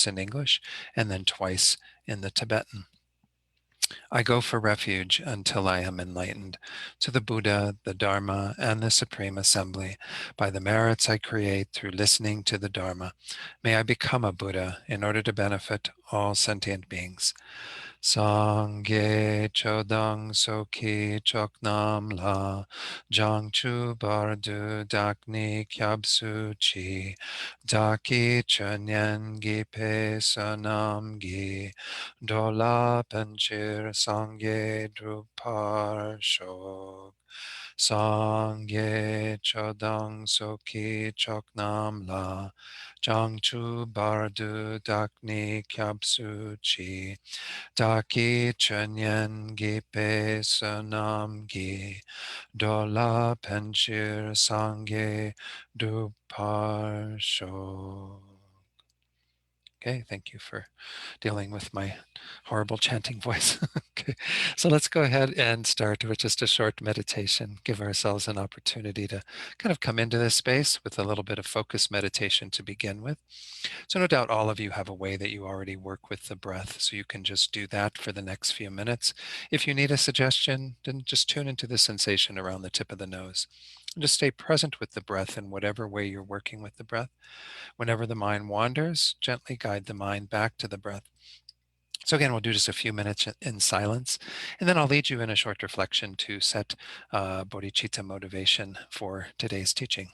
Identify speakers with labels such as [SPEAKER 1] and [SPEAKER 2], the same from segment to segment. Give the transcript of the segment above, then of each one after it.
[SPEAKER 1] once in English and then twice in the Tibetan. I go for refuge until I am enlightened, to the Buddha, the Dharma, and the Supreme Assembly. By the merits I create through listening to the Dharma, may I become a Buddha in order to benefit all sentient beings. Sangye chodang soki choknam la jangchu bardu dakni kyabsu chi daki chanyan gi pe sanam gi dola panchir sangye drupar shok. Sangye chodang soki choknam la jangchu bardu dakni kyabsu chi Daki Chanyan Gipe Sanam Gi Dola Panchir Sangye Duparsho. Okay, thank you for dealing with my horrible chanting voice. Okay, so let's go ahead and start with just a short meditation. Give ourselves an opportunity to kind of come into this space with a little bit of focused meditation to begin with. So no doubt all of you have a way that you already work with the breath, so you can just do that for the next few minutes. If you need a suggestion, then just tune into the sensation around the tip of the nose. And just stay present with the breath in whatever way you're working with the breath. Whenever the mind wanders, gently guide the mind back to the breath. So again, we'll do just a few minutes in silence, and then I'll lead you in a short reflection to set bodhicitta motivation for today's teaching.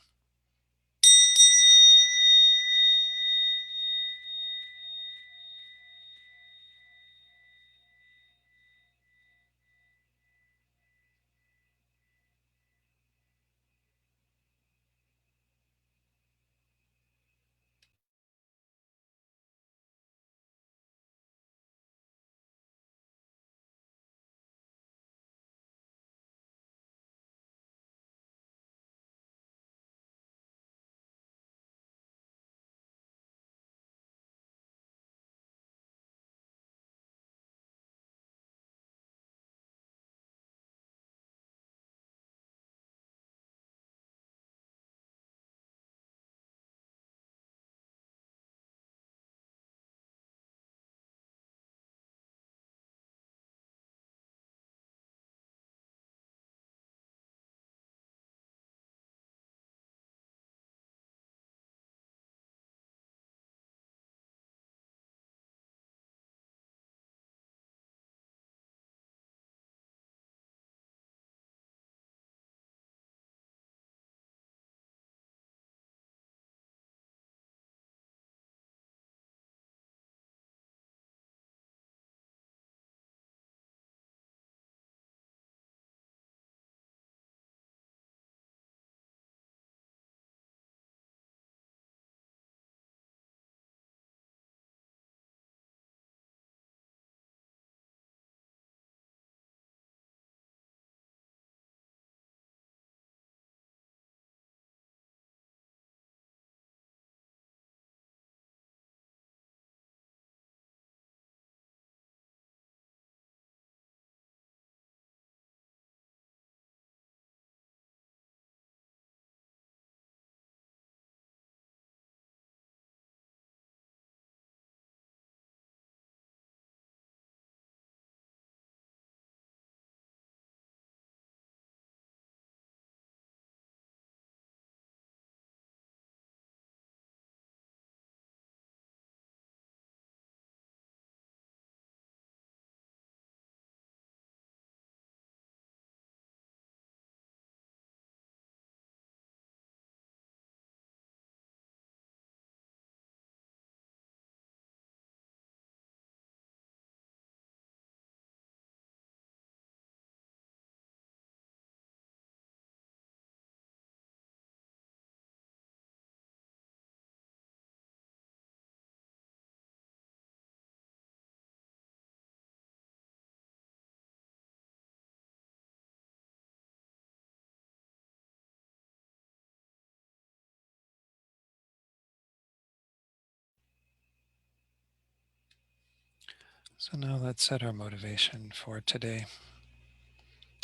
[SPEAKER 1] So now let's set our motivation for today.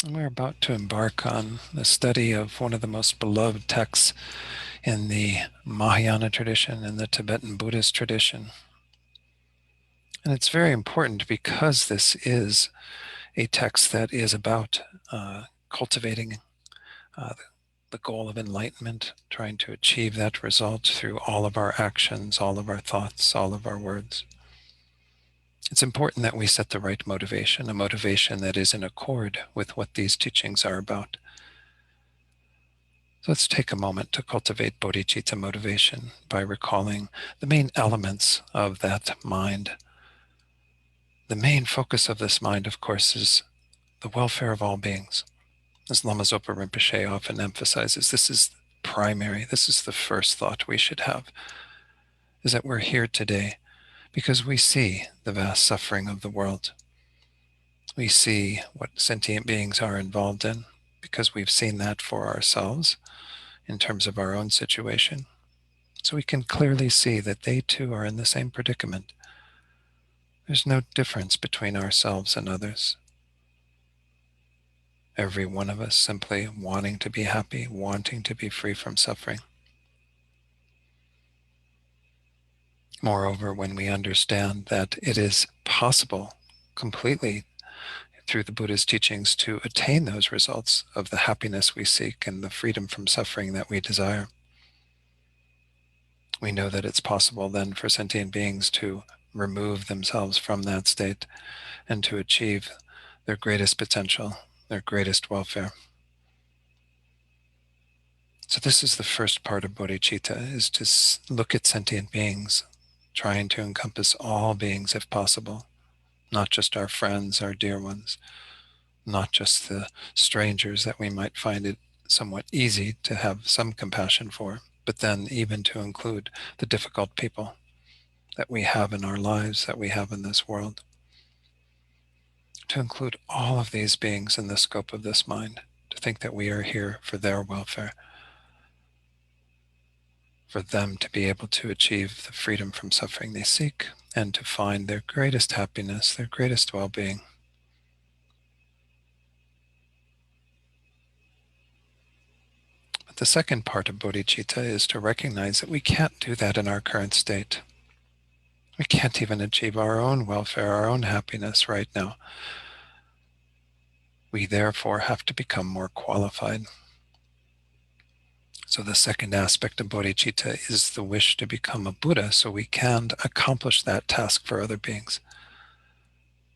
[SPEAKER 1] And we're about to embark on the study of one of the most beloved texts in the Mahayana tradition and the Tibetan Buddhist tradition. And it's very important because this is a text that is about cultivating uh, the goal of enlightenment, trying to achieve that result through all of our actions, all of our thoughts, all of our words. It's important that we set the right motivation, a motivation that is in accord with what these teachings are about. So let's take a moment to cultivate bodhicitta motivation by recalling the main elements of that mind. The main focus of this mind, of course, is the welfare of all beings. As Lama Zopa Rinpoche often emphasizes, this is primary, this is the first thought we should have, is that we're here today because we see the vast suffering of the world. We see what sentient beings are involved in because we've seen that for ourselves in terms of our own situation. So we can clearly see that they too are in the same predicament. There's no difference between ourselves and others. Every one of us simply wanting to be happy, wanting to be free from suffering. Moreover, when we understand that it is possible completely through the Buddha's teachings to attain those results of the happiness we seek and the freedom from suffering that we desire, we know that it's possible then for sentient beings to remove themselves from that state and to achieve their greatest potential, their greatest welfare. So this is the first part of bodhicitta, is to look at sentient beings, trying to encompass all beings if possible, not just our friends, our dear ones, not just the strangers that we might find it somewhat easy to have some compassion for, but then even to include the difficult people that we have in our lives, that we have in this world. To include all of these beings in the scope of this mind, to think that we are here for their welfare, for them to be able to achieve the freedom from suffering they seek, and to find their greatest happiness, their greatest well-being. But the second part of bodhicitta is to recognize that we can't do that in our current state. We can't even achieve our own welfare, our own happiness right now. We therefore have to become more qualified. So the second aspect of bodhicitta is the wish to become a Buddha so we can accomplish that task for other beings.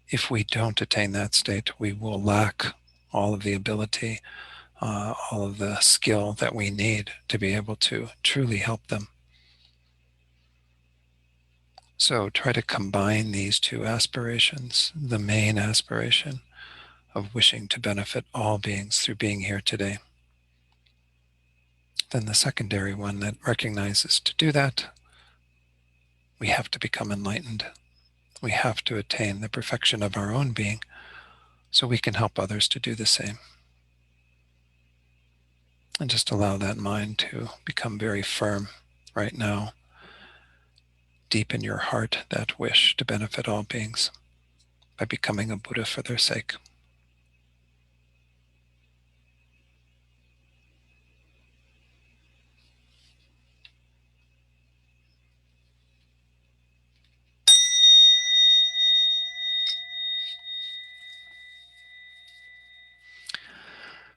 [SPEAKER 1] If we don't attain that state, we will lack all of the ability, all of the skill that we need to be able to truly help them. So try to combine these two aspirations, the main aspiration of wishing to benefit all beings through being here today. Then the secondary one that recognizes to do that, we have to become enlightened. We have to attain the perfection of our own being so we can help others to do the same. And just allow that mind to become very firm right now. Deep in your heart, that wish to benefit all beings by becoming a Buddha for their sake.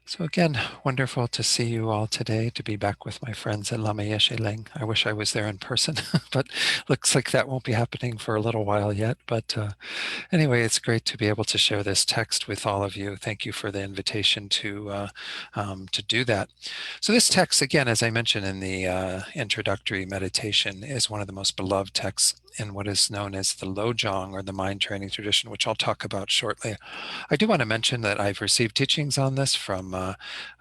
[SPEAKER 1] So again, wonderful to see you all today, to be back with my friends at Lama Yeshe Ling. I wish I was there in person, but looks like that won't be happening for a little while yet. But anyway, it's great to be able to share this text with all of you. Thank you for the invitation to do that. So this text, again, as I mentioned in the introductory meditation, is one of the most beloved texts in what is known as the Lojang, or the mind training tradition, which I'll talk about shortly. I do want to mention that I've received teachings on this from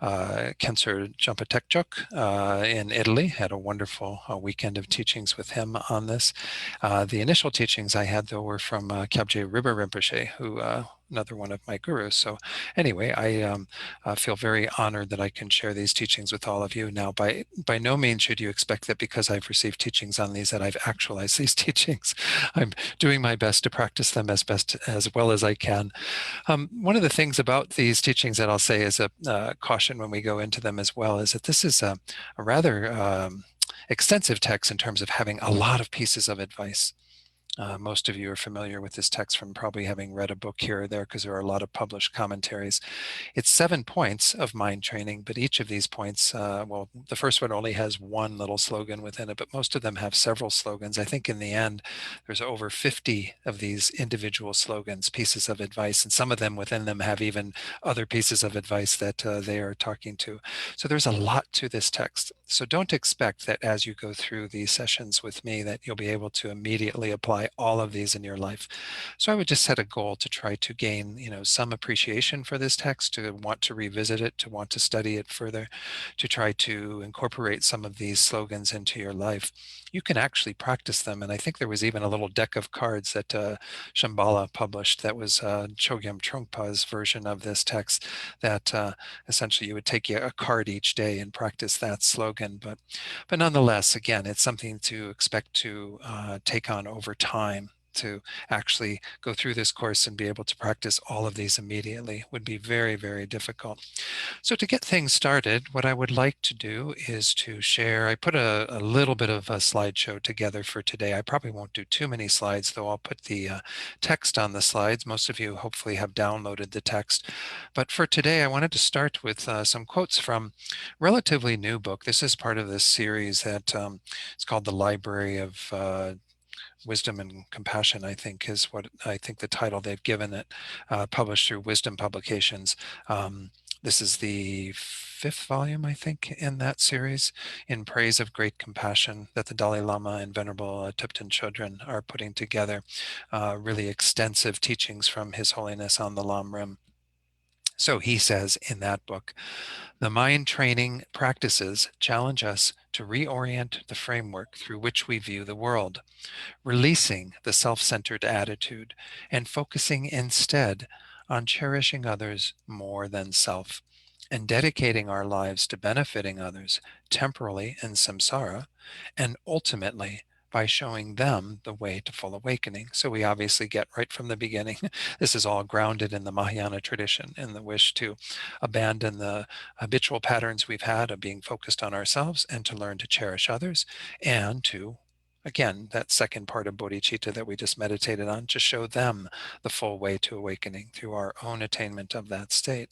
[SPEAKER 1] Kensur Champatekchuk in Italy. Had a wonderful weekend of teachings with him on this. The initial teachings I had, though, were from Kyabje River Rinpoche, who another one of my gurus. So anyway, I feel very honored that I can share these teachings with all of you. Now, by no means should you expect that because I've received teachings on these that I've actualized these teachings. I'm doing my best to practice them as well as I can. One of the things about these teachings that I'll say as a caution when we go into them as well is that this is a rather extensive text in terms of having a lot of pieces of advice. Most of you are familiar with this text from probably having read a book here or there, because there are a lot of published commentaries. It's 7 points of mind training, but each of these points, well, the first one only has one little slogan within it, but most of them have several slogans. I think in the end, there's over 50 of these individual slogans, pieces of advice, and some of them within them have even other pieces of advice that they are talking to. So there's a lot to this text. So don't expect that as you go through these sessions with me that you'll be able to immediately apply all of these in your life. So I would just set a goal to try to gain, some appreciation for this text, to want to revisit it, to want to study it further, to try to incorporate some of these slogans into your life. You can actually practice them. And I think there was even a little deck of cards that Shambhala published that was Chogyam Trungpa's version of this text, that essentially you would take a card each day and practice that slogan. But nonetheless, again, it's something to expect to take on over time. To actually go through this course and be able to practice all of these immediately would be very, very difficult. So to get things started, what I would like to do is to share, I put a little bit of a slideshow together for today. I probably won't do too many slides, though I'll put the text on the slides. Most of you hopefully have downloaded the text. But for today, I wanted to start with some quotes from a relatively new book. This is part of this series that it's called The Library of Wisdom and Compassion, I think, is what I think the title they've given it, published through Wisdom Publications. This is the 5th volume, I think, in that series, In Praise of Great Compassion, that the Dalai Lama and Venerable Tibetan Chodron are putting together. Really extensive teachings from His Holiness on the Lam Rim. So he says in that book, the mind training practices challenge us to reorient the framework through which we view the world, releasing the self-centered attitude and focusing instead on cherishing others more than self, and dedicating our lives to benefiting others temporally in samsara, and ultimately by showing them the way to full awakening. So we obviously get right from the beginning, this is all grounded in the Mahayana tradition and the wish to abandon the habitual patterns we've had of being focused on ourselves and to learn to cherish others, and to, again, that second part of bodhicitta that we just meditated on, to show them the full way to awakening through our own attainment of that state.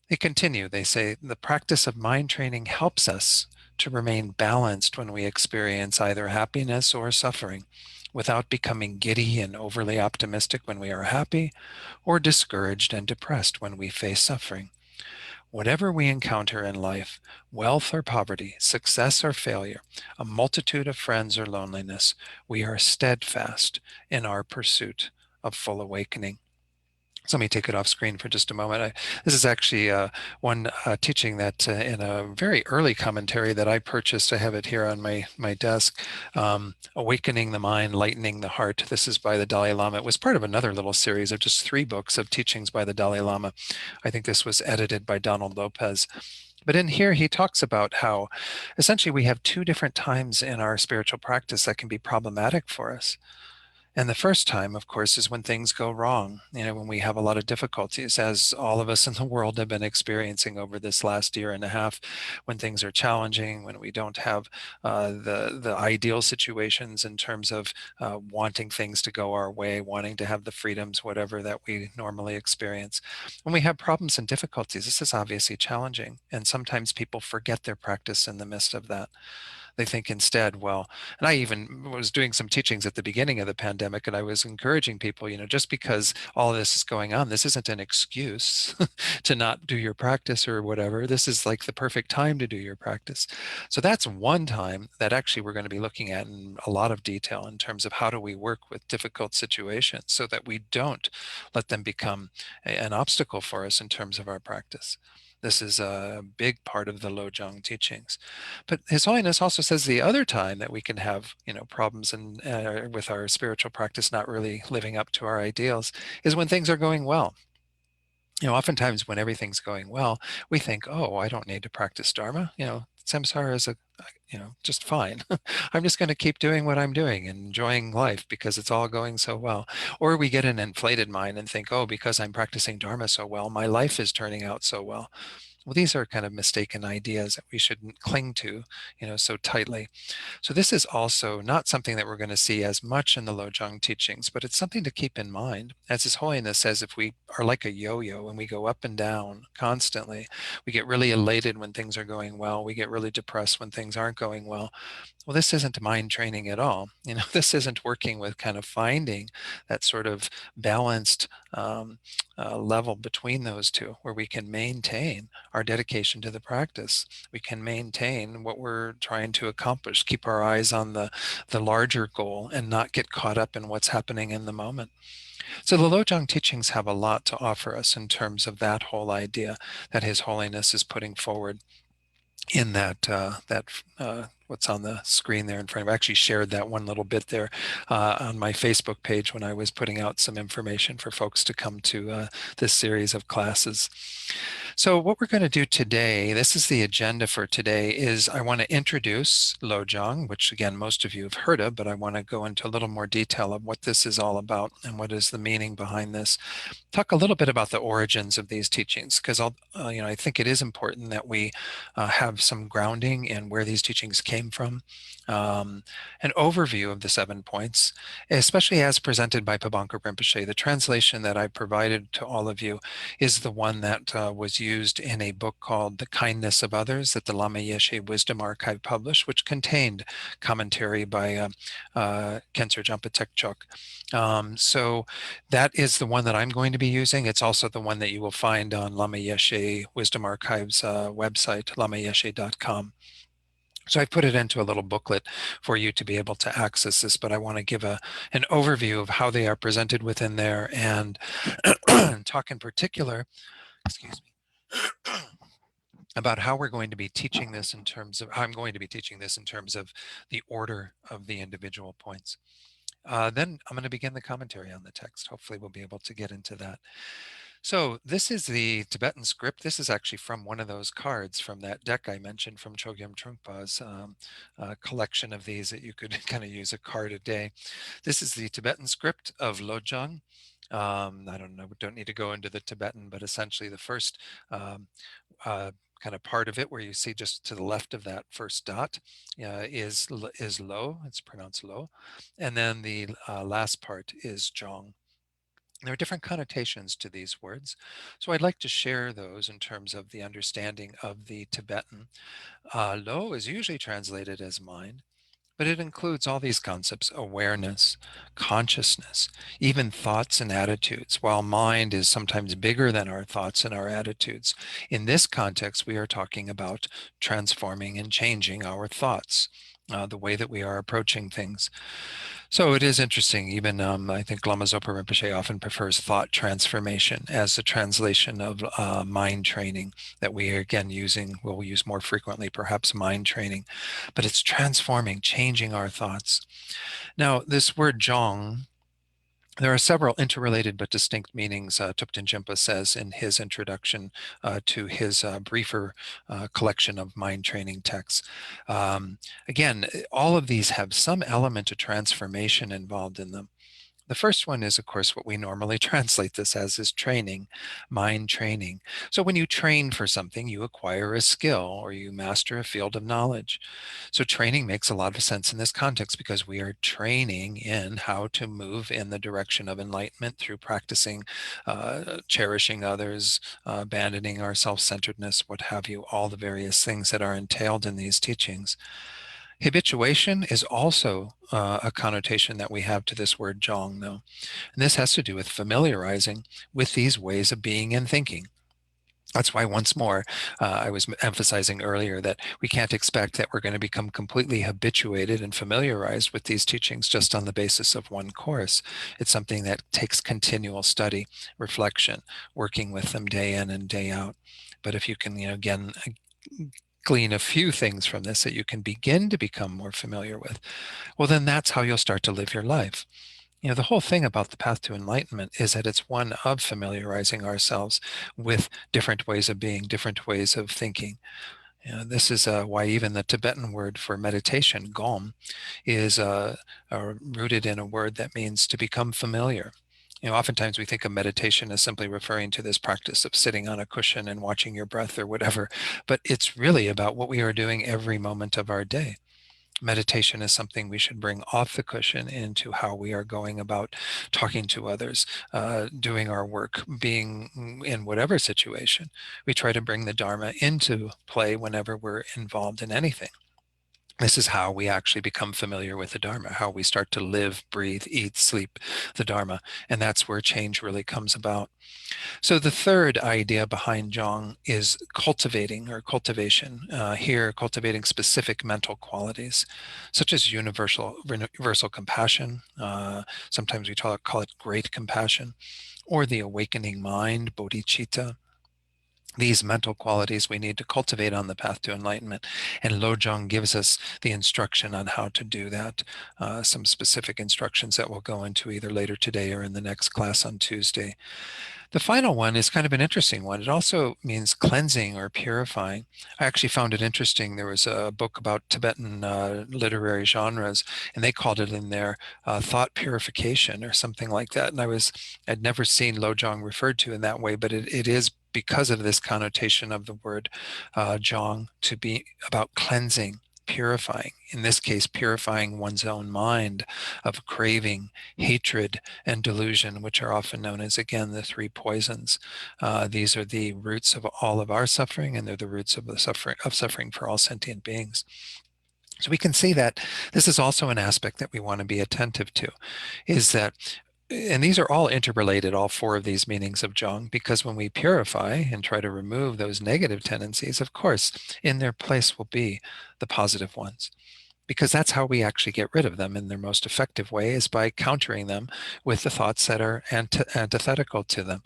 [SPEAKER 1] They continue, they say, the practice of mind training helps us to remain balanced when we experience either happiness or suffering, without becoming giddy and overly optimistic when we are happy, or discouraged and depressed when we face suffering. Whatever we encounter in life, wealth or poverty, success or failure, a multitude of friends or loneliness, we are steadfast in our pursuit of full awakening. So let me take it off screen for just a moment. This is actually one teaching that in a very early commentary that I purchased. I have it here on my desk. Awakening the Mind, Lightening the Heart. This is by the Dalai Lama. It was part of another little series of just 3 books of teachings by the Dalai Lama. I think this was edited by Donald Lopez. But in here, he talks about how essentially we have 2 different times in our spiritual practice that can be problematic for us. And the first time, of course, is when things go wrong, when we have a lot of difficulties, as all of us in the world have been experiencing over this last year and a half, when things are challenging, when we don't have the ideal situations in terms of wanting things to go our way, wanting to have the freedoms, whatever that we normally experience. When we have problems and difficulties, this is obviously challenging. And sometimes people forget their practice in the midst of that. They think instead, well, and I even was doing some teachings at the beginning of the pandemic, and I was encouraging people, just because all of this is going on, this isn't an excuse to not do your practice or whatever. This is like the perfect time to do your practice. So that's one time that actually we're going to be looking at in a lot of detail in terms of how do we work with difficult situations so that we don't let them become an obstacle for us in terms of our practice. This is a big part of the Lojang teachings. But His Holiness also says the other time that we can have, problems with our spiritual practice not really living up to our ideals is when things are going well. Oftentimes when everything's going well, we think, oh, I don't need to practice Dharma. Samsara is just fine. I'm just going to keep doing what I'm doing and enjoying life because it's all going so well. Or we get an inflated mind and think, oh, because I'm practicing Dharma so well, my life is turning out so well. Well, these are kind of mistaken ideas that we shouldn't cling to, so tightly. So this is also not something that we're going to see as much in the Lojang teachings, but it's something to keep in mind. As His Holiness says, if we are like a yo-yo and we go up and down constantly, we get really elated when things are going well, we get really depressed when things aren't going well. Well, this isn't mind training at all. This isn't working with kind of finding that sort of balanced level between those two, where we can maintain our dedication to the practice. We can maintain what we're trying to accomplish, keep our eyes on the larger goal and not get caught up in what's happening in the moment. So the Lojang teachings have a lot to offer us in terms of that whole idea that His Holiness is putting forward in that what's on the screen there in front of me. I actually shared that one little bit there on my Facebook page when I was putting out some information for folks to come to this series of classes. So what we're going to do today, this is the agenda for today, is I want to introduce Lojang, which again, most of you have heard of, but I want to go into a little more detail of what this is all about and what is the meaning behind this. Talk a little bit about the origins of these teachings, because I think it is important that we have some grounding in where these teachings came from, an overview of the 7 points, especially as presented by Pabanka Rinpoche. The translation that I provided to all of you is the one that was used in a book called The Kindness of Others that the Lama Yeshe Wisdom Archive published, which contained commentary by Khensur Jampa Tekchok. So that is the one that I'm going to be using. It's also the one that you will find on Lama Yeshe Wisdom Archive's website, lamayeshe.com. So I put it into a little booklet for you to be able to access this, but I want to give an overview of how they are presented within there and talk in particular, excuse me, about how we're going to be teaching this in terms of, how I'm going to be teaching this in terms of the order of the individual points. Then I'm going to begin the commentary on the text. Hopefully we'll be able to get into that. So this is the Tibetan script. This is actually from one of those cards from that deck I mentioned from Chogyam Trungpa's collection of these that you could kind of use a card a day. This is the Tibetan script of Lojang. I don't know, we don't need to go into the Tibetan, but essentially the first kind of part of it where you see just to the left of that first dot is Lo, it's pronounced Lo. And then the last part is Jong. There are different connotations to these words, so I'd like to share those in terms of the understanding of the Tibetan. Lo is usually translated as mind, but it includes all these concepts: awareness, consciousness, even thoughts and attitudes, while mind is sometimes bigger than our thoughts and our attitudes. In this context, we are talking about transforming and changing our thoughts, the way that we are approaching things. So it is interesting, even I think Lama Zopa Rinpoche often prefers thought transformation as a translation of mind training that we are again we'll use more frequently, perhaps mind training, but it's transforming, changing our thoughts. Now, this word Jong, there are several interrelated but distinct meanings, Thupten Jinpa says in his introduction to his briefer collection of mind training texts. Again, all of these have some element of transformation involved in them. The first one is, of course, what we normally translate this as is training, mind training. So when you train for something, you acquire a skill or you master a field of knowledge. So training makes a lot of sense in this context because we are training in how to move in the direction of enlightenment through practicing, cherishing others, abandoning our self-centeredness, what have you, all the various things that are entailed in these teachings. Habituation is also a connotation that we have to this word Jong, though. And this has to do with familiarizing with these ways of being and thinking. That's why, once more, I was emphasizing earlier that we can't expect that we're going to become completely habituated and familiarized with these teachings just on the basis of one course. It's something that takes continual study, reflection, working with them day in and day out. But if you can, again, glean a few things from this that you can begin to become more familiar with, well, then that's how you'll start to live your life. The whole thing about the path to enlightenment is that it's one of familiarizing ourselves with different ways of being, different ways of thinking. This is why even the Tibetan word for meditation, gom, is rooted in a word that means to become familiar. Oftentimes we think of meditation as simply referring to this practice of sitting on a cushion and watching your breath or whatever, but it's really about what we are doing every moment of our day. Meditation is something we should bring off the cushion into how we are going about talking to others, doing our work, being in whatever situation. We try to bring the Dharma into play whenever we're involved in anything. This is how we actually become familiar with the Dharma, how we start to live, breathe, eat, sleep the Dharma. And that's where change really comes about. So the third idea behind Zhang is cultivating or cultivation. Here, cultivating specific mental qualities, such as universal compassion. Sometimes we call it great compassion, or the awakening mind, bodhicitta. These mental qualities we need to cultivate on the path to enlightenment. And Lojang gives us the instruction on how to do that, some specific instructions that we'll go into either later today or in the next class on Tuesday. The final one is kind of an interesting one. It also means cleansing or purifying. I actually found it interesting. There was a book about Tibetan literary genres, and they called it in there thought purification or something like that. And I'd never seen Lojong referred to in that way, but it is because of this connotation of the word Zhang to be about cleansing, purifying. In this case, purifying one's own mind of craving, hatred, and delusion, which are often known as, again, the three poisons. These are the roots of all of our suffering, and they're the roots of the suffering for all sentient beings. So we can see that this is also an aspect that we want to be attentive to, is that, and these are all interrelated, all four of these meanings of Zhang, because when we purify and try to remove those negative tendencies, of course, in their place will be the positive ones, because that's how we actually get rid of them in their most effective way, is by countering them with the thoughts that are antithetical to them.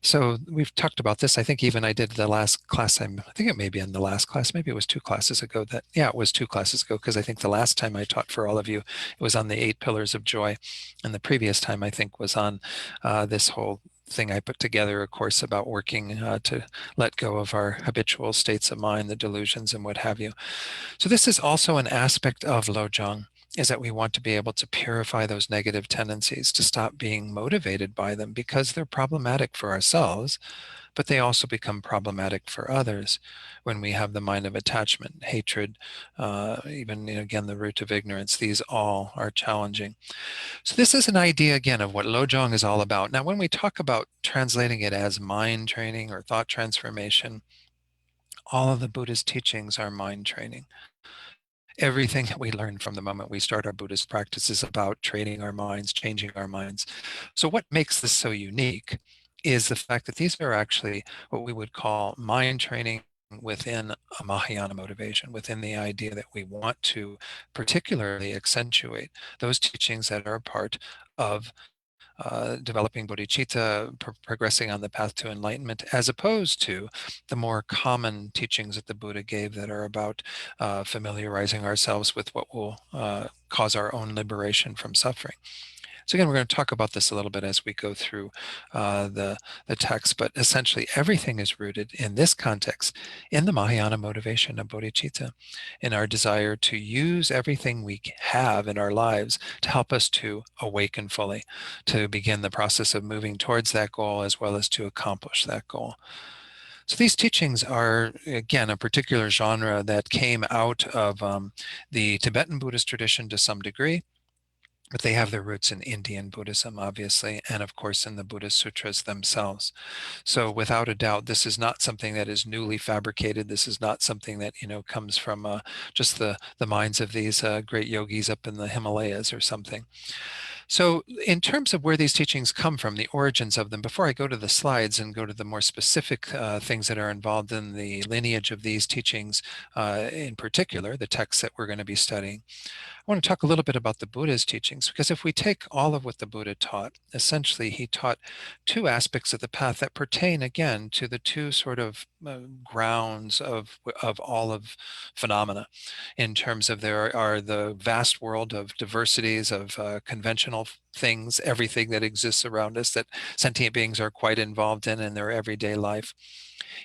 [SPEAKER 1] So we've talked about this. I think even I did the last class. I think it may be in the last class. Maybe it was 2 classes ago. It was 2 classes ago, because I think the last time I taught for all of you, it was on the 8 pillars of joy. And the previous time, I think, was on this whole thing I put together, a course about working to let go of our habitual states of mind, the delusions and what have you. So this is also an aspect of Lojong, is that we want to be able to purify those negative tendencies, to stop being motivated by them, because they're problematic for ourselves, but they also become problematic for others when we have the mind of attachment, hatred, even, again, the root of ignorance. These all are challenging. So this is an idea, again, of what Lojong is all about. Now, when we talk about translating it as mind training or thought transformation, all of the Buddha's teachings are mind training. Everything that we learn from the moment we start our Buddhist practice is about training our minds, changing our minds. So what makes this so unique is the fact that these are actually what we would call mind training within a Mahayana motivation, within the idea that we want to particularly accentuate those teachings that are a part of developing bodhicitta, progressing on the path to enlightenment, as opposed to the more common teachings that the Buddha gave that are about familiarizing ourselves with what will cause our own liberation from suffering. So again, we're going to talk about this a little bit as we go through the text, but essentially everything is rooted in this context in the Mahayana motivation of bodhicitta, in our desire to use everything we have in our lives to help us to awaken fully, to begin the process of moving towards that goal, as well as to accomplish that goal. So these teachings are, again, a particular genre that came out of the Tibetan Buddhist tradition to some degree, but they have their roots in Indian Buddhism, obviously, and of course in the Buddhist sutras themselves. So without a doubt, this is not something that is newly fabricated. This is not something that, comes from just the minds of these great yogis up in the Himalayas or something. So in terms of where these teachings come from, the origins of them, before I go to the slides and go to the more specific things that are involved in the lineage of these teachings, in particular, the texts that we're going to be studying, I want to talk a little bit about the Buddha's teachings, because if we take all of what the Buddha taught, essentially he taught 2 aspects of the path that pertain, again, to the 2 sort of grounds of all of phenomena, in terms of there are the vast world of diversities of conventional things, everything that exists around us that sentient beings are quite involved in their everyday life.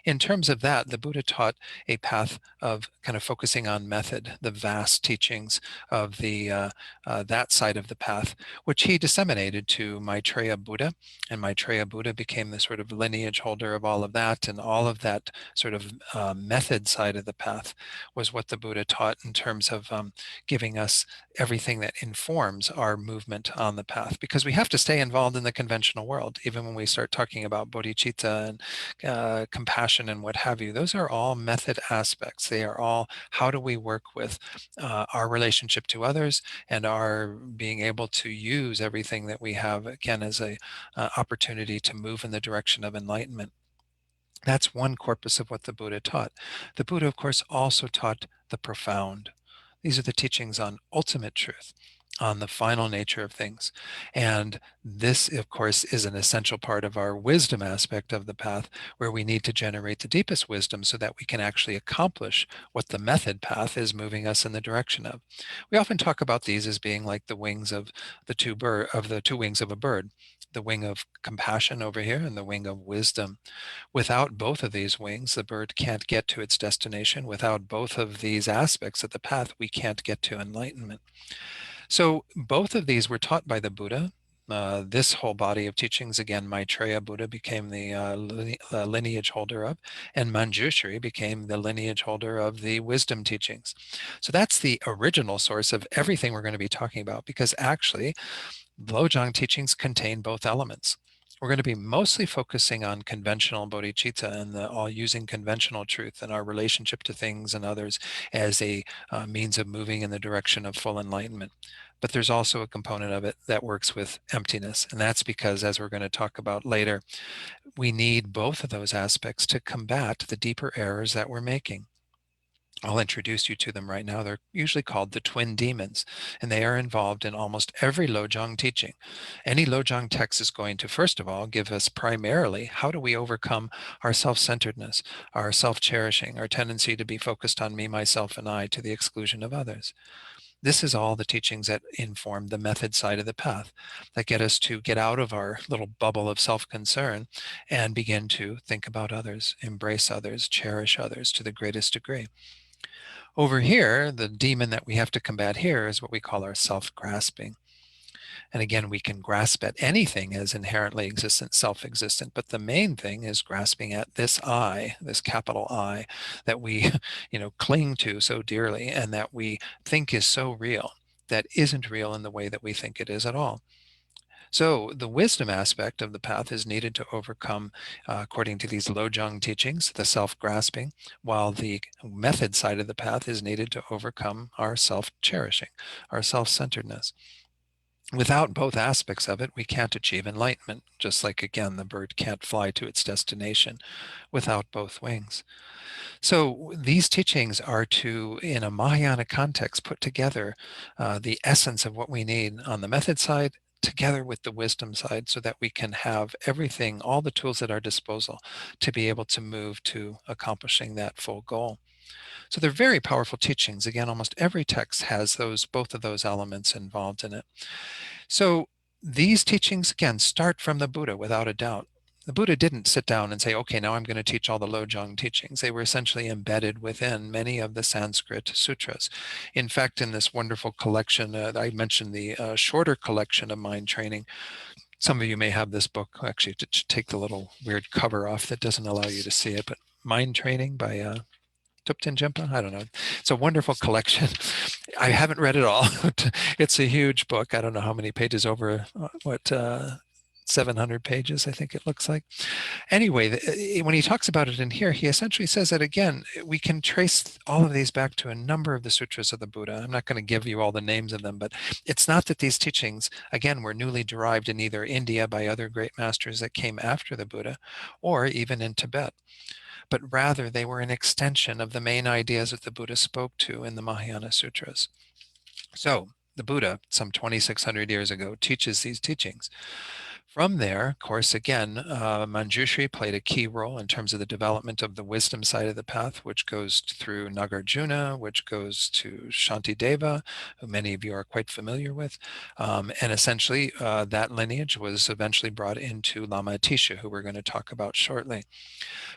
[SPEAKER 1] In terms of that, the Buddha taught a path of kind of focusing on method, the vast teachings of that side of the path, which he disseminated to Maitreya Buddha. And Maitreya Buddha became the sort of lineage holder of all of that, and all of that sort of method side of the path was what the Buddha taught in terms of giving us everything that informs our movement on the path, because we have to stay involved in the conventional world. Even when we start talking about bodhicitta and compassion and what have you, those are all method aspects. They are all, how do we work with our relationship to others and our being able to use everything that we have, again, as a opportunity to move in the direction of enlightenment. That's one corpus of what the Buddha taught. The Buddha, of course, also taught the profound. These are the teachings on ultimate truth, on the final nature of things. And this, of course, is an essential part of our wisdom aspect of the path, where we need to generate the deepest wisdom so that we can actually accomplish what the method path is moving us in the direction of. We often talk about these as being like the wings of the two wings of a bird, the wing of compassion over here and the wing of wisdom. Without both of these wings, the bird can't get to its destination. Without both of these aspects of the path, we can't get to enlightenment. So both of these were taught by the Buddha. This whole body of teachings, again, Maitreya Buddha became the lineage holder of, and Manjushri became the lineage holder of the wisdom teachings. So that's the original source of everything we're going to be talking about, because actually, Lojang teachings contain both elements. We're going to be mostly focusing on conventional bodhicitta and all using conventional truth and our relationship to things and others as a means of moving in the direction of full enlightenment. But there's also a component of it that works with emptiness. And that's because, as we're going to talk about later, we need both of those aspects to combat the deeper errors that we're making. I'll introduce you to them right now. They're usually called the twin demons, and they are involved in almost every Lojang teaching. Any Lojang text is going to, first of all, give us primarily how do we overcome our self-centeredness, our self-cherishing, our tendency to be focused on me, myself, and I to the exclusion of others. This is all the teachings that inform the method side of the path, that get us to get out of our little bubble of self-concern and begin to think about others, embrace others, cherish others to the greatest degree. Over here, the demon that we have to combat here is what we call our self-grasping. And again, we can grasp at anything as inherently existent, self-existent, but the main thing is grasping at this I, this capital I, that we, cling to so dearly and that we think is so real, that isn't real in the way that we think it is at all. So the wisdom aspect of the path is needed to overcome, according to these Lojang teachings, the self-grasping, while the method side of the path is needed to overcome our self-cherishing, our self-centeredness. Without both aspects of it, we can't achieve enlightenment, just like, again, the bird can't fly to its destination without both wings. So these teachings are to, in a Mahayana context, put together the essence of what we need on the method side together with the wisdom side, so that we can have everything, all the tools at our disposal to be able to move to accomplishing that full goal. So they're very powerful teachings. Again, almost every text has both of those elements involved in it. So these teachings, again, start from the Buddha without a doubt. The Buddha didn't sit down and say, okay, now I'm going to teach all the Lojang teachings. They were essentially embedded within many of the Sanskrit sutras. In fact, in this wonderful collection, I mentioned the shorter collection of mind training. Some of you may have this book. Actually, to take the little weird cover off that doesn't allow you to see it, but Mind Training by Tupten Jinpa? I don't know. It's a wonderful collection. I haven't read it all. It's a huge book. I don't know how many pages, over 700 pages, I think it looks like. Anyway, when he talks about it in here, he essentially says that, again, we can trace all of these back to a number of the sutras of the Buddha. I'm not going to give you all the names of them, but it's not that these teachings, again, were newly derived in either India by other great masters that came after the Buddha, or even in Tibet, but rather they were an extension of the main ideas that the Buddha spoke to in the Mahayana Sutras. So the Buddha, some 2,600 years ago, teaches these teachings. From there, of course, again, Manjushri played a key role in terms of the development of the wisdom side of the path, which goes through Nagarjuna, which goes to Shantideva, who many of you are quite familiar with. And essentially, that lineage was eventually brought into Lama Atisha, who we're going to talk about shortly.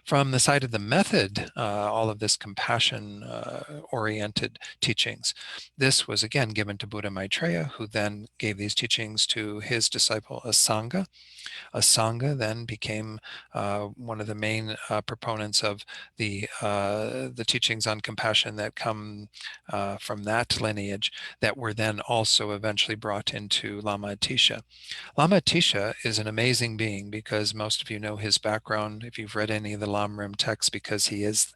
[SPEAKER 1] From the side of the method, all of this compassion-oriented teachings, this was again given to Buddha Maitreya, who then gave these teachings to his disciple Asanga. Asanga then became one of the main proponents of the teachings on compassion that come from that lineage, that were then also eventually brought into Lama Atisha. Lama Atisha is an amazing being, because most of you know his background if you've read any of the Lamrim texts, because he is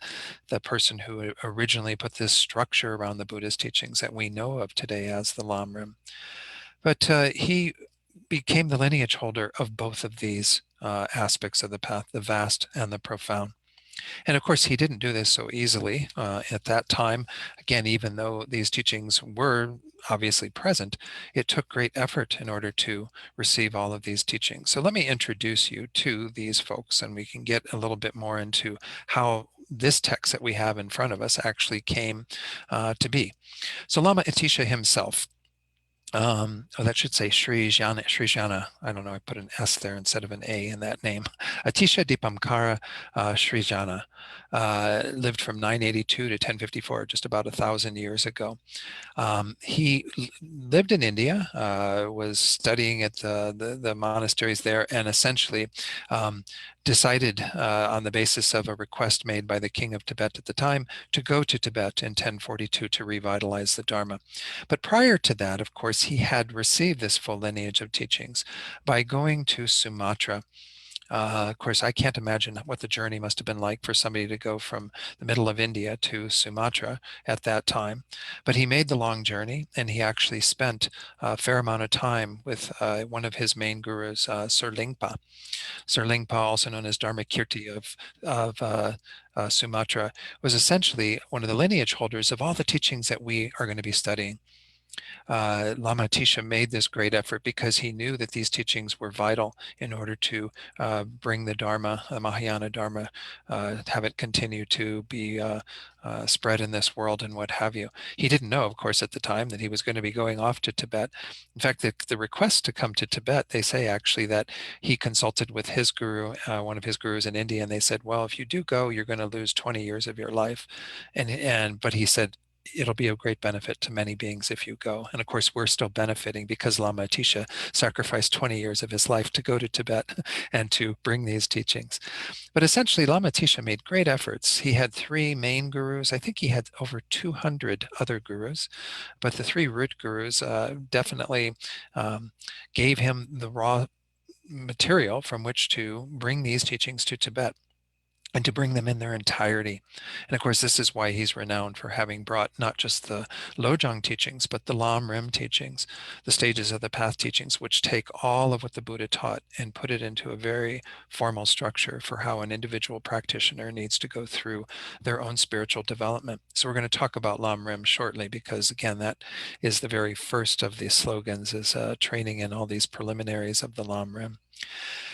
[SPEAKER 1] the person who originally put this structure around the Buddhist teachings that we know of today as the Lamrim. But he became the lineage holder of both of these aspects of the path, the vast and the profound. And of course, he didn't do this so easily at that time. Again, even though these teachings were obviously present, it took great effort in order to receive all of these teachings. So let me introduce you to these folks, and we can get a little bit more into how this text that we have in front of us actually came to be. So Lama Atisha himself, that should say Sri Jana. I don't know, I put an S there instead of an A in that name. Atisha Dipamkara Sri Jana lived from 982 to 1054, just about 1,000 years ago. He lived in India, was studying at the monasteries there, and essentially decided on the basis of a request made by the king of Tibet at the time to go to Tibet in 1042 to revitalize the Dharma. But prior to that, of course, he had received this full lineage of teachings by going to Sumatra. Of course, I can't imagine what the journey must have been like for somebody to go from the middle of India to Sumatra at that time. But he made the long journey, and he actually spent a fair amount of time with one of his main gurus, Sir Lingpa. Sir Lingpa, also known as Dharmakirti of Sumatra, was essentially one of the lineage holders of all the teachings that we are going to be studying. Lama Atisha made this great effort because he knew that these teachings were vital in order to bring the Dharma, the Mahayana Dharma, have it continue to be spread in this world and what have you. He didn't know, of course, at the time that he was going to be going off to Tibet. In fact, the request to come to Tibet, they say actually that he consulted with his guru, one of his gurus in India, and they said, well, if you do go, you're going to lose 20 years of your life. But he said, it'll be of great benefit to many beings if you go. And of course, we're still benefiting because Lama Atisha sacrificed 20 years of his life to go to Tibet and to bring these teachings. But essentially, Lama Atisha made great efforts. He had three main gurus. I think he had over 200 other gurus, but the three root gurus definitely gave him the raw material from which to bring these teachings to Tibet, and to bring them in their entirety. And of course, this is why he's renowned for having brought not just the Lojang teachings, but the Lam Rim teachings, the stages of the path teachings, which take all of what the Buddha taught and put it into a very formal structure for how an individual practitioner needs to go through their own spiritual development. So we're going to talk about Lam Rim shortly, because again, that is the very first of the slogans, is training in all these preliminaries of the Lam Rim.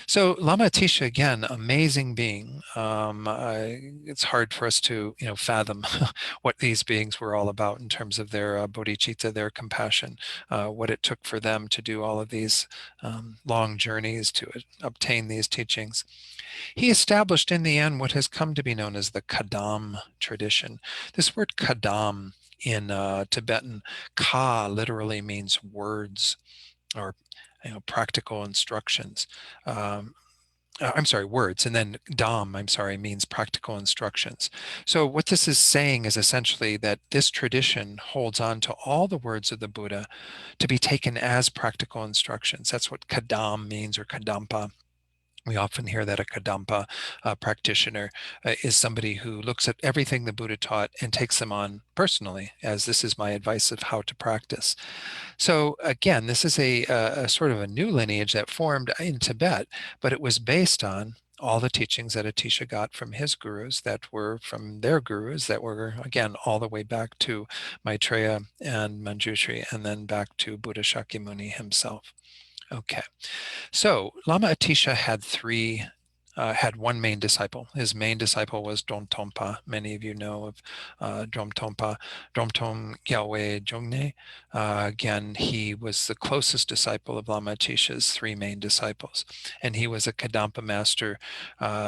[SPEAKER 1] So Lama Atisha, again, amazing being. It's hard for us to, fathom what these beings were all about in terms of their bodhicitta, their compassion, what it took for them to do all of these long journeys to obtain these teachings. He established in the end what has come to be known as the Kadam tradition. This word Kadam in Tibetan, Ka literally means words, or practical instructions. I'm sorry, words, and then Dam, means practical instructions. So what this is saying is essentially that this tradition holds on to all the words of the Buddha to be taken as practical instructions. That's what Kadam means, or Kadampa. We often hear that a Kadampa practitioner is somebody who looks at everything the Buddha taught and takes them on personally, as this is my advice of how to practice. So again, this is a sort of a new lineage that formed in Tibet, but it was based on all the teachings that Atisha got from his gurus, that were from their gurus, that were, again, all the way back to Maitreya and Manjushri, and then back to Buddha Shakyamuni himself. Okay, So Lama Atisha had one main disciple. His main disciple was Dromtonpa. Many of you know of Dromtonpa, Dromtom Gyalwe Jongne. Again, he was the closest disciple of Lama Atisha's three main disciples. And he was a Kadampa master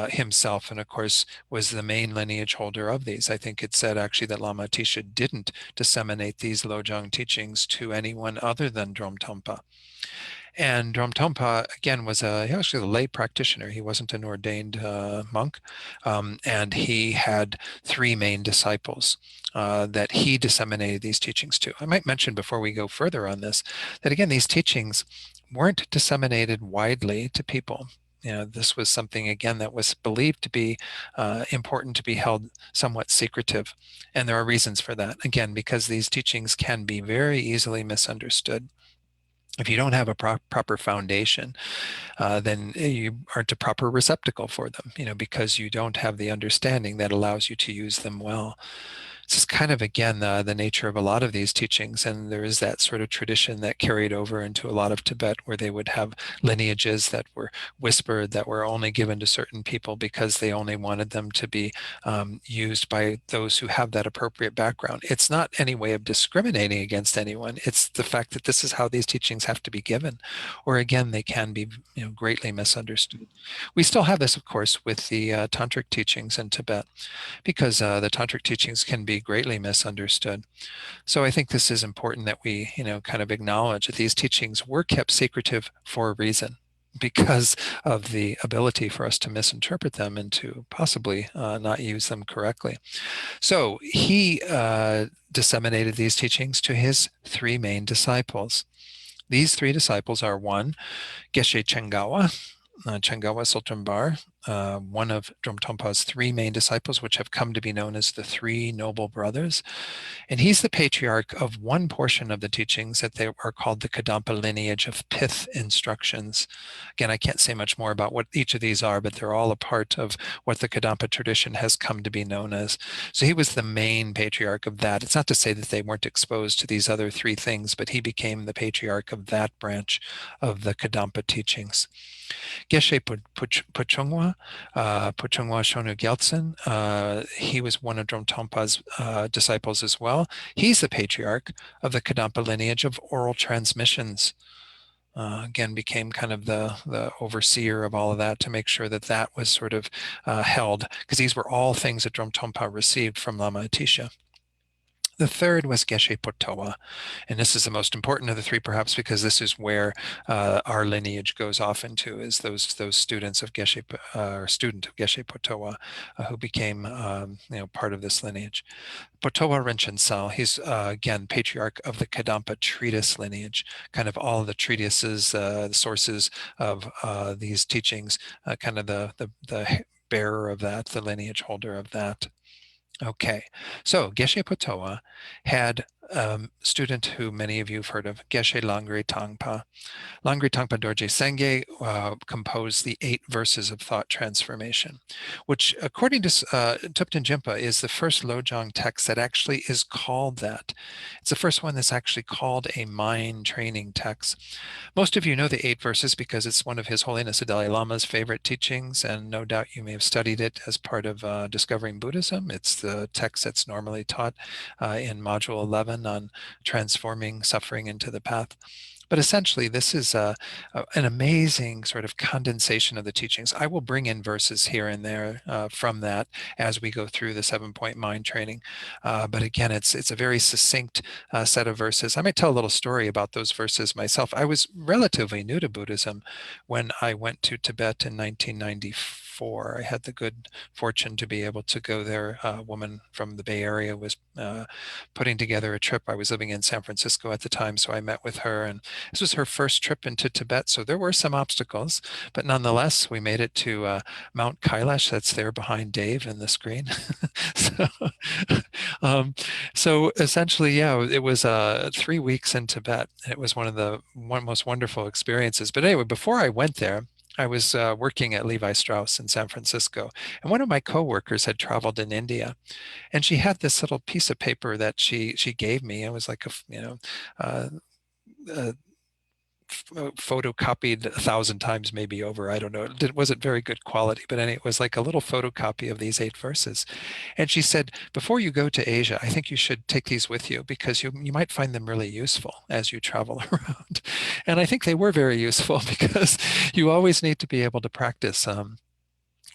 [SPEAKER 1] himself, and of course was the main lineage holder of these. I think it said actually that Lama Atisha didn't disseminate these Lojang teachings to anyone other than Dromtonpa. And Dromtonpa, again, was actually a lay practitioner. He wasn't an ordained monk. And he had three main disciples that he disseminated these teachings to. I might mention before we go further on this, that again, these teachings weren't disseminated widely to people. This was something, again, that was believed to be important to be held somewhat secretive. And there are reasons for that. Again, because these teachings can be very easily misunderstood. If you don't have a proper foundation, then you aren't a proper receptacle for them, because you don't have the understanding that allows you to use them well. This is kind of, again, the nature of a lot of these teachings. And there is that sort of tradition that carried over into a lot of Tibet, where they would have lineages that were whispered, that were only given to certain people because they only wanted them to be used by those who have that appropriate background. It's not any way of discriminating against anyone. It's the fact that this is how these teachings have to be given, or again, they can be greatly misunderstood. We still have this, of course, with the tantric teachings in Tibet, because the tantric teachings can be greatly misunderstood. So I think this is important that we, kind of acknowledge that these teachings were kept secretive for a reason, because of the ability for us to misinterpret them and to possibly not use them correctly. So he disseminated these teachings to his three main disciples. These three disciples are: one, Geshe Chengawa, Chengawa Sultanbar, one of Dromtonpa's three main disciples, which have come to be known as the Three Noble Brothers. And he's the patriarch of one portion of the teachings that they are called the Kadampa lineage of pith instructions. Again, I can't say much more about what each of these are, but they're all a part of what the Kadampa tradition has come to be known as. So he was the main patriarch of that. It's not to say that they weren't exposed to these other three things, but he became the patriarch of that branch of the Kadampa teachings. Geshe Puchungwa, Puchungwa Shonu Gyaltsen, he was one of Dromtonpa's disciples as well. He's the patriarch of the Kadampa lineage of oral transmissions. Again, became kind of the overseer of all of that to make sure that that was sort of held, because these were all things that Dromtonpa received from Lama Atisha. The third was Geshe Potoa, and this is the most important of the three, perhaps, because this is where our lineage goes off into, is those students of Geshe, or student of Geshe Potoa, who became part of this lineage. Potoa Rinchen Sal, he's again patriarch of the Kadampa treatise lineage, kind of all of the treatises, the sources of these teachings, kind of the bearer of that, the lineage holder of that. Okay, so Geshe Potoa had a student who many of you have heard of, Geshe Langri Tangpa. Langri Tangpa Dorje Senge composed the 8 verses of thought transformation, which, according to Thupten Jinpa, is the first Lojang text that actually is called that. It's the first one that's actually called a mind training text. Most of you know the 8 verses because it's one of His Holiness the Dalai Lama's favorite teachings, and no doubt you may have studied it as part of Discovering Buddhism. It's the text that's normally taught in Module 11 on transforming suffering into the path. But essentially, this is an amazing sort of condensation of the teachings. I will bring in verses here and there from that as we go through the 7-point mind training. But again, it's a very succinct set of verses. I might tell a little story about those verses myself. I was relatively new to Buddhism when I went to Tibet in 1994. I had the good fortune to be able to go there. A woman from the Bay Area was putting together a trip. I was living in San Francisco at the time, so I met with her, and this was her first trip into Tibet, so there were some obstacles, but nonetheless, we made it to Mount Kailash. That's there behind Dave in the screen. so, so essentially, yeah, it was 3 weeks in Tibet. It was one of the most wonderful experiences. But anyway, before I went there, I was working at Levi Strauss in San Francisco, and one of my coworkers had traveled in India, and she had this little piece of paper that she gave me. It was like a photocopied 1,000 times, maybe over. I don't know. It wasn't very good quality, but anyway, it was like a little photocopy of these 8 verses. And she said, before you go to Asia, I think you should take these with you because you might find them really useful as you travel around. And I think they were very useful because you always need to be able to practice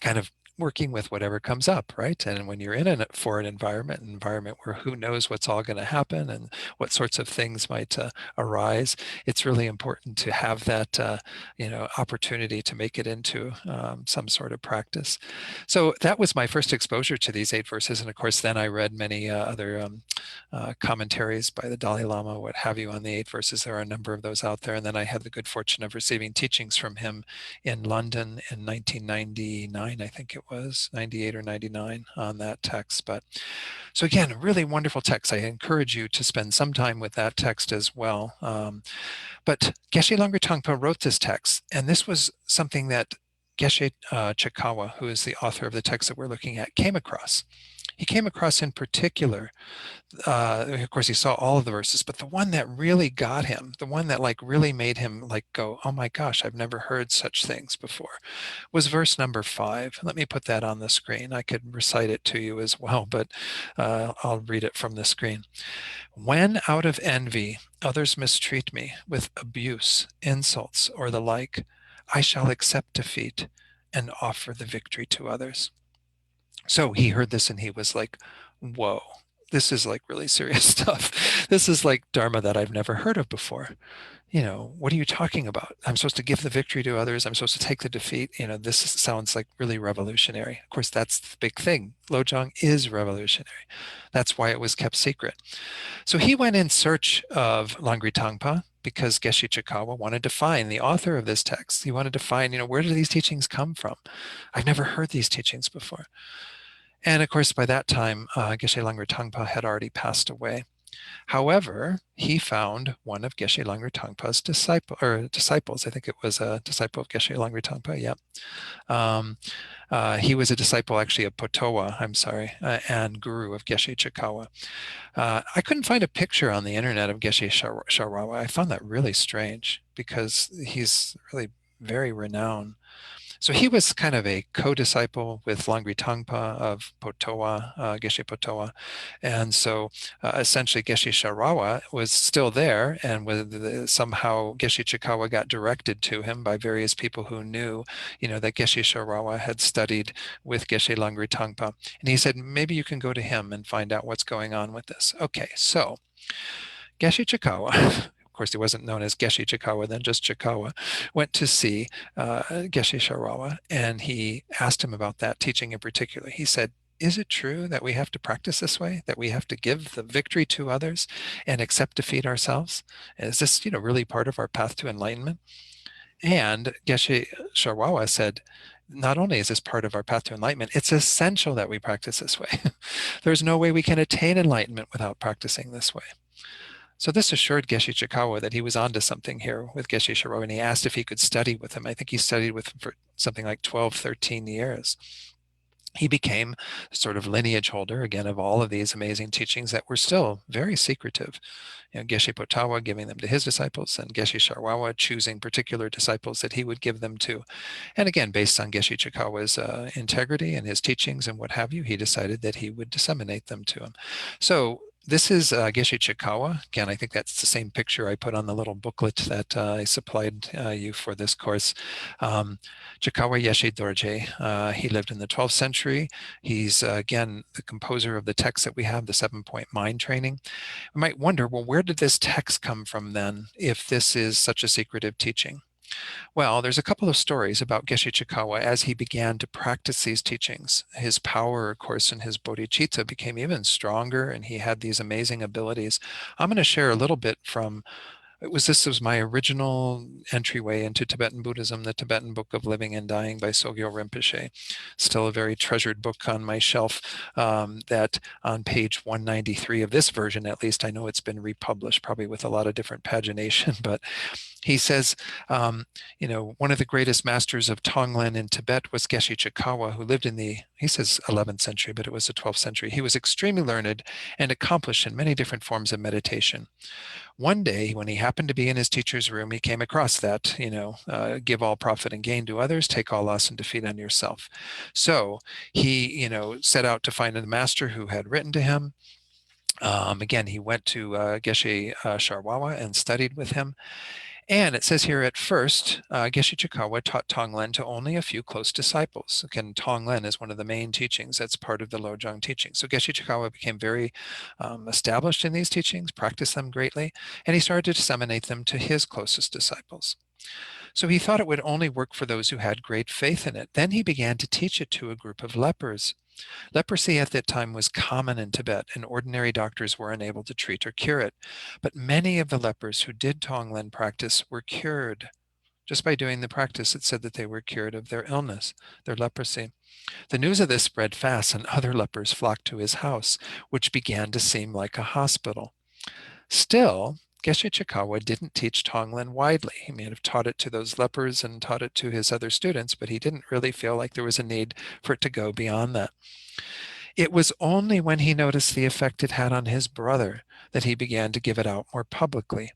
[SPEAKER 1] kind of working with whatever comes up, right? And when you're in a foreign environment, an environment where who knows what's all going to happen and what sorts of things might arise, it's really important to have that, opportunity to make it into some sort of practice. So that was my first exposure to these 8 verses. And of course, then I read many other commentaries by the Dalai Lama, what have you, on the 8 verses. There are a number of those out there. And then I had the good fortune of receiving teachings from him in London in 1999, I think it was 98 or 99 on that text. But so again, a really wonderful text. I encourage you to spend some time with that text as well. But Geshe Langri Tangpa wrote this text, and this was something that Geshe Chikawa, who is the author of the text that we're looking at, came across. He came across in particular, of course, he saw all of the verses, but the one that really got him, the one that like really made him like go, oh my gosh, I've never heard such things before, was verse number 5. Let me put that on the screen. I could recite it to you as well, but I'll read it from the screen. When out of envy others mistreat me with abuse, insults, or the like, I shall accept defeat and offer the victory to others. So he heard this and he was like, whoa, this is like really serious stuff. This is like Dharma that I've never heard of before. What are you talking about? I'm supposed to give the victory to others. I'm supposed to take the defeat. This sounds like really revolutionary. Of course, that's the big thing. Lojang is revolutionary. That's why it was kept secret. So he went in search of Langri Tangpa because Geshe Chikawa wanted to find the author of this text. He wanted to find, where do these teachings come from? I've never heard these teachings before. And of course, by that time, Geshe Langri Tangpa had already passed away. However, he found one of Geshe Langri Tangpa's disciples. I think it was a disciple of Geshe Langri Tangpa. Yeah. He was a disciple actually of Potowa, and guru of Geshe Chikawa. I couldn't find a picture on the internet of Geshe Sharawa. I found that really strange because he's really very renowned. So he was kind of a co-disciple with Langri Tangpa of Potowa, Geshe Potowa. And so essentially Geshe Sharawa was still there, and somehow Geshe Chikawa got directed to him by various people who knew, that Geshe Sharawa had studied with Geshe Langri Tangpa. And he said, maybe you can go to him and find out what's going on with this. Okay, so Geshe Chikawa, of course, he wasn't known as Geshe Chikawa then, just Chikawa, went to see Geshe Sharawa, and he asked him about that teaching in particular. He said, is it true that we have to practice this way, that we have to give the victory to others and accept defeat ourselves? Is this, really part of our path to enlightenment? And Geshe Sharawa said, not only is this part of our path to enlightenment, it's essential that we practice this way. There's no way we can attain enlightenment without practicing this way. So this assured Geshe Chikawa that he was onto something here with Geshe Sharawa, and he asked if he could study with him. I think he studied with him for something like 12, 13 years. He became sort of lineage holder, again, of all of these amazing teachings that were still very secretive. Geshe Potawa giving them to his disciples, and Geshe Sharawa choosing particular disciples that he would give them to. And again, based on Geshe Chikawa's integrity and his teachings and what have you, he decided that he would disseminate them to him. So this is Geshe Chikawa. Again, I think that's the same picture I put on the little booklet that I supplied you for this course. Chikawa Yeshe Dorje. He lived in the 12th century. He's, again, the composer of the text that we have, the 7-point mind training. We might wonder, well, where did this text come from then, if this is such a secretive teaching? Well, there's a couple of stories about Geshe Chikawa as he began to practice these teachings. His power, of course, and his bodhicitta became even stronger, and he had these amazing abilities. I'm going to share a little bit from, this was my original entryway into Tibetan Buddhism, the Tibetan Book of Living and Dying by Sogyo Rinpoche. Still a very treasured book on my shelf that on page 193 of this version, at least, I know it's been republished, probably with a lot of different pagination, but He says, one of the greatest masters of Tonglen in Tibet was Geshe Chikawa, who lived in he says 11th century, but it was the 12th century. He was extremely learned and accomplished in many different forms of meditation. One day, when he happened to be in his teacher's room, he came across that, give all profit and gain to others, take all loss and defeat on yourself. So he, set out to find a master who had written to him. Again, he went to Geshe Sharwawa and studied with him. And it says here at first, Geshe Chikawa taught Tonglen to only a few close disciples. Again, Tonglen is one of the main teachings that's part of the Lojang teaching. So Geshe Chikawa became very established in these teachings, practiced them greatly, and he started to disseminate them to his closest disciples. So he thought it would only work for those who had great faith in it. Then he began to teach it to a group of lepers. Leprosy at that time was common in Tibet, and ordinary doctors were unable to treat or cure it. But many of the lepers who did Tonglen practice were cured. Just by doing the practice, it said that they were cured of their illness, their leprosy. The news of this spread fast, and other lepers flocked to his house, which began to seem like a hospital. Still, Geshe Chikawa didn't teach Tonglen widely. He may have taught it to those lepers and taught it to his other students, but he didn't really feel like there was a need for it to go beyond that. It was only when he noticed the effect it had on his brother that he began to give it out more publicly.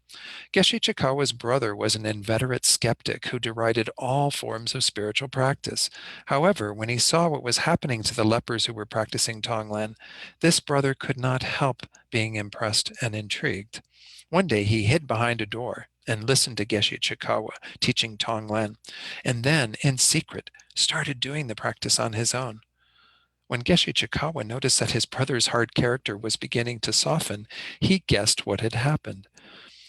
[SPEAKER 1] Geshe Chikawa's brother was an inveterate skeptic who derided all forms of spiritual practice. However, when he saw what was happening to the lepers who were practicing Tonglen, this brother could not help being impressed and intrigued. One day he hid behind a door and listened to Geshe Chikawa teaching Tonglen, and then, in secret, started doing the practice on his own. When Geshe Chikawa noticed that his brother's hard character was beginning to soften, he guessed what had happened.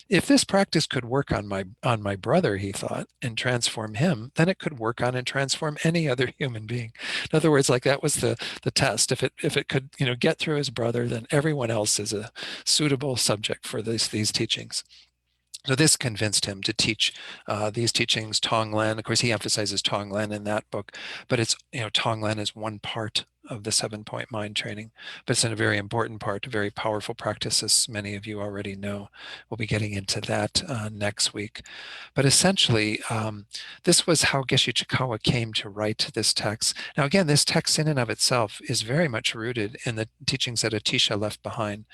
[SPEAKER 1] If this practice could work on my brother, he thought, and transform him, then it could work on and transform any other human being. In other words, like that was the test. If it could get through his brother, then everyone else is a suitable subject for these teachings. So this convinced him to teach these teachings Tonglen. Of course, he emphasizes Tonglen in that book, but it's Tonglen is one part of the 7-point mind training, but it's a very important part, a very powerful practice, as many of you already know. We'll be getting into that next week. But essentially, this was how Geshe Chikawa came to write this text. Now, again, this text in and of itself is very much rooted in the teachings that Atisha left behind.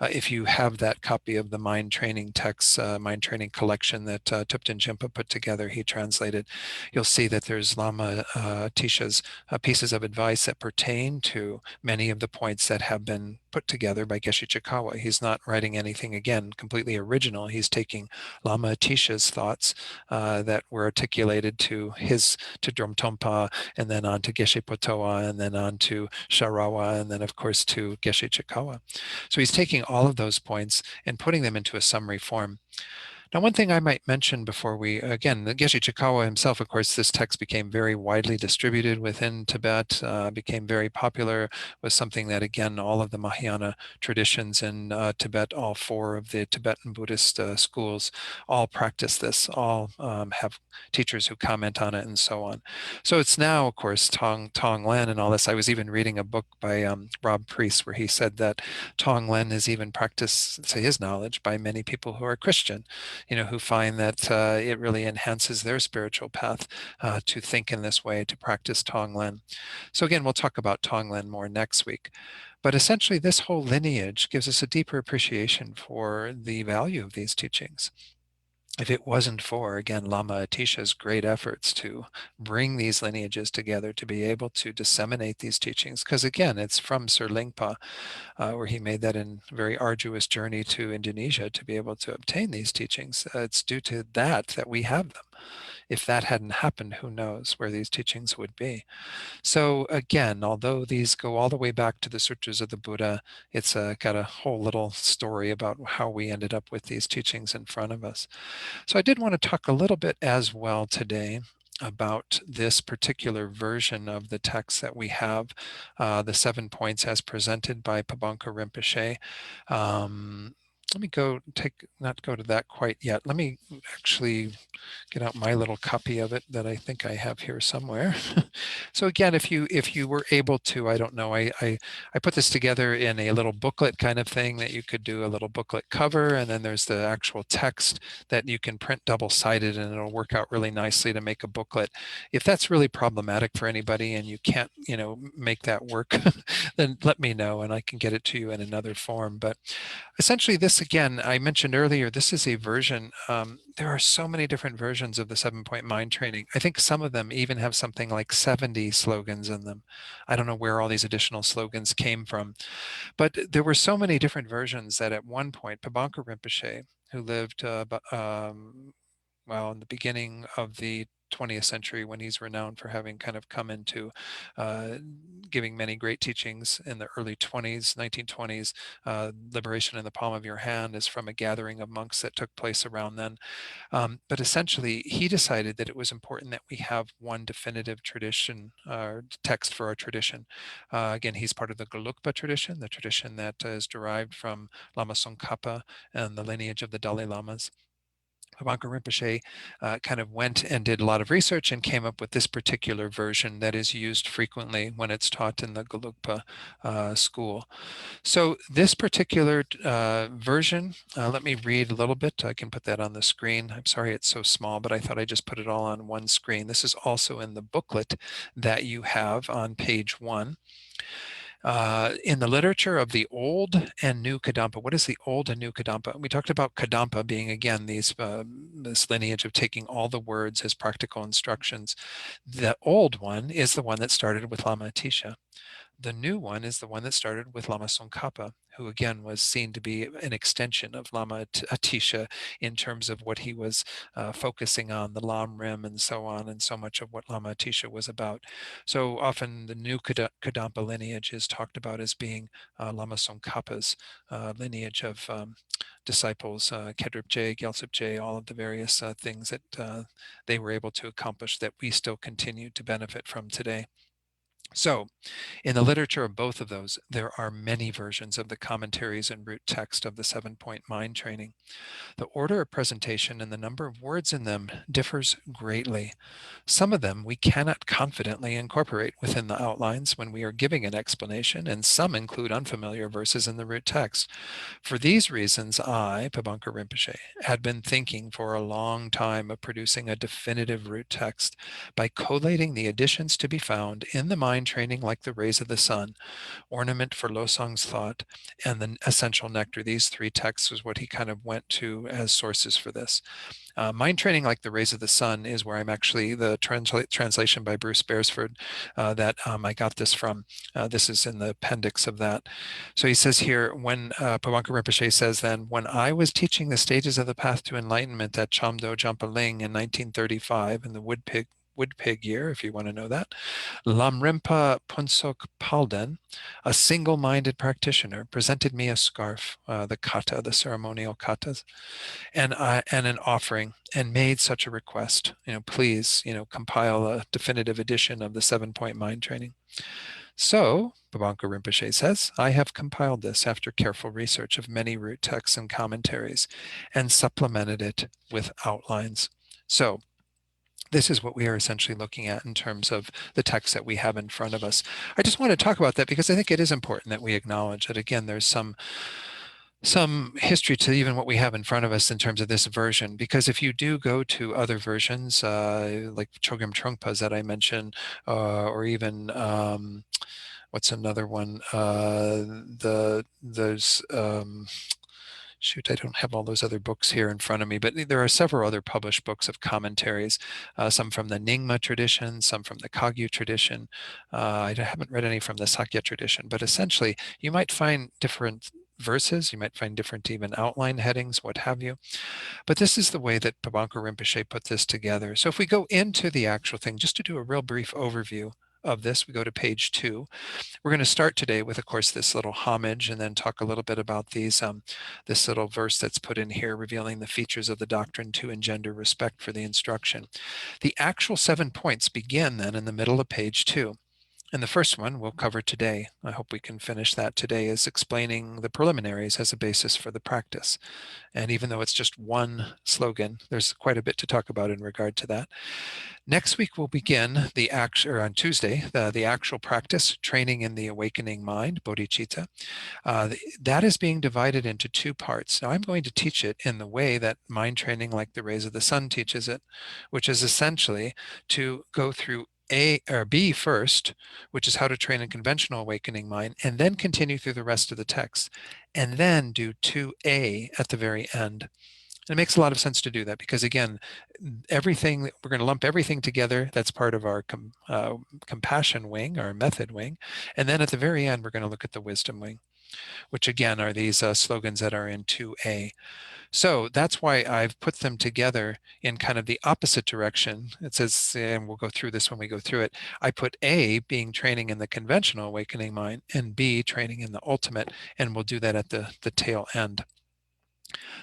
[SPEAKER 1] If you have that copy of the mind training text, mind training collection that Thupten Jinpa put together, he translated, you'll see that there's Lama Atisha's pieces of advice that pertain to many of the points that have been put together by Geshe Chikawa. He's not writing anything, again, completely original. He's taking Lama Atisha's thoughts that were articulated to Dromtonpa, and then on to Geshe Potoa, and then on to Sharawa, and then, of course, to Geshe Chikawa. So he's taking all of those points and putting them into a summary form. Now, one thing I might mention before again, Geshe Chikawa himself, of course, this text became very widely distributed within Tibet, became very popular, was something that, again, all of the Mahayana traditions in Tibet, all 4 of the Tibetan Buddhist schools, all practice this, all have teachers who comment on it and so on. So it's now, of course, Tonglen and all this. I was even reading a book by Rob Priest where he said that Tonglen is even practiced, to his knowledge, by many people who are Christian, who find that it really enhances their spiritual path to think in this way, to practice Tonglen. So again, we'll talk about Tonglen more next week. But essentially, this whole lineage gives us a deeper appreciation for the value of these teachings. If it wasn't for, again, Lama Atisha's great efforts to bring these lineages together, to be able to disseminate these teachings, because again, it's from Sir Lingpa, where he made that very arduous journey to Indonesia to be able to obtain these teachings. It's due to that we have them. If that hadn't happened, who knows where these teachings would be. So again, although these go all the way back to the Sutras of the Buddha, it's got a whole little story about how we ended up with these teachings in front of us. So I did want to talk a little bit as well today about this particular version of the text that we have, the 7 points as presented by Pabanka Rinpoche. let me not go to that quite yet. Let me actually get out my little copy of it that I think I have here somewhere. So again, if you were able to, I don't know, I put this together in a little booklet kind of thing that you could do a little booklet cover, and then there's the actual text that you can print double-sided, and it'll work out really nicely to make a booklet. If that's really problematic for anybody and you can't, make that work, then let me know and I can get it to you in another form. But essentially, this again, I mentioned earlier, this is a version. There are so many different versions of the 7-point mind training. I think some of them even have something like 70 slogans in them. I don't know where all these additional slogans came from, but there were so many different versions that at one point, Pabanka Rinpoche, who lived in the beginning of the 20th century, when he's renowned for having kind of come into uh, giving many great teachings in the early 20s, 1920s. Liberation in the Palm of Your Hand is from a gathering of monks that took place around then. But essentially, he decided that it was important that we have one definitive tradition, text for our tradition. Again, he's part of the Gelugpa tradition, the tradition that is derived from Lama Tsongkhapa and the lineage of the Dalai Lamas. Pabanka Rinpoche kind of went and did a lot of research and came up with this particular version that is used frequently when it's taught in the Gelugpa school. So this particular version, let me read a little bit. I can put that on the screen. I'm sorry it's so small, but I thought I'd just put it all on one screen. This is also in the booklet that you have on page 1. In the literature of the old and new Kadampa, what is the old and new Kadampa? We talked about Kadampa being, again, this lineage of taking all the words as practical instructions. The old one is the one that started with Lama Atisha. The new one is the one that started with Lama Tsongkhapa, who again was seen to be an extension of Lama Atisha in terms of what he was focusing on, the Lam Rim and so on, and so much of what Lama Atisha was about. So often the new Kadampa lineage is talked about as being Lama Tsongkhapa's lineage of disciples, Kedrup Je, Gyaltsep Je, all of the various things that they were able to accomplish that we still continue to benefit from today. So in the literature of both of those, there are many versions of the commentaries and root text of the 7-point mind training. The order of presentation and the number of words in them differs greatly. Some of them we cannot confidently incorporate within the outlines when we are giving an explanation, and some include unfamiliar verses in the root text. For these reasons, I, Pabanka Rinpoche, had been thinking for a long time of producing a definitive root text by collating the additions to be found in the mind training like the rays of the sun, ornament for Losang's thought, and the essential nectar. These 3 texts was what he kind of went to as sources for this. Mind training like the rays of the sun is where I'm actually, the translation by Bruce Beresford that I got this from. This is in the appendix of that. So he says here, when Pabanka Rinpoche says then, when I was teaching the stages of the path to enlightenment at Chamdo Jampaling in 1935 in the wood pig year, if you want to know that, Lamrimpa Punsok Palden, a single-minded practitioner, presented me a scarf, the kata, the ceremonial katas, and an offering, and made such a request. Please, compile a definitive edition of the 7-point mind training. So, Pabanka Rinpoche says, I have compiled this after careful research of many root texts and commentaries, and supplemented it with outlines. So, this is what we are essentially looking at in terms of the text that we have in front of us. I just want to talk about that because I think it is important that we acknowledge that, again, there's some history to even what we have in front of us in terms of this version, because if you do go to other versions, like Chogyam Trungpa's that I mentioned, or even what's another one? Shoot, I don't have all those other books here in front of me, but there are several other published books of commentaries, some from the Nyingma tradition, some from the Kagyu tradition. I haven't read any from the Sakya tradition, but essentially you might find different verses, you might find different even outline headings, what have you. But this is the way that Pabanka Rinpoche put this together. So if we go into the actual thing, just to do a real brief overview of this, we go to page 2. We're going to start today with, of course, this little homage, and then talk a little bit about this little verse that's put in here, revealing the features of the doctrine to engender respect for the instruction. The actual 7 points begin then in the middle of page 2. And the first one we'll cover today, I hope we can finish that today, is explaining the preliminaries as a basis for the practice. And even though it's just one slogan, there's quite a bit to talk about in regard to that. Next week, we'll begin or on Tuesday, the actual practice, training in the awakening mind, bodhicitta. That is being divided into two parts. Now, I'm going to teach it in the way that mind training, like the rays of the sun, teaches it, which is essentially to go through A or B first, which is how to train a conventional awakening mind, and then continue through the rest of the text, and then do 2A at the very end. And it makes a lot of sense to do that because, again, everything, we're going to lump everything together. That's part of our compassion wing, our method wing. And then at the very end, we're going to look at the wisdom wing, which again are these slogans that are in 2A. So that's why I've put them together in kind of the opposite direction. It says, and we'll go through this when we go through it, I put A being training in the conventional awakening mind and B training in the ultimate, and we'll do that at the tail end.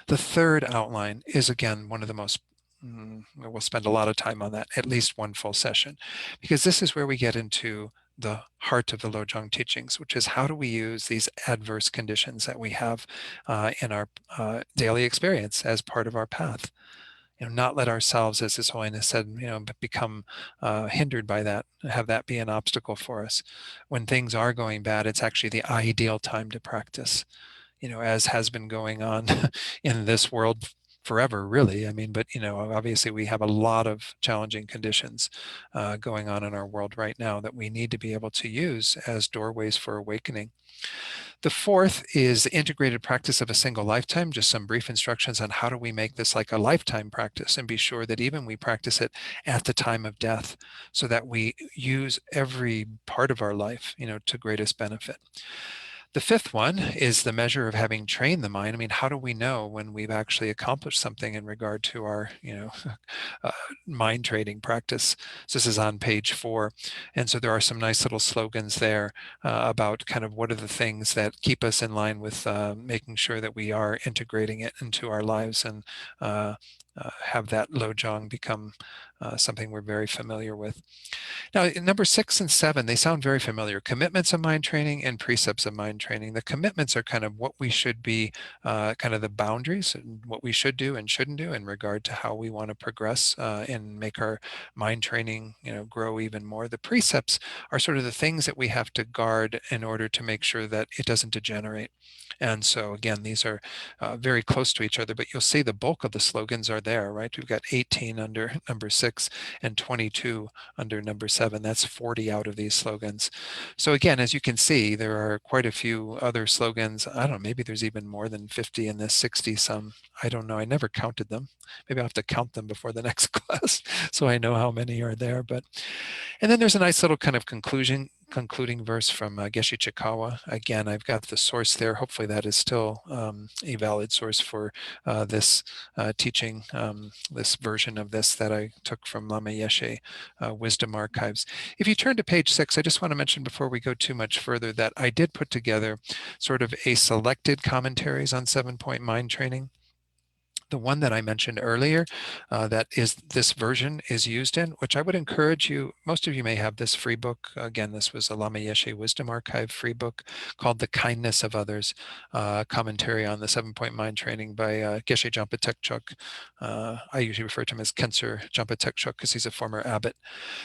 [SPEAKER 1] The third outline is, again, one of the most, we'll spend a lot of time on that, at least one full session, because this is where we get into the heart of the Lojang teachings, which is how do we use these adverse conditions that we have in our daily experience as part of our path. Not let ourselves, as His Holiness said, become hindered by that, have that be an obstacle for us. When things are going bad, it's actually the ideal time to practice, as has been going on in this world forever, really. I mean, but, obviously we have a lot of challenging conditions going on in our world right now that we need to be able to use as doorways for awakening. The fourth is the integrated practice of a single lifetime, just some brief instructions on how do we make this like a lifetime practice and be sure that even we practice it at the time of death so that we use every part of our life, to greatest benefit. The fifth one is the measure of having trained the mind. I mean, how do we know when we've actually accomplished something in regard to our, mind training practice? So this is on page 4. And so there are some nice little slogans there about kind of what are the things that keep us in line with making sure that we are integrating it into our lives and have that Lojang become something we're very familiar with. Now, number 6 and 7, they sound very familiar. Commitments of mind training and precepts of mind training. The commitments are kind of what we should be, kind of the boundaries, and what we should do and shouldn't do in regard to how we want to progress and make our mind training, grow even more. The precepts are sort of the things that we have to guard in order to make sure that it doesn't degenerate. And so, again, these are very close to each other, but you'll see the bulk of the slogans are there, right? We've got 18 under number 6 and 22 under number 7. That's 40 out of these slogans. So again, as you can see, there are quite a few other slogans. I don't know, maybe there's even more than 50 in this, 60 some. I don't know. I never counted them. Maybe I'll have to count them before the next class so I know how many are there. And then there's a nice little kind of concluding verse from Geshe Chikawa. Again, I've got the source there. Hopefully that is still a valid source for this teaching, this version of this that I took from Lama Yeshe Wisdom Archives. If you turn to page 6, I just want to mention before we go too much further that I did put together sort of a selected commentaries on 7-point mind training. The one that I mentioned earlier, that is this version is used in, which I would encourage you, most of you may have this free book. Again, this was a Lama Yeshe Wisdom Archive free book called The Kindness of Others, commentary on the 7-point mind training by Geshe Jampa Tekchok. I usually refer to him as Kensur Jampa Tekchok because he's a former abbot.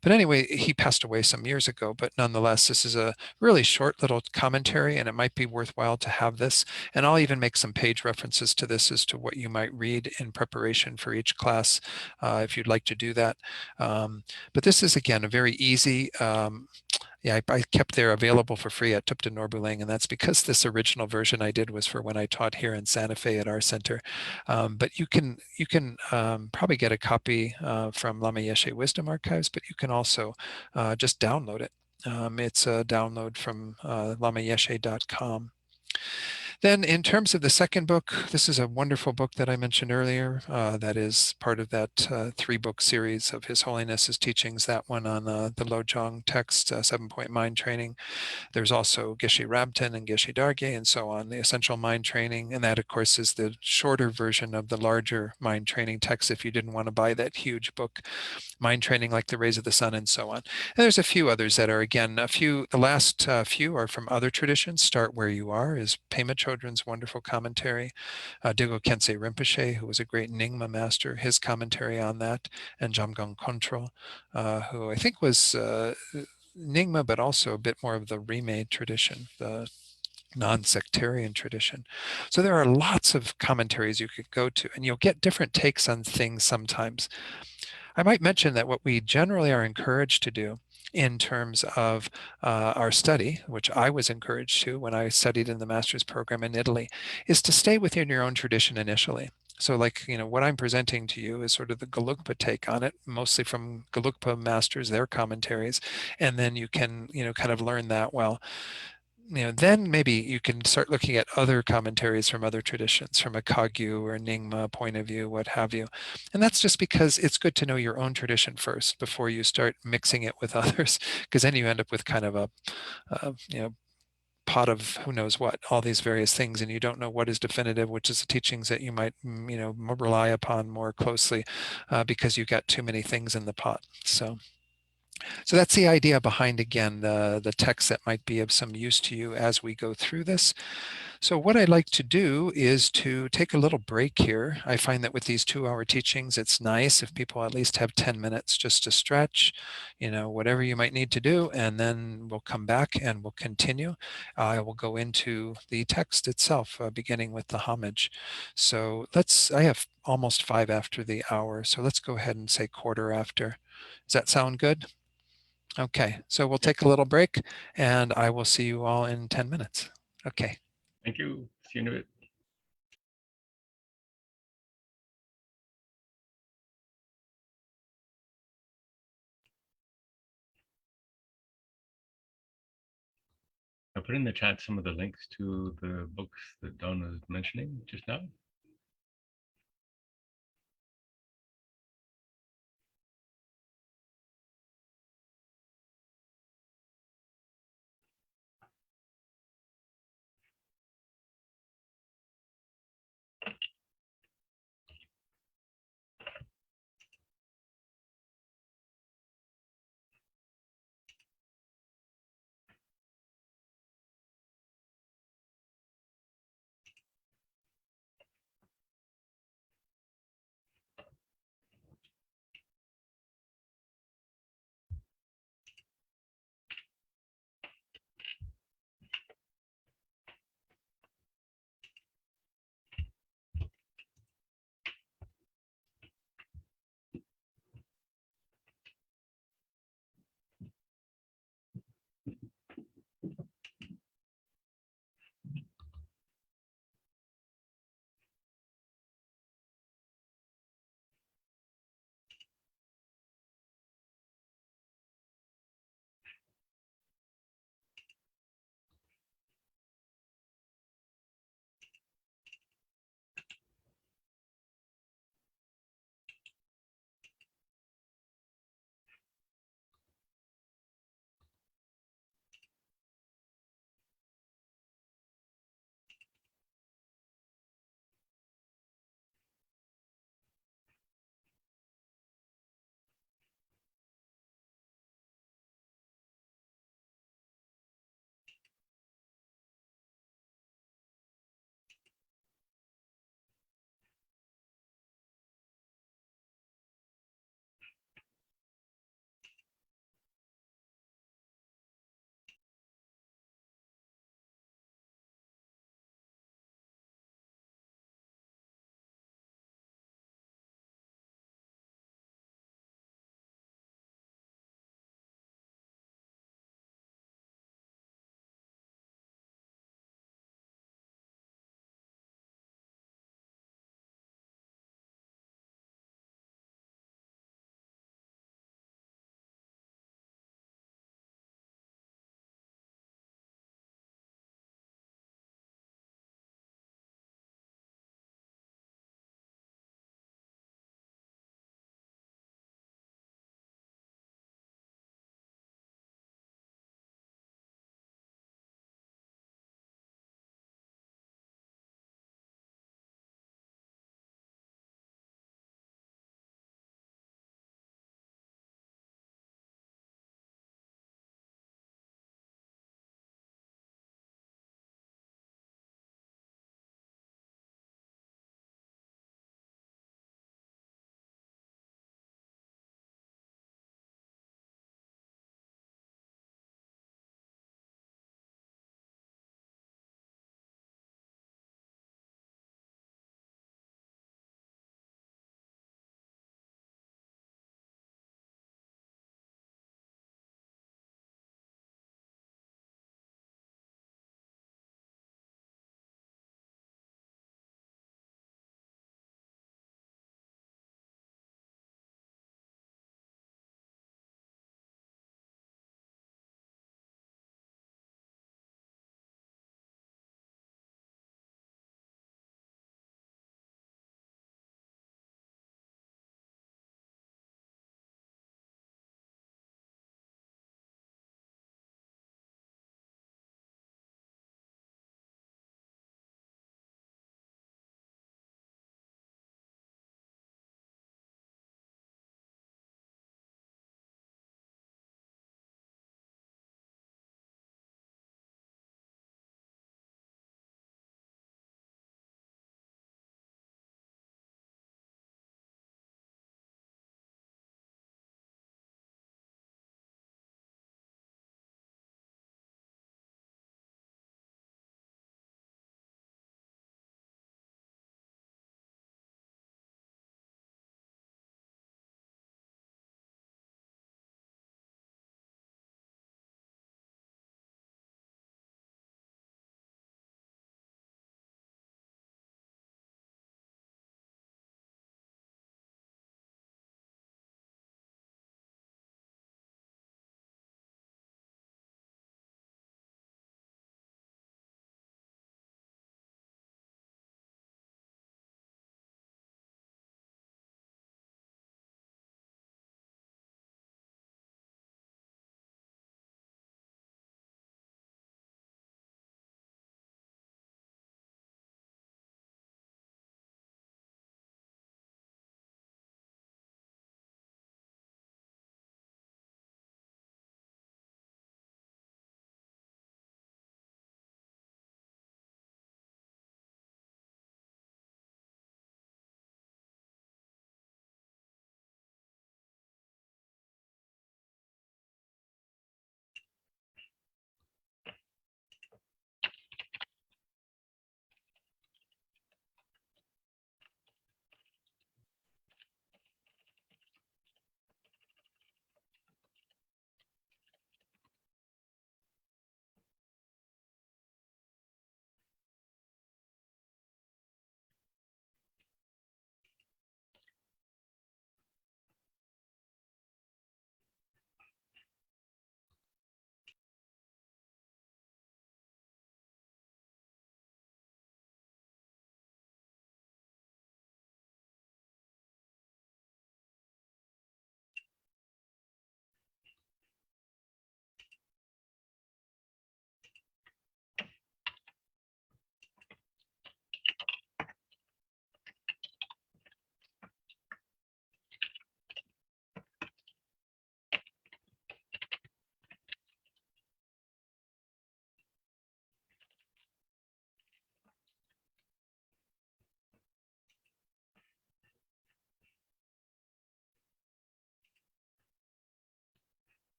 [SPEAKER 1] But anyway, he passed away some years ago, but nonetheless, this is a really short little commentary, and it might be worthwhile to have this. And I'll even make some page references to this as to what you might read in preparation for each class, if you'd like to do that. But this is, again, a very easy, yeah, I kept there available for free at Tupta Norbuling, and that's because this original version I did was for when I taught here in Santa Fe at our center. But you can probably get a copy from Lama Yeshe Wisdom Archives, but you can also just download it. It's a download from lamayeshe.com. Then in terms of the second book, this is a wonderful book that I mentioned earlier. That is part of that 3-book series of His Holiness's teachings, that one on the Lojang text, 7-point mind training. There's also Geshe Rabten and Geshe Dargye and so on, the essential mind training. And that, of course, is the shorter version of the larger mind training text if you didn't want to buy that huge book, Mind Training Like the Rays of the Sun and so on. And there's a few others that are, again, the last few are from other traditions. Start Where You Are is Pema Chodron's wonderful commentary. Dilgo Khyentse Rinpoche, who was a great Nyingma master, his commentary on that, and Jamgon Kongtrul, who I think was Nyingma, but also a bit more of the remade tradition, the non-sectarian tradition. So there are lots of commentaries you could go to, and you'll get different takes on things sometimes. I might mention that what we generally are encouraged to do in terms of our study, which I was encouraged to when I studied in the master's program in Italy, is to stay within your own tradition initially. So like, what I'm presenting to you is sort of the Gelugpa take on it, mostly from Gelugpa masters, their commentaries, and then you can, kind of learn that well. Then maybe you can start looking at other commentaries from other traditions, from a Kagyu or Nyingma point of view, what have you. And that's just because it's good to know your own tradition first before you start mixing it with others, because then you end up with kind of a pot of who knows what, all these various things, and you don't know what is definitive, which is the teachings that you might, rely upon more closely because you got too many things in the pot. So that's the idea behind, again, the text that might be of some use to you as we go through this. So what I'd like to do is to take a little break here. I find that with these 2-hour teachings, it's nice if people at least have 10 minutes just to stretch, whatever you might need to do, and then we'll come back and we'll continue. I will go into the text itself, beginning with the homage. So I have almost 5 after the hour, so let's go ahead and say quarter after. Does that sound good? Okay, so we'll take a little break and I will see you all in 10 minutes. Okay.
[SPEAKER 2] Thank you. See you in a bit. I put in the chat some of the links to the books that Don was mentioning just now.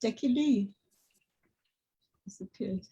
[SPEAKER 3] Jackie Lee disappeared.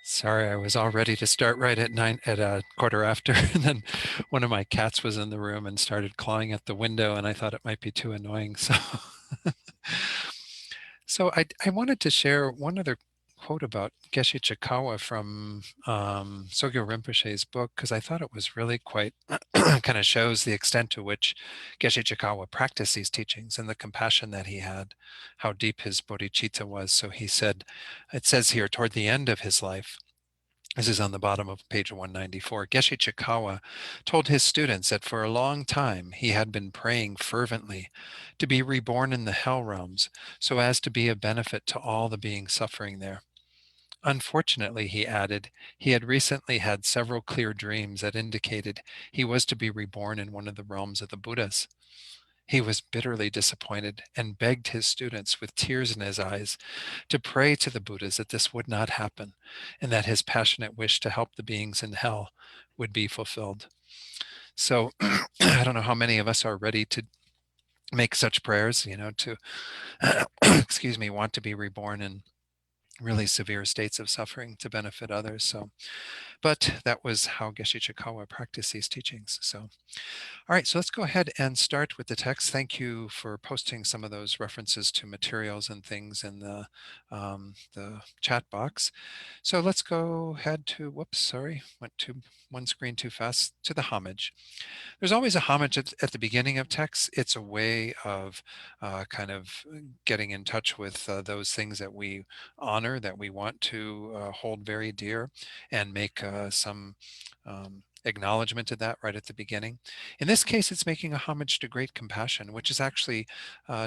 [SPEAKER 1] Sorry, I was all ready to start right at a quarter after, and then one of my cats was in the room and started clawing at the window, and I thought it might be too annoying. So, I wanted to share one other quote about Geshe Chikawa from Sogyo Rinpoche's book, because I thought it was really quite kind of shows the extent to which Geshe Chikawa practiced these teachings and the compassion that he had, how deep his bodhicitta was. So he said, it says here toward the end of his life, this is on the bottom of page 194. Geshe Chikawa told his students that for a long time he had been praying fervently to be reborn in the hell realms so as to be a benefit to all the beings suffering there. Unfortunately, he added, he had recently had several clear dreams that indicated he was to be reborn in one of the realms of the Buddhas. He was bitterly disappointed and begged his students with tears in his eyes to pray to the Buddhas that this would not happen and that his passionate wish to help the beings in hell would be fulfilled. So I don't know how many of us are ready to make such prayers, to, excuse me, want to be reborn in really severe states of suffering to benefit others. So, but that was how Geshe Chikawa practiced these teachings. So, all right, so let's go ahead and start with the text. Thank you for posting some of those references to materials and things in the chat box. So let's go ahead to, whoops, sorry, went to one screen too fast, to the homage. There's always a homage at the beginning of texts. It's a way of kind of getting in touch with those things that we honor, that we want to hold very dear, and make some acknowledgement of that right at the beginning. In this case, it's making a homage to great compassion, which is actually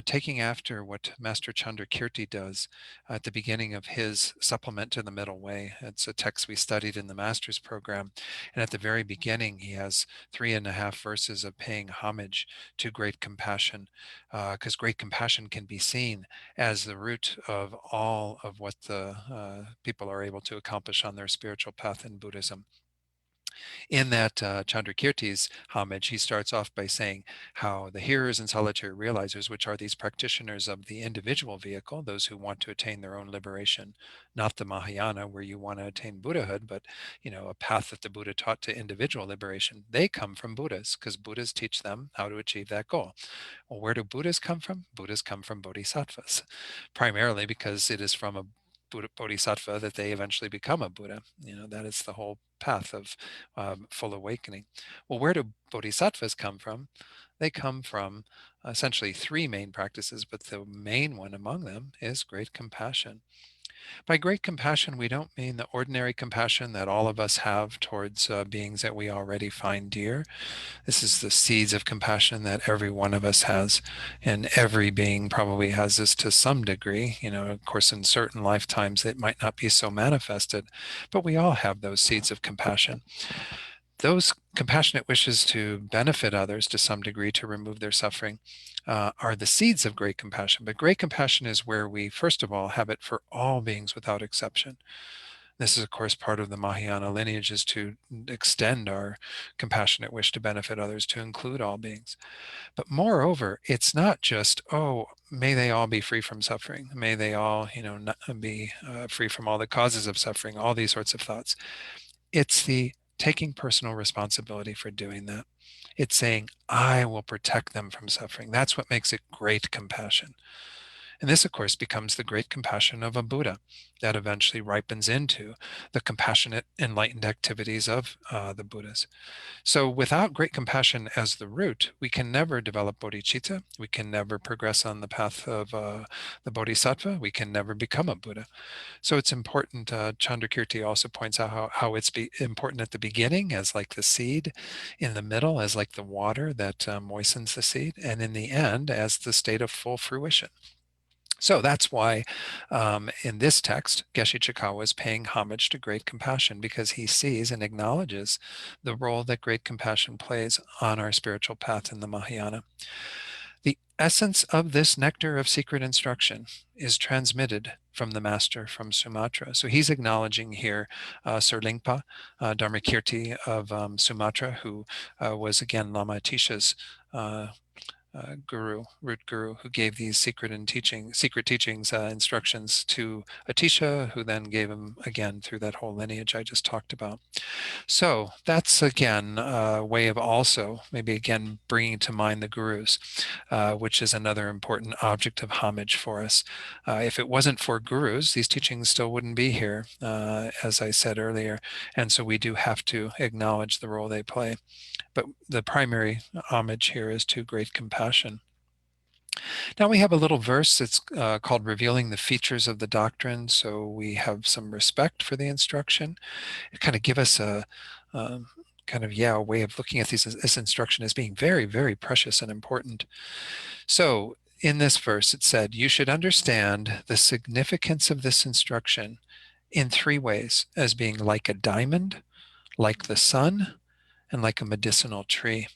[SPEAKER 1] taking after what Master Chandrakirti does at the beginning of his supplement to the Middle Way. It's a text we studied in the Master's program. And at the very beginning, he has 3.5 verses of paying homage to great compassion, because great compassion can be seen as the root of all of what the people are able to accomplish on their spiritual path in Buddhism. In that Chandrakirti's homage, he starts off by saying how the hearers and solitary realizers, which are these practitioners of the individual vehicle, those who want to attain their own liberation, not the Mahayana where you want to attain Buddhahood, but a path that the Buddha taught to individual liberation, they come from Buddhas because Buddhas teach them how to achieve that goal. Well, where do Buddhas come from? Buddhas come from bodhisattvas, primarily because it is from a bodhisattva that they eventually become a Buddha. That is the whole path of full awakening. Well, where do bodhisattvas come from? They come from essentially 3 main practices, but the main one among them is great compassion. By great compassion, we don't mean the ordinary compassion that all of us have towards beings that we already find dear. This is the seeds of compassion that every one of us has, and every being probably has this to some degree. Of course, in certain lifetimes, it might not be so manifested, but we all have those seeds of compassion. Those compassionate wishes to benefit others to some degree, to remove their suffering, are the seeds of great compassion. But great compassion is where we, first of all, have it for all beings without exception. This is, of course, part of the Mahayana lineage, is to extend our compassionate wish to benefit others to include all beings. But moreover, it's not just, oh, may they all be free from suffering. May they all, not be free from all the causes of suffering, all these sorts of thoughts. It's the taking personal responsibility for doing that. It's saying, I will protect them from suffering. That's what makes it great compassion. And this, of course, becomes the great compassion of a Buddha that eventually ripens into the compassionate, enlightened activities of the Buddhas. So without great compassion as the root, we can never develop bodhicitta. We can never progress on the path of the bodhisattva. We can never become a Buddha. So it's important. Chandrakirti also points out how it's important at the beginning as like the seed, in the middle as like the water that moistens the seed, and in the end as the state of full fruition. So that's why in this text, Geshe Chikawa is paying homage to great compassion, because he sees and acknowledges the role that great compassion plays on our spiritual path in the Mahayana. The essence of this nectar of secret instruction is transmitted from the master from Sumatra. So he's acknowledging here Sir Lingpa, Dharmakirti of Sumatra, who was again Lama Atisha's root guru, who gave these secret teachings, instructions to Atisha, who then gave him again through that whole lineage I just talked about. So that's again a way of also maybe again bringing to mind the gurus, which is another important object of homage for us. If it wasn't for gurus, these teachings still wouldn't be here, as I said earlier. And so we do have to acknowledge the role they play. But the primary homage here is to great compassion. Now we have a little verse that's called Revealing the Features of the Doctrine. So we have some respect for the instruction. It kind of give us a a way of looking at this instruction as being very, very precious and important. So in this verse, it said, you should understand the significance of this instruction in three ways: as being like a diamond, like the sun, and like a medicinal tree.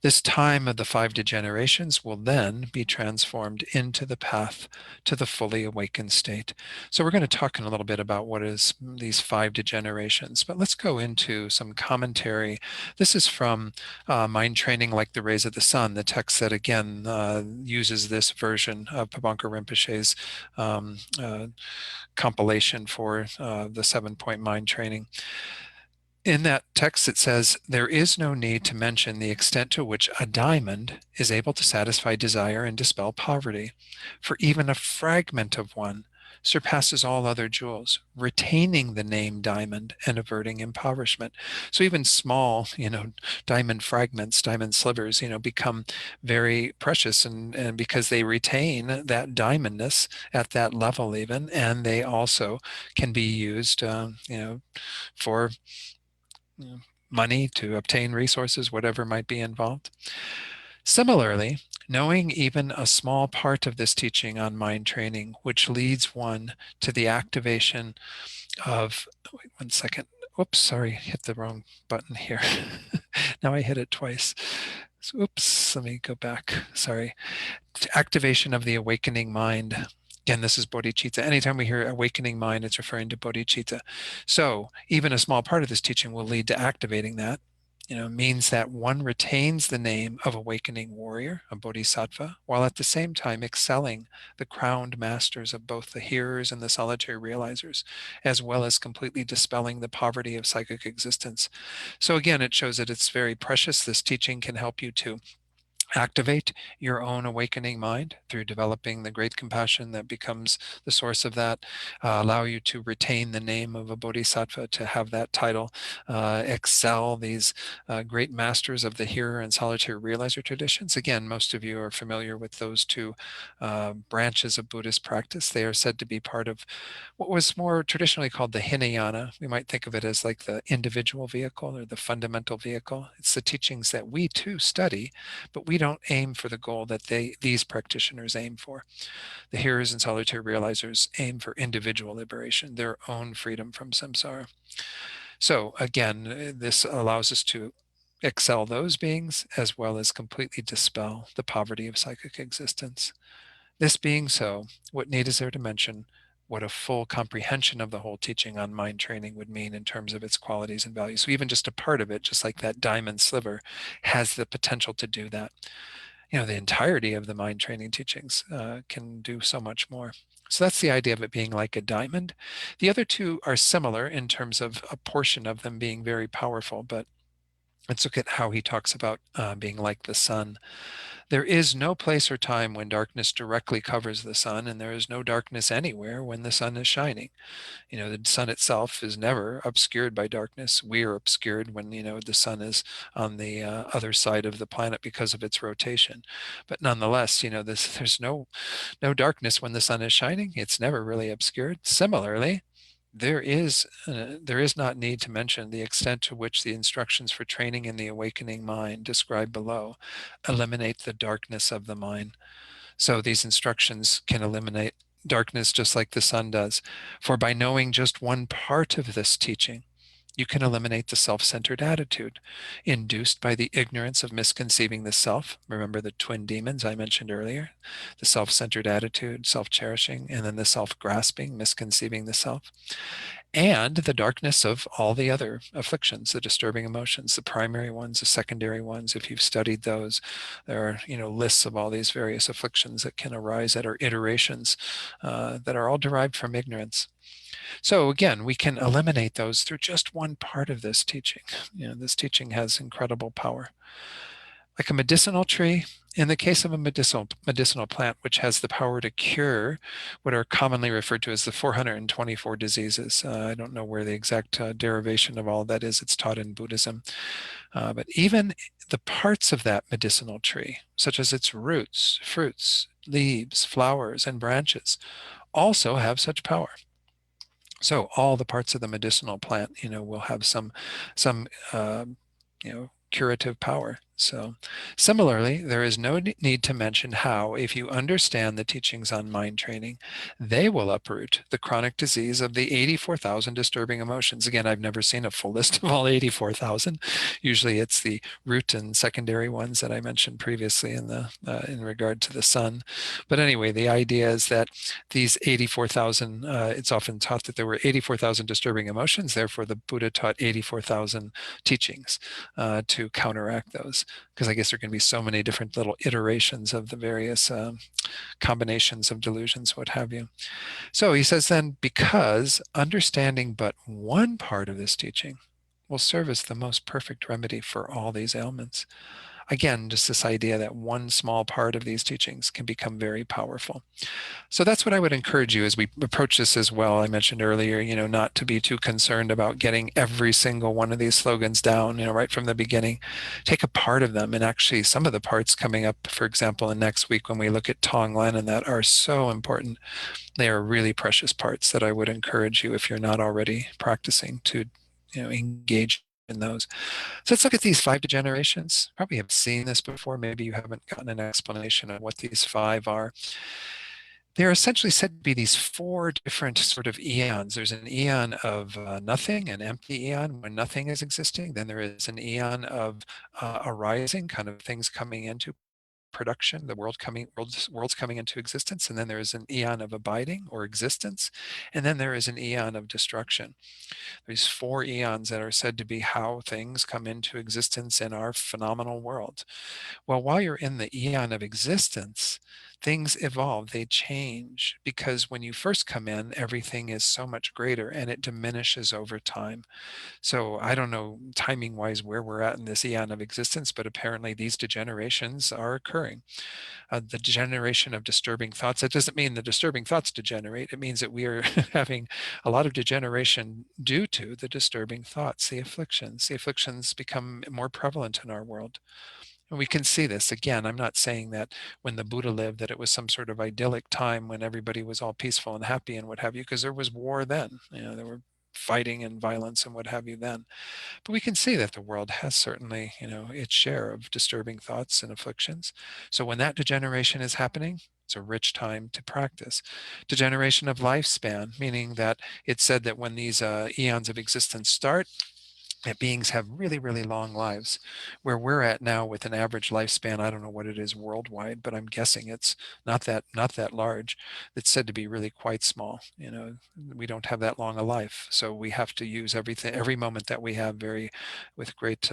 [SPEAKER 1] This time of the five degenerations will then be transformed into the path to the fully awakened state. So we're going to talk in a little bit about what is these five degenerations, but let's go into some commentary. This is from Mind Training Like the Rays of the Sun, the text that again uses this version of Pabanka Rinpoche's compilation for the 7-point mind training. In that text, it says, there is no need to mention the extent to which a diamond is able to satisfy desire and dispel poverty, for even a fragment of one surpasses all other jewels, retaining the name diamond and averting impoverishment. So even small, diamond fragments, diamond slivers, become very precious, and because they retain that diamondness at that level even, and they also can be used, for money to obtain resources, whatever might be involved. Similarly, knowing even a small part of this teaching on mind training, which leads one to the activation of, wait 1 second. Oops, sorry, hit the wrong button here. Now I hit it twice. So, oops, let me go back. Sorry. Activation of the awakening mind. Again, this is bodhicitta. Anytime we hear awakening mind, it's referring to bodhicitta. So even a small part of this teaching will lead to activating that. Means that one retains the name of awakening warrior, a bodhisattva, while at the same time excelling the crowned masters of both the hearers and the solitary realizers, as well as completely dispelling the poverty of psychic existence. So again, it shows that it's very precious. This teaching can help you to activate your own awakening mind through developing the great compassion that becomes the source of that, allow you to retain the name of a bodhisattva, to have that title, excel these great masters of the hearer and solitary realizer traditions. Again, most of you are familiar with those two branches of Buddhist practice. They are said to be part of what was more traditionally called the Hinayana. We might think of it as like the individual vehicle or the fundamental vehicle. It's the teachings that we too study, but we don't aim for the goal that these practitioners aim for. The hearers and solitary realizers aim for individual liberation, their own freedom from samsara. So again, this allows us to excel those beings as well as completely dispel the poverty of psychic existence. This being so, what need is there to mention what a full comprehension of the whole teaching on mind training would mean in terms of its qualities and values. So even just a part of it, just like that diamond sliver, has the potential to do that. The entirety of the mind training teachings can do so much more. So that's the idea of it being like a diamond. The other two are similar in terms of a portion of them being very powerful, but let's look at how he talks about being like the sun. There is no place or time when darkness directly covers the sun, and there is no darkness anywhere when the sun is shining. The sun itself is never obscured by darkness. We are obscured when, the sun is on the other side of the planet because of its rotation. But nonetheless, there's no darkness when the sun is shining. It's never really obscured. Similarly, there is not need to mention the extent to which the instructions for training in the awakening mind described below eliminate the darkness of the mind. So these instructions can eliminate darkness just like the sun does. For by knowing just one part of this teaching, you can eliminate the self-centered attitude induced by the ignorance of misconceiving the self. Remember the twin demons I mentioned earlier, the self-centered attitude, self-cherishing, and then the self-grasping, misconceiving the self, and the darkness of all the other afflictions, the disturbing emotions, the primary ones, the secondary ones. If you've studied those, there are lists of all these various afflictions that can arise that are iterations that are all derived from ignorance. So again, we can eliminate those through just one part of this teaching. This teaching has incredible power. Like a medicinal tree, in the case of a medicinal plant, which has the power to cure what are commonly referred to as the 424 diseases. I don't know where the exact derivation of all that is. It's taught in Buddhism. But even the parts of that medicinal tree, such as its roots, fruits, leaves, flowers, and branches, also have such power. So all the parts of the medicinal plant, will have some curative power. So similarly, there is no need to mention how, if you understand the teachings on mind training, they will uproot the chronic disease of the 84,000 disturbing emotions. Again, I've never seen a full list of all 84,000. Usually it's the root and secondary ones that I mentioned previously in regard to the sun. But anyway, the idea is that these 84,000, it's often taught that there were 84,000 disturbing emotions. Therefore, the Buddha taught 84,000 teachings to counteract those, because I guess there can be so many different little iterations of the various combinations of delusions, what have you. So he says then, because understanding but one part of this teaching will serve as the most perfect remedy for all these ailments. Again, just this idea that one small part of these teachings can become very powerful. So that's what I would encourage you as we approach this as well. I mentioned earlier, not to be too concerned about getting every single one of these slogans down, right from the beginning. Take a part of them, and actually some of the parts coming up, for example, in next week when we look at Tonglen, and that are so important. They are really precious parts that I would encourage you, if you're not already practicing, to engage in those. So let's look at these 5 degenerations. Probably have seen this before. Maybe you haven't gotten an explanation of what these 5 are. They're essentially said to be these 4 different sort of eons. There's an eon of nothing, an empty eon when nothing is existing. Then there is an eon of arising, kind of things coming into production, the world's coming into existence. And then there is an eon of abiding or existence. And then there is an eon of destruction. These 4 eons that are said to be how things come into existence in our phenomenal world. Well, while you're in the eon of existence, things evolve, they change, because when you first come in, everything is so much greater and it diminishes over time. So I don't know timing wise where we're at in this eon of existence, but apparently these degenerations are occurring. The degeneration of disturbing thoughts, that doesn't mean the disturbing thoughts degenerate. It means that we are having a lot of degeneration due to the disturbing thoughts, the afflictions. The afflictions become more prevalent in our world. And we can see this again. I'm not saying that when the Buddha lived that it was some sort of idyllic time when everybody was all peaceful and happy and what have you, because there was war then. There were fighting and violence and what have you then. But we can see that the world has certainly, its share of disturbing thoughts and afflictions. So when that degeneration is happening, it's a rich time to practice. Degeneration of lifespan, meaning that it's said that when these eons of existence start, that beings have really, really long lives. Where we're at now with an average lifespan, I don't know what it is worldwide, but I'm guessing it's not that large. It's said to be really quite small. We don't have that long a life, so we have to use every moment that we have with great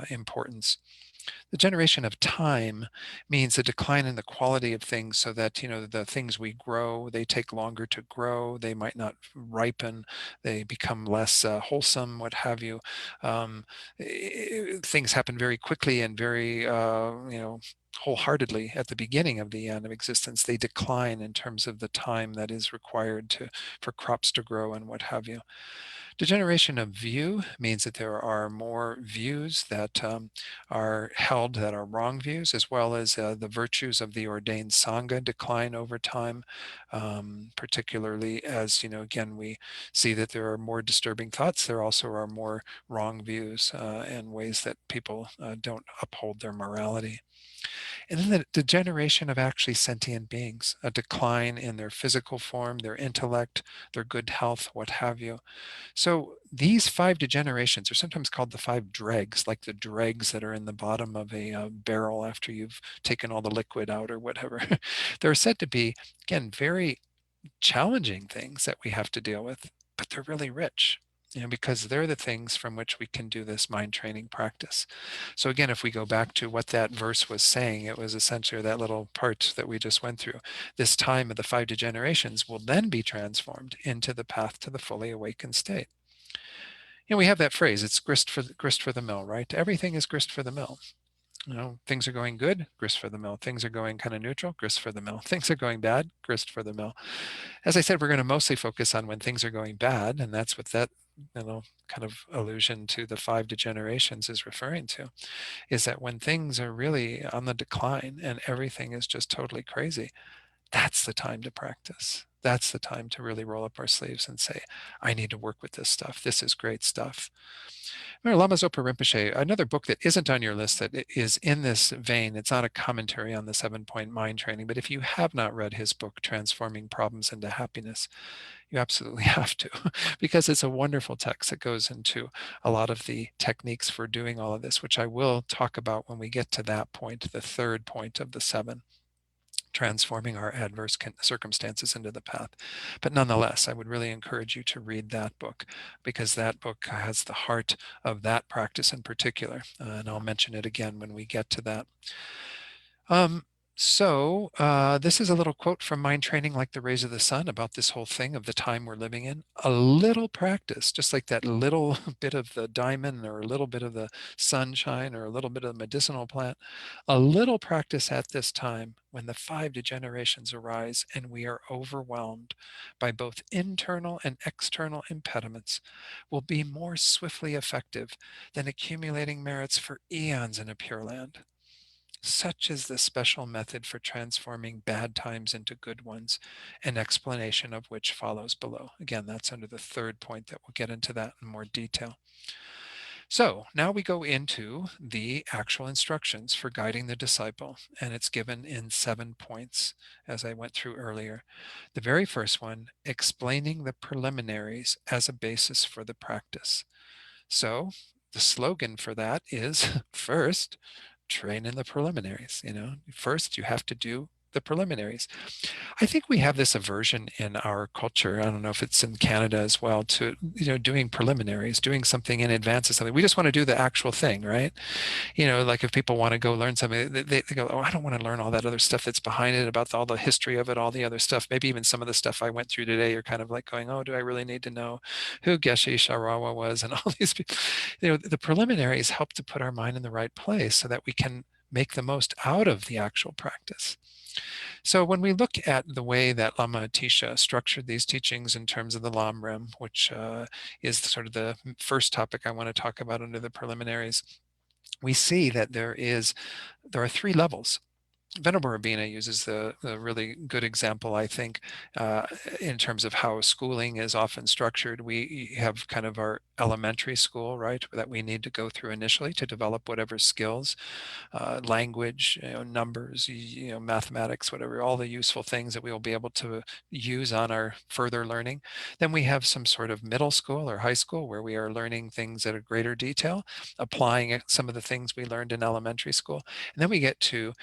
[SPEAKER 1] importance. The generation of time means a decline in the quality of things, so that the things we grow, they take longer to grow, they might not ripen, they become less wholesome, what have you. um, Things happen very quickly and very wholeheartedly at the beginning of the end of existence. They decline in terms of the time that is required for crops to grow and what have you. Degeneration of view means that there are more views that are held that are wrong views, as well as the virtues of the ordained Sangha decline over time, particularly as, again, we see that there are more disturbing thoughts. There also are more wrong views and ways that people don't uphold their morality. And then the degeneration of actually sentient beings, a decline in their physical form, their intellect, their good health, what have you. So these five degenerations are sometimes called the five dregs, like the dregs that are in the bottom of a barrel after you've taken all the liquid out or whatever. They're said to be, again, very challenging things that we have to deal with, but they're really rich. Because they're the things from which we can do this mind training practice. So again, if we go back to what that verse was saying, it was essentially that little part that we just went through. This time of the five degenerations will then be transformed into the path to the fully awakened state. We have that phrase, it's grist for the mill, right? Everything is grist for the mill. Things are going good, grist for the mill. Things are going kind of neutral, grist for the mill. Things are going bad, grist for the mill. As I said, we're going to mostly focus on when things are going bad, and that's what that kind of allusion to the five degenerations is referring to, is that when things are really on the decline and everything is just totally crazy, that's the time to practice. That's the time to really roll up our sleeves and say, I need to work with this stuff. This is great stuff. Remember Lama Zopa Rinpoche, another book that isn't on your list that is in this vein. It's not a commentary on the 7-point mind training, but if you have not read his book, Transforming Problems into Happiness, you absolutely have to, because it's a wonderful text that goes into a lot of the techniques for doing all of this, which I will talk about when we get to that point, the third point of the 7, transforming our adverse circumstances into the path. But nonetheless, I would really encourage you to read that book, because that book has the heart of that practice in particular. And I'll mention it again when we get to that. This is a little quote from Mind Training Like the Rays of the Sun about this whole thing of the time we're living in. A little practice, just like that little bit of the diamond or a little bit of the sunshine or a little bit of the medicinal plant, a little practice at this time when the five degenerations arise and we are overwhelmed by both internal and external impediments will be more swiftly effective than accumulating merits for eons in a pure land. Such is the special method for transforming bad times into good ones, an explanation of which follows below. Again, that's under the third point that we'll get into that in more detail. So now we go into the actual instructions for guiding the disciple, and it's given in 7 points, as I went through earlier. The very first one, explaining the preliminaries as a basis for the practice. So the slogan for that is first, train in the preliminaries. First you have to do the preliminaries. I think we have this aversion in our culture. I don't know if it's in Canada as well, to doing preliminaries, doing something in advance of something. We just want to do the actual thing, right? Like if people want to go learn something, they go, oh, I don't want to learn all that other stuff that's behind it, about all the history of it, all the other stuff. Maybe even some of the stuff I went through today, you're kind of like going, oh, do I really need to know who Geshe Sharawa was and all these people? The preliminaries help to put our mind in the right place so that we can make the most out of the actual practice. So when we look at the way that Lama Atisha structured these teachings in terms of the Lamrim, which is sort of the first topic I want to talk about under the preliminaries, we see that there are 3 levels. Venerable Rabina uses the really good example, I think, in terms of how schooling is often structured. We have kind of our elementary school, right, that we need to go through initially to develop whatever skills, language, numbers, mathematics, whatever, all the useful things that we will be able to use on our further learning. Then we have some sort of middle school or high school where we are learning things at a greater detail, applying some of the things we learned in elementary school. And then we get to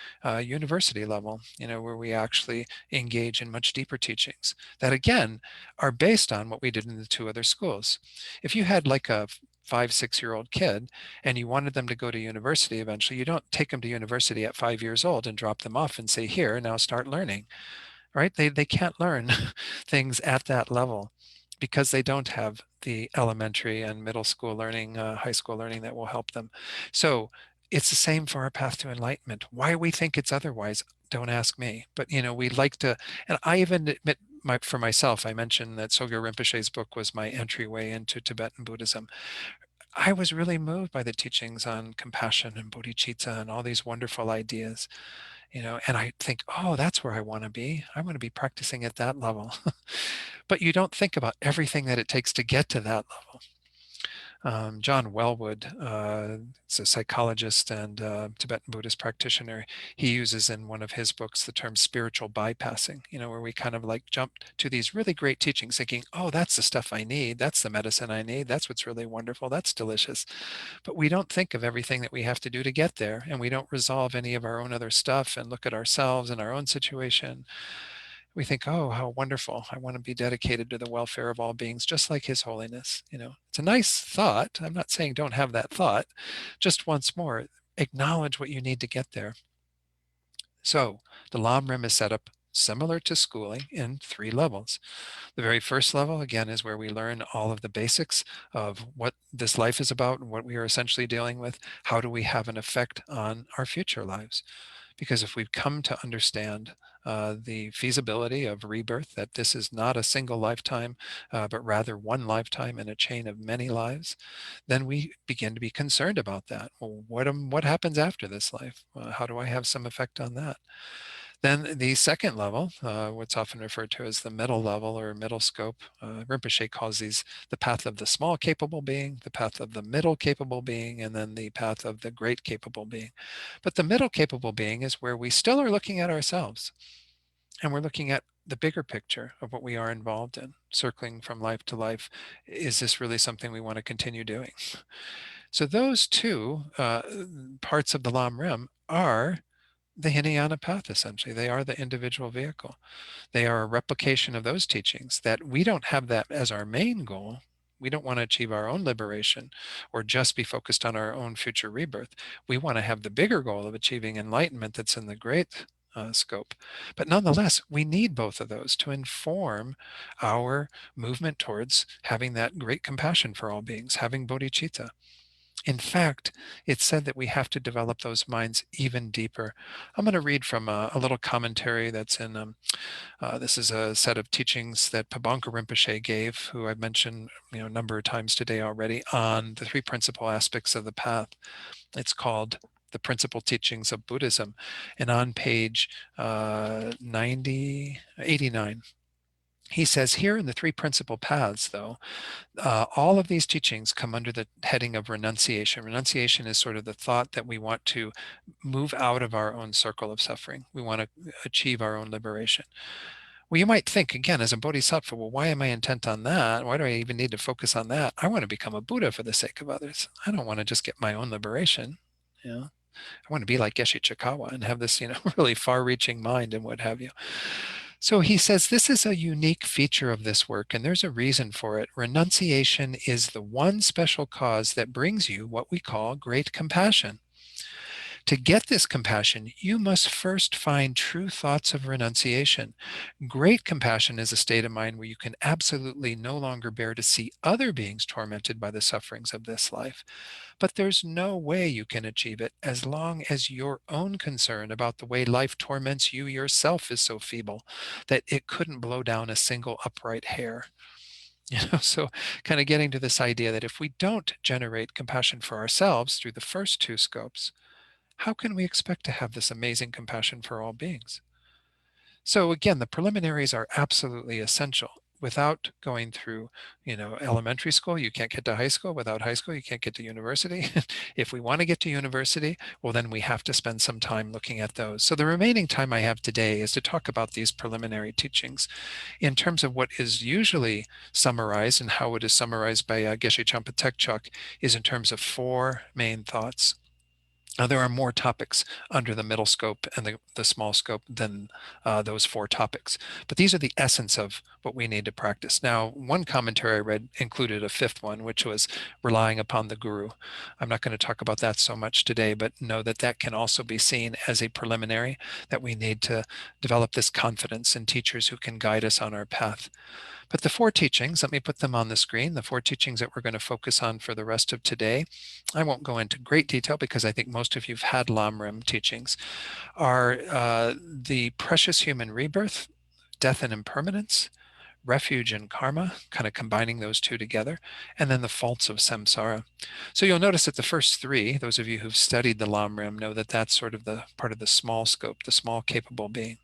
[SPEAKER 1] university level, where we actually engage in much deeper teachings that, again, are based on what we did in the two other schools. If you had like a 5, 6-year-old kid and you wanted them to go to university eventually, you don't take them to university at 5 years old and drop them off and say, here, now start learning, right? They can't learn things at that level because they don't have the elementary and middle school learning, high school learning that will help them. So it's the same for our path to enlightenment. Why we think it's otherwise, don't ask me. But, we like to, and I even admit, for myself, I mentioned that Sogyal Rinpoche's book was my entryway into Tibetan Buddhism. I was really moved by the teachings on compassion and bodhicitta and all these wonderful ideas, and I think, oh, that's where I want to be. I want to be practicing at that level. But you don't think about everything that it takes to get to that level. John Wellwood is a psychologist and Tibetan Buddhist practitioner. He uses in one of his books the term spiritual bypassing, where we kind of like jump to these really great teachings thinking, oh, that's the stuff I need. That's the medicine I need. That's what's really wonderful. That's delicious. But we don't think of everything that we have to do to get there. And we don't resolve any of our own other stuff and look at ourselves and our own situation. We think, oh, how wonderful. I want to be dedicated to the welfare of all beings, just like His Holiness. It's a nice thought. I'm not saying don't have that thought. Just once more, acknowledge what you need to get there. So the Lam Rim is set up similar to schooling in 3 levels. The very first level, again, is where we learn all of the basics of what this life is about and what we are essentially dealing with. How do we have an effect on our future lives? Because if we've come to understand the feasibility of rebirth, that this is not a single lifetime, but rather one lifetime in a chain of many lives, then we begin to be concerned about that. Well, what happens after this life? How do I have some effect on that? Then the second level, what's often referred to as the middle level or middle scope, Rinpoche calls these the path of the small capable being, the path of the middle capable being, and then the path of the great capable being. But the middle capable being is where we still are looking at ourselves and we're looking at the bigger picture of what we are involved in, circling from life to life. Is this really something we want to continue doing? So those two parts of the Lam Rim are the Hinayana path, essentially. They are the individual vehicle. They are a replication of those teachings, that we don't have that as our main goal. We don't want to achieve our own liberation or just be focused on our own future rebirth. We want to have the bigger goal of achieving enlightenment that's in the great scope. But nonetheless, we need both of those to inform our movement towards having that great compassion for all beings, having bodhicitta. In fact, it's said that we have to develop those minds even deeper. I'm going to read from a little commentary that's in, this is a set of teachings that Pabanka Rinpoche gave, who I've mentioned a number of times today already, on the 3 principal aspects of the path. It's called The Principal Teachings of Buddhism. And on page 89, he says, here in the 3 principal paths, though, all of these teachings come under the heading of renunciation. Renunciation is sort of the thought that we want to move out of our own circle of suffering. We want to achieve our own liberation. Well, you might think, again, as a bodhisattva, well, why am I intent on that? Why do I even need to focus on that? I want to become a Buddha for the sake of others. I don't want to just get my own liberation. I want to be like Geshe Chikawa and have this, really far-reaching mind and what have you. So he says this is a unique feature of this work, and there's a reason for it. Renunciation is the one special cause that brings you what we call great compassion. To get this compassion, you must first find true thoughts of renunciation. Great compassion is a state of mind where you can absolutely no longer bear to see other beings tormented by the sufferings of this life. But there's no way you can achieve it as long as your own concern about the way life torments you yourself is so feeble that it couldn't blow down a single upright hair. So kind of getting to this idea that if we don't generate compassion for ourselves through the first 2 scopes, how can we expect to have this amazing compassion for all beings? So again, the preliminaries are absolutely essential. without going through, elementary school, you can't get to high school. Without high school, you can't get to university. If we want to get to university, well, then we have to spend some time looking at those. So the remaining time I have today is to talk about these preliminary teachings in terms of what is usually summarized, and how it is summarized by Geshe Champa Tekchok is in terms of four main thoughts. Now, there are more topics under the middle scope and the small scope than those four topics, but these are the essence of what we need to practice. Now, one commentary I read included a fifth one, which was relying upon the guru. I'm not going to talk about that so much today, but know that that can also be seen as a preliminary, that we need to develop this confidence in teachers who can guide us on our path. But the four teachings, let me put them on the screen, the four teachings that we're going to focus on for the rest of today. I won't go into great detail because I think most of you've had Lamrim teachings, are the precious human rebirth, death and impermanence, refuge and karma, kind of combining those two together, and then the faults of samsara. So you'll notice that the first three, those of you who've studied the Lamrim know that that's sort of the part of the small scope, the small capable being.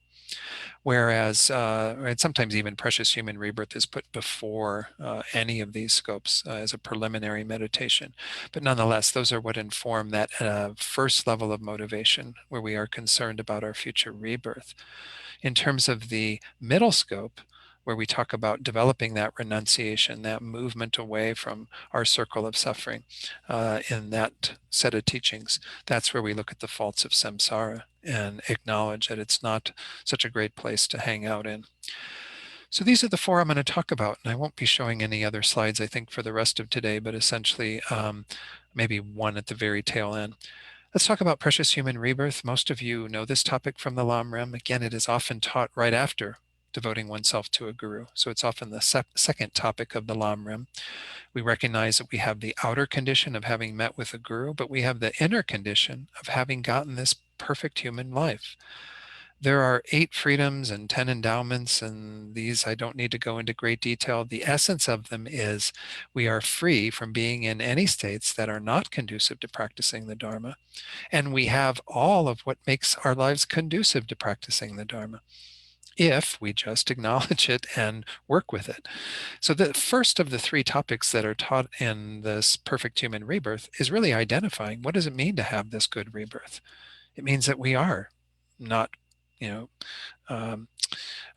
[SPEAKER 1] Whereas, and sometimes even precious human rebirth is put before any of these scopes as a preliminary meditation. But nonetheless, those are what inform that first level of motivation where we are concerned about our future rebirth. In terms of the middle scope, where we talk about developing that renunciation, that movement away from our circle of suffering in that set of teachings, that's where we look at the faults of samsara and acknowledge that it's not such a great place to hang out in. So these are the four I'm going to talk about, and I won't be showing any other slides, I think, for the rest of today, but essentially maybe one at the very tail end. Let's talk about precious human rebirth. Most of you know this topic from the Lamrim. Again, it is often taught right after devoting oneself to a guru. So it's often the second topic of the Lamrim. We recognize that we have the outer condition of having met with a guru, but we have the inner condition of having gotten this perfect human life. There are 8 freedoms and 10 endowments, and these I don't need to go into great detail. The essence of them is we are free from being in any states that are not conducive to practicing the Dharma. And we have all of what makes our lives conducive to practicing the Dharma, if we just acknowledge it and work with it. So the first of the 3 topics that are taught in this perfect human rebirth is really identifying what does it mean to have this good rebirth. It means that we are not, you know, um,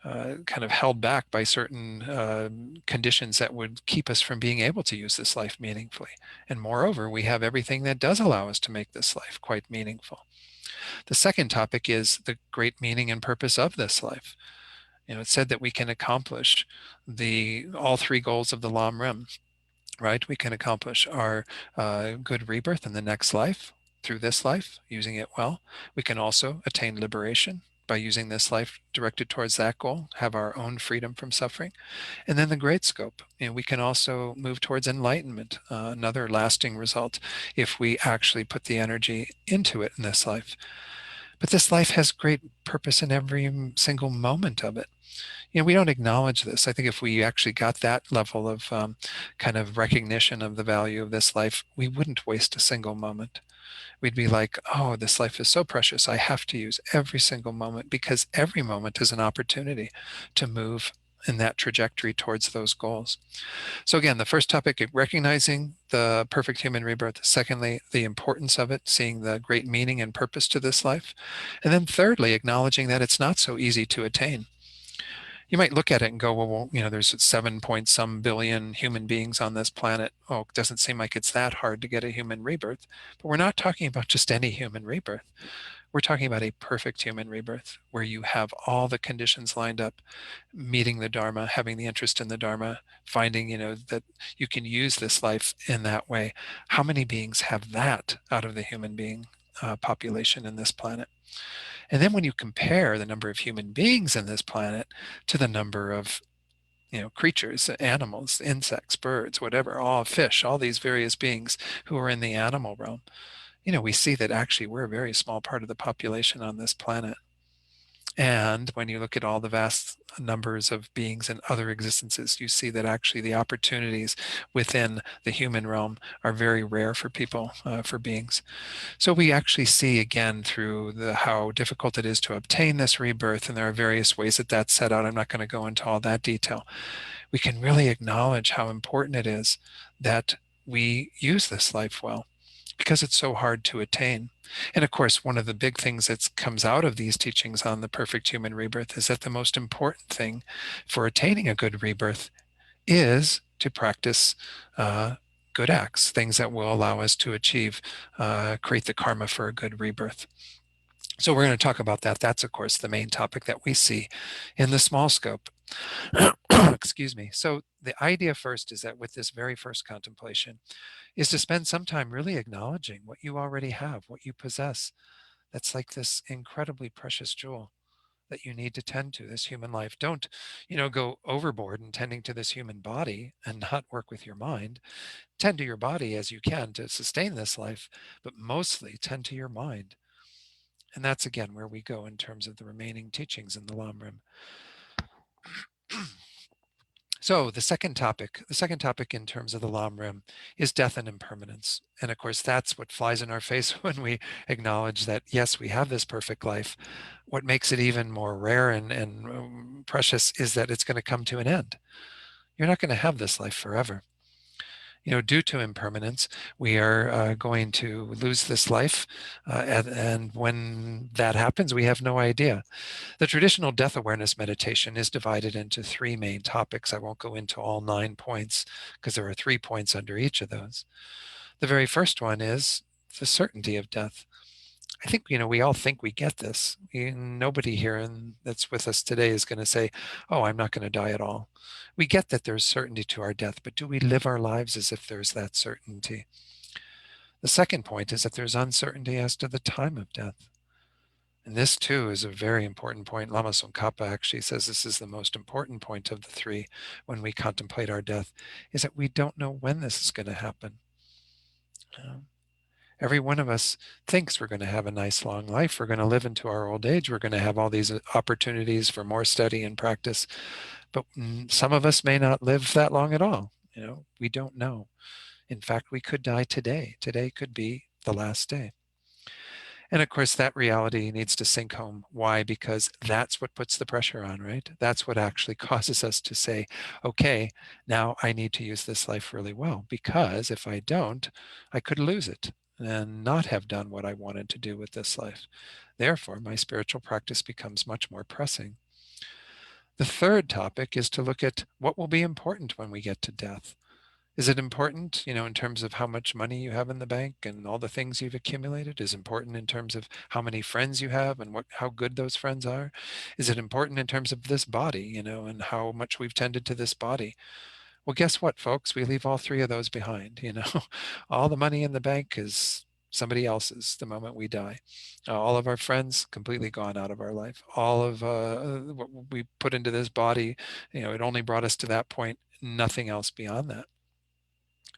[SPEAKER 1] kind of held back by certain conditions that would keep us from being able to use this life meaningfully. And moreover, we have everything that does allow us to make this life quite meaningful. The second topic is the great meaning and purpose of this life. It's said that we can accomplish all 3 goals of the Lam Rim, right? We can accomplish our good rebirth in the next life through this life, using it well. We can also attain liberation by using this life directed towards that goal, have our own freedom from suffering. And then the great scope, we can also move towards enlightenment, another lasting result, if we actually put the energy into it in this life. But this life has great purpose in every single moment of it. We don't acknowledge this. I think if we actually got that level of kind of recognition of the value of this life, we wouldn't waste a single moment. We'd be like, oh, this life is so precious. I have to use every single moment, because every moment is an opportunity to move in that trajectory towards those goals. So again, the first topic, recognizing the perfect human rebirth. Secondly, the importance of it, seeing the great meaning and purpose to this life. And then thirdly, acknowledging that it's not so easy to attain. You might look at it and go, well, there's 7 point some billion human beings on this planet. Oh, it doesn't seem like it's that hard to get a human rebirth. But we're not talking about just any human rebirth. We're talking about a perfect human rebirth where you have all the conditions lined up, meeting the Dharma, having the interest in the Dharma, finding, that you can use this life in that way. How many beings have that out of the human being population in this planet? And then when you compare the number of human beings in this planet to the number of creatures, animals, insects, birds, whatever, all fish, all these various beings who are in the animal realm, we see that actually we're a very small part of the population on this planet. And when you look at all the vast numbers of beings in other existences, you see that actually the opportunities within the human realm are very rare for people, for beings. So we actually see again through how difficult it is to obtain this rebirth, and there are various ways that that's set out. I'm not going to go into all that detail. We can really acknowledge how important it is that we use this life well, because it's so hard to attain. And of course, one of the big things that comes out of these teachings on the perfect human rebirth is that the most important thing for attaining a good rebirth is to practice good acts, things that will allow us to achieve, create the karma for a good rebirth. So we're going to talk about that. That's, of course, the main topic that we see in the small scope. Excuse me. So the idea first is that with this very first contemplation is to spend some time really acknowledging what you already have, what you possess. That's like this incredibly precious jewel that you need to tend to, this human life. Don't, go overboard in tending to this human body and not work with your mind. Tend to your body as you can to sustain this life, but mostly tend to your mind. And that's again where we go in terms of the remaining teachings in the Lamrim. So the second topic in terms of the Lamrim is death and impermanence. And of course, that's what flies in our face when we acknowledge that, yes, we have this perfect life. What makes it even more rare and precious is that it's going to come to an end. You're not going to have this life forever. Due to impermanence, we are going to lose this life. And when that happens, we have no idea. The traditional death awareness meditation is divided into three main topics. I won't go into all 9 points because there are 3 points under each of those. The very first one is the certainty of death. I think, we all think we get this. Nobody here that's with us today is going to say, oh, I'm not going to die at all. We get that there's certainty to our death, but do we live our lives as if there's that certainty? The second point is that there's uncertainty as to the time of death. And this too is a very important point. Lama Tsongkhapa actually says this is the most important point of the 3 when we contemplate our death, is that we don't know when this is going to happen. Every one of us thinks we're going to have a nice long life. We're going to live into our old age. We're going to have all these opportunities for more study and practice. But some of us may not live that long at all. We don't know. In fact, we could die today. Today could be the last day. And of course, that reality needs to sink home. Why? Because that's what puts the pressure on, right? That's what actually causes us to say, okay, now I need to use this life really well, because if I don't, I could lose it and not have done what I wanted to do with this life. Therefore, my spiritual practice becomes much more pressing. The third topic is to look at what will be important when we get to death. Is it important, in terms of how much money you have in the bank and all the things you've accumulated? Is it important in terms of how many friends you have and how good those friends are? Is it important in terms of this body, and how much we've tended to this body? Well, guess what, folks? We leave all 3 of those behind. All the money in the bank is somebody else's the moment we die. All of our friends completely gone out of our life. All of what we put into this body, it only brought us to that point, nothing else beyond that.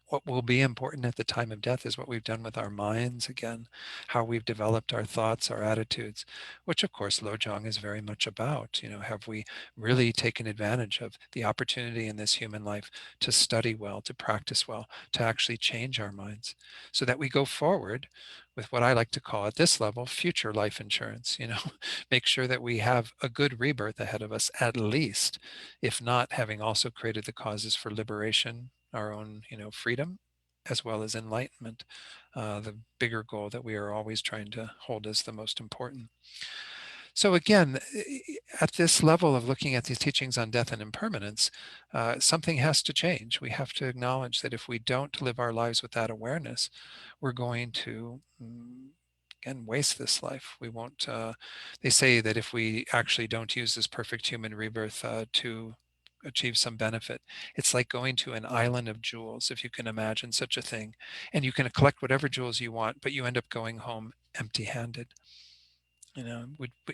[SPEAKER 1] What will be important at the time of death is what we've done with our minds, again, how we've developed our thoughts, our attitudes, which of course Lojang is very much about. Have we really taken advantage of the opportunity in this human life to study well, to practice well, to actually change our minds so that we go forward with what I like to call at this level, future life insurance, make sure that we have a good rebirth ahead of us, at least, if not having also created the causes for liberation, our own, freedom, as well as enlightenment, the bigger goal that we are always trying to hold as the most important. So again, at this level of looking at these teachings on death and impermanence, something has to change. We have to acknowledge that if we don't live our lives with that awareness, we're going to again waste this life. We won't. They say that if we actually don't use this perfect human rebirth to achieve some benefit, it's like going to an island of jewels, if you can imagine such a thing, and you can collect whatever jewels you want, but you end up going home empty-handed.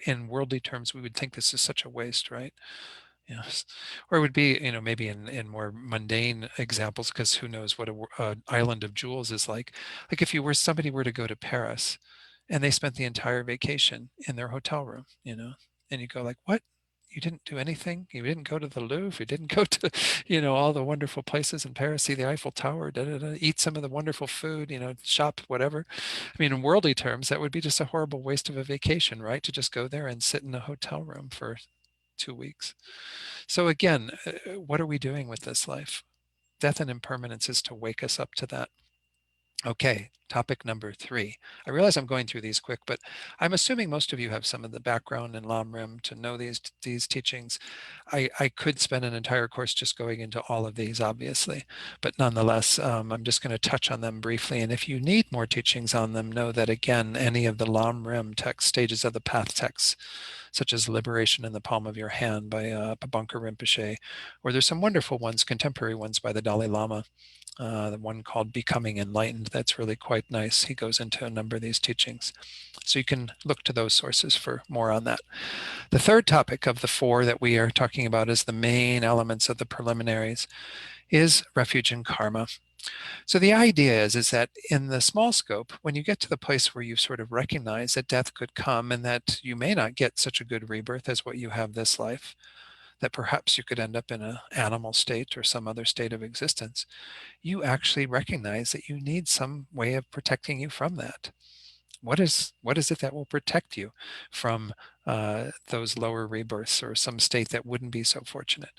[SPEAKER 1] In worldly terms, we would think this is such a waste, right? Yes. Or it would be, maybe in more mundane examples, because who knows what a island of jewels is like. Like if somebody were to go to Paris and they spent the entire vacation in their hotel room, And you go like, what? You didn't do anything? You didn't go to the Louvre? You didn't go to, all the wonderful places in Paris, see the Eiffel Tower, eat some of the wonderful food, shop, whatever. I mean, in worldly terms, that would be just a horrible waste of a vacation, right? To just go there and sit in a hotel room for 2 weeks. So again, what are we doing with this life? Death and impermanence is to wake us up to that. Okay, topic number 3. I realize I'm going through these quick, but I'm assuming most of you have some of the background in Lam Rim to know these teachings. I could spend an entire course just going into all of these, obviously, but nonetheless, I'm just going to touch on them briefly. And if you need more teachings on them, know that, again, any of the Lam Rim text, Stages of the Path texts, such as Liberation in the Palm of Your Hand by Pabanka Rinpoche, or there's some wonderful ones, contemporary ones by the Dalai Lama. The one called Becoming Enlightened, that's really quite nice. He goes into a number of these teachings. So you can look to those sources for more on that. The third topic of the 4 that we are talking about is the main elements of the preliminaries, is refuge and karma. So the idea is that in the small scope, when you get to the place where you sort of recognize that death could come and that you may not get such a good rebirth as what you have this life, that perhaps you could end up in an animal state or some other state of existence, you actually recognize that you need some way of protecting you from that. What is it that will protect you from those lower rebirths or some state that wouldn't be so fortunate?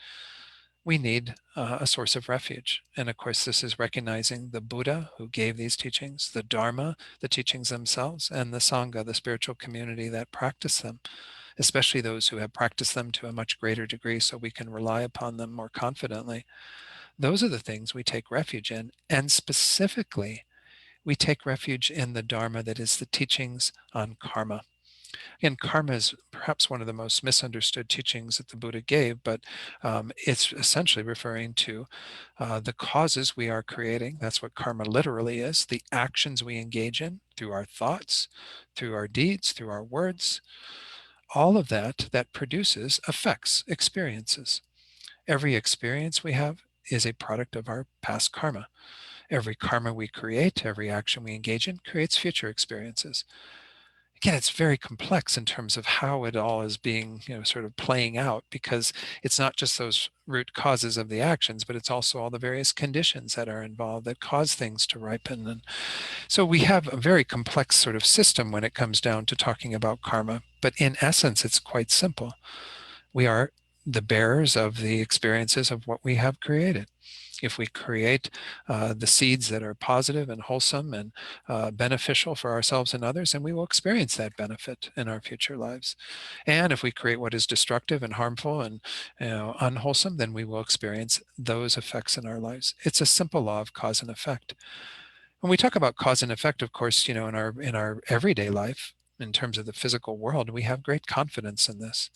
[SPEAKER 1] We need a source of refuge. And of course, this is recognizing the Buddha who gave these teachings, the Dharma, the teachings themselves, and the Sangha, the spiritual community that practice them, especially those who have practiced them to a much greater degree so we can rely upon them more confidently. Those are the things we take refuge in. And specifically, we take refuge in the Dharma that is the teachings on karma. Again, karma is perhaps one of the most misunderstood teachings that the Buddha gave, but it's essentially referring to the causes we are creating. That's what karma literally is, the actions we engage in through our thoughts, through our deeds, through our words, all of that produces effects, experiences. Every experience we have is a product of our past karma. Every karma we create, every action we engage in creates future experiences. Again, it's very complex in terms of how it all is being, sort of playing out, because it's not just those root causes of the actions, but it's also all the various conditions that are involved that cause things to ripen. And so we have a very complex sort of system when it comes down to talking about karma. But in essence, it's quite simple. We are the bearers of the experiences of what we have created. If we create the seeds that are positive and wholesome and beneficial for ourselves and others, then we will experience that benefit in our future lives. And if we create what is destructive and harmful and unwholesome, then we will experience those effects in our lives. It's a simple law of cause and effect. When we talk about cause and effect, of course, in our everyday life, in terms of the physical world, we have great confidence in this.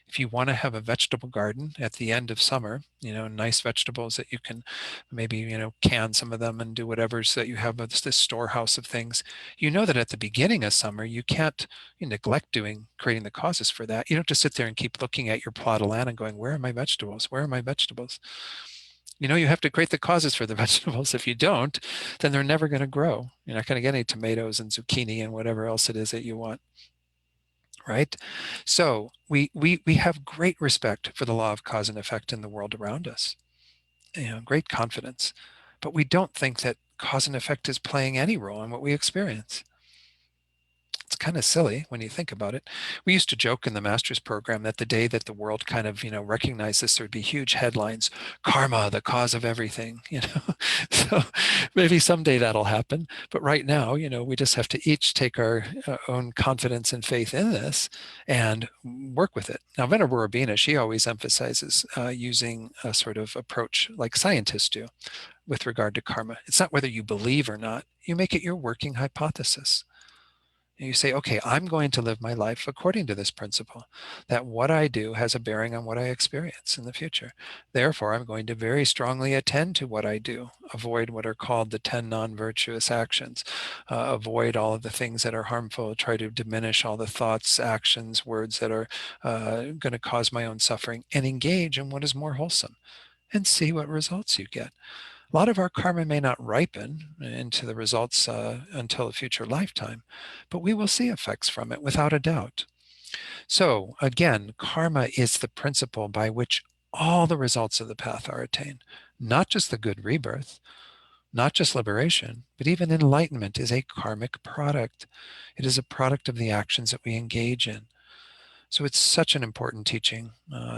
[SPEAKER 1] If you want to have a vegetable garden at the end of summer, nice vegetables that you can maybe, can some of them and do whatever so that you have this storehouse of things, that at the beginning of summer, you can't neglect creating the causes for that. You don't just sit there and keep looking at your plot of land and going, where are my vegetables? Where are my vegetables? You have to create the causes for the vegetables. If you don't, then they're never going to grow. You're not going to get any tomatoes and zucchini and whatever else it is that you want. Right? So we have great respect for the law of cause and effect in the world around us, great confidence, but we don't think that cause and effect is playing any role in what we experience. It's kind of silly when you think about it. We used to joke in the master's program that the day that the world kind of, recognized this, there'd be huge headlines, karma, the cause of everything, So maybe someday that'll happen. But right now, we just have to each take our own confidence and faith in this and work with it. Now, Venerable Robina, she always emphasizes using a sort of approach like scientists do with regard to karma. It's not whether you believe or not. You make it your working hypothesis. And you say, okay, I'm going to live my life according to this principle, that what I do has a bearing on what I experience in the future. Therefore, I'm going to very strongly attend to what I do, avoid what are called the 10 non-virtuous actions, avoid all of the things that are harmful, try to diminish all the thoughts, actions, words that are going to cause my own suffering, and engage in what is more wholesome, and see what results you get. A lot of our karma may not ripen into the results until a future lifetime, but we will see effects from it without a doubt. So again, karma is the principle by which all the results of the path are attained, not just the good rebirth, not just liberation, but even enlightenment is a karmic product. It is a product of the actions that we engage in. So it's such an important teaching,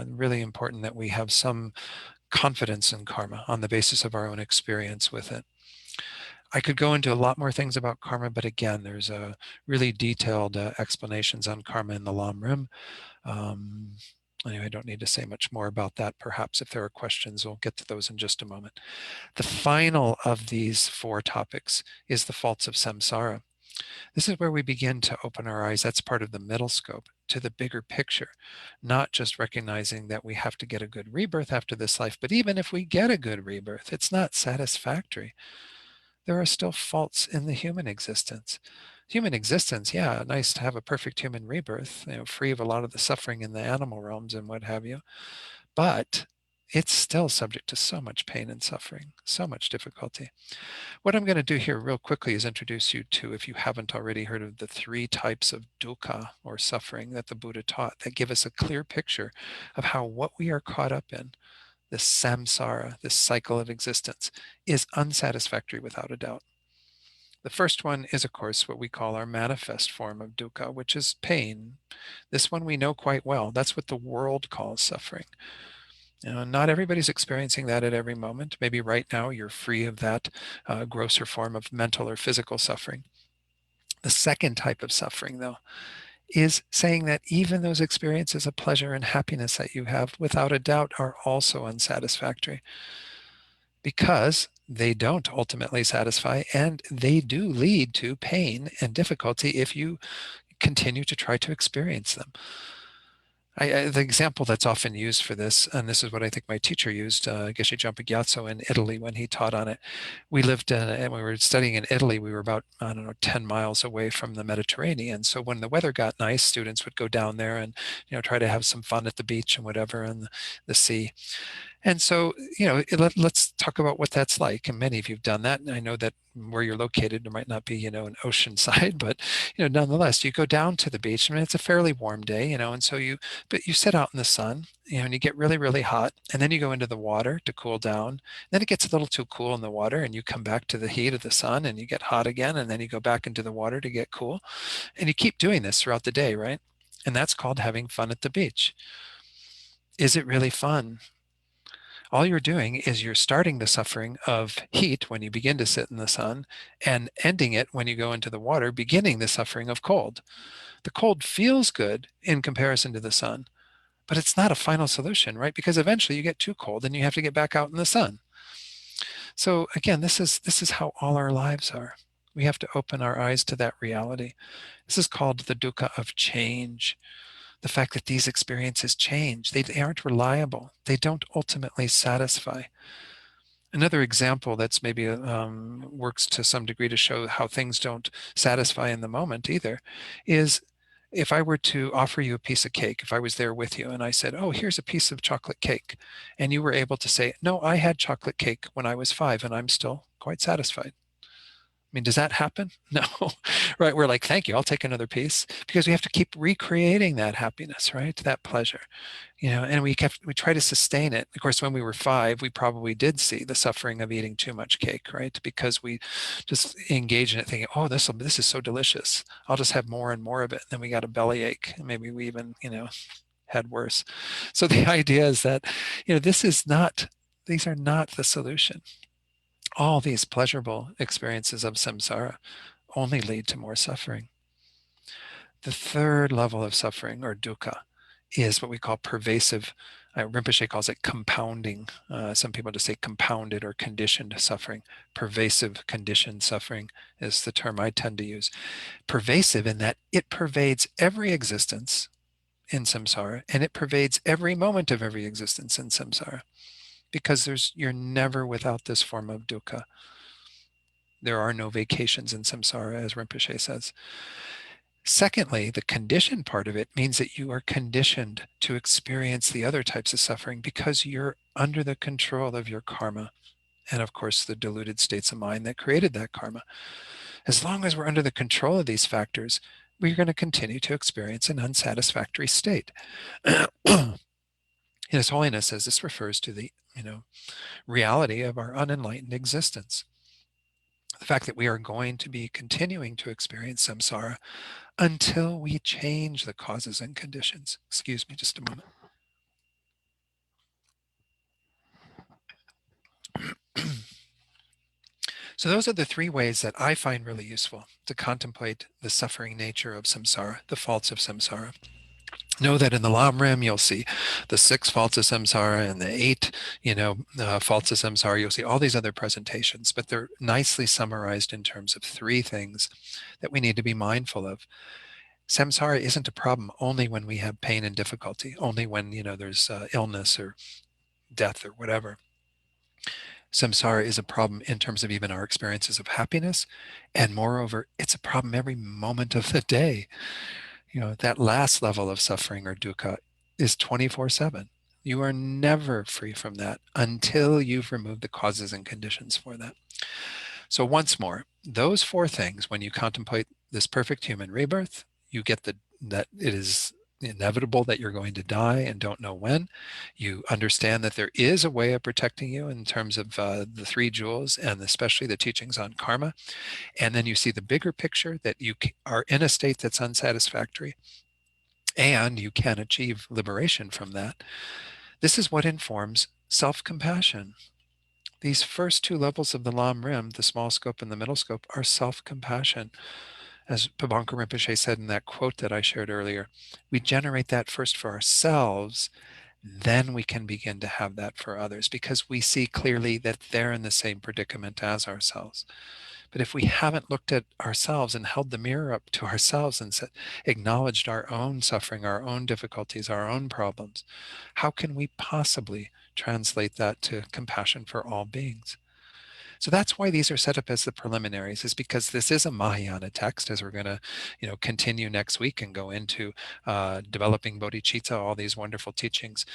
[SPEAKER 1] really important that we have some confidence in karma on the basis of our own experience with it. I could go into a lot more things about karma, but again, there's a really detailed explanations on karma in the Lam Rim. Um, anyway, I don't need to say much more about that. Perhaps if there are questions, we'll get to those in just a moment. The final of these four topics is the faults of samsara. This is where we begin to open our eyes. That's part of the middle scope to the bigger picture, not just recognizing that we have to get a good rebirth after this life, but even if we get a good rebirth, it's not satisfactory. There are still faults in the human existence. Human existence, yeah, nice to have a perfect human rebirth, free of a lot of the suffering in the animal realms and what have you, but it's still subject to so much pain and suffering, so much difficulty. What I'm going to do here real quickly is introduce you to, if you haven't already heard of the three types of dukkha or suffering that the Buddha taught that give us a clear picture of how what we are caught up in, this samsara, this cycle of existence, is unsatisfactory without a doubt. The first one is, of course, what we call our manifest form of dukkha, which is pain. This one we know quite well. That's what the world calls suffering. Not everybody's experiencing that at every moment. Maybe right now you're free of that grosser form of mental or physical suffering. The second type of suffering, though, is saying that even those experiences of pleasure and happiness that you have, without a doubt, are also unsatisfactory because they don't ultimately satisfy and they do lead to pain and difficulty if you continue to try to experience them. The example that's often used for this, and this is what I think my teacher used, Geshe Jampa Gyatso in Italy when he taught on it. We lived and we were studying in Italy. We were about, I don't know, 10 miles away from the Mediterranean. So when the weather got nice, students would go down there and, try to have some fun at the beach and whatever and the sea. And so, let's talk about what that's like. And many of you have done that. And I know that where you're located, there might not be, an ocean side, but, nonetheless, you go down to the beach. I mean, it's a fairly warm day, and so but you sit out in the sun, and you get really, really hot. And then you go into the water to cool down. Then it gets a little too cool in the water, and you come back to the heat of the sun and you get hot again. And then you go back into the water to get cool. And you keep doing this throughout the day, right? And that's called having fun at the beach. Is it really fun? All you're doing is you're starting the suffering of heat when you begin to sit in the sun and ending it when you go into the water, beginning the suffering of cold. The cold feels good in comparison to the sun, but it's not a final solution, right? Because eventually you get too cold and you have to get back out in the sun. So again, this is how all our lives are. We have to open our eyes to that reality. This is called the dukkha of change. The fact that these experiences change, they aren't reliable. They don't ultimately satisfy. Another example that's maybe works to some degree to show how things don't satisfy in the moment either is if I were to offer you a piece of cake, if I was there with you and I said, oh, here's a piece of chocolate cake, and you were able to say, no, I had chocolate cake when I was 5 and I'm still quite satisfied. I mean, does that happen? No, right? We're like, thank you, I'll take another piece because we have to keep recreating that happiness, right? That pleasure, and we try to sustain it. Of course, when we were 5, we probably did see the suffering of eating too much cake, right? Because we just engage in it thinking, oh, this is so delicious. I'll just have more and more of it. And then we got a bellyache and maybe we even, had worse. So the idea is that, these are not the solution. All these pleasurable experiences of samsara only lead to more suffering. The third level of suffering, or dukkha, is what we call pervasive. Rinpoche calls it compounding. Some people just say compounded or conditioned suffering. Pervasive conditioned suffering is the term I tend to use. Pervasive in that it pervades every existence in samsara, and it pervades every moment of every existence in samsara, because you're never without this form of dukkha. There are no vacations in samsara, as Rinpoche says. Secondly, the conditioned part of it means that you are conditioned to experience the other types of suffering because you're under the control of your karma and, of course, the deluded states of mind that created that karma. As long as we're under the control of these factors, we're going to continue to experience an unsatisfactory state. His Holiness says this refers to the, reality of our unenlightened existence. The fact that we are going to be continuing to experience samsara until we change the causes and conditions. Excuse me just a moment. So those are the three ways that I find really useful to contemplate the suffering nature of samsara, the faults of samsara. Know that in the Lam Rim, you'll see the 6 faults of samsara and the 8, faults of samsara. You'll see all these other presentations, but they're nicely summarized in terms of 3 things that we need to be mindful of. Samsara isn't a problem only when we have pain and difficulty, only when, there's illness or death or whatever. Samsara is a problem in terms of even our experiences of happiness. And moreover, it's a problem every moment of the day. That last level of suffering or dukkha is 24/7. You are never free from that until you've removed the causes and conditions for that. So once more, those 4 things, when you contemplate this perfect human rebirth, you get that it is inevitable that you're going to die and don't know when. You understand that there is a way of protecting you in terms of the 3 jewels and especially the teachings on karma. And then you see the bigger picture that you are in a state that's unsatisfactory and you can achieve liberation from that. This is what informs self-compassion. These first 2 levels of the Lam Rim, the small scope and the middle scope, are self-compassion. As Pabanka Rinpoche said in that quote that I shared earlier, we generate that first for ourselves, then we can begin to have that for others because we see clearly that they're in the same predicament as ourselves. But if we haven't looked at ourselves and held the mirror up to ourselves and acknowledged our own suffering, our own difficulties, our own problems, how can we possibly translate that to compassion for all beings? So that's why these are set up as the preliminaries, is because this is a Mahayana text, as we're going to, continue next week and go into developing bodhicitta, all these wonderful teachings.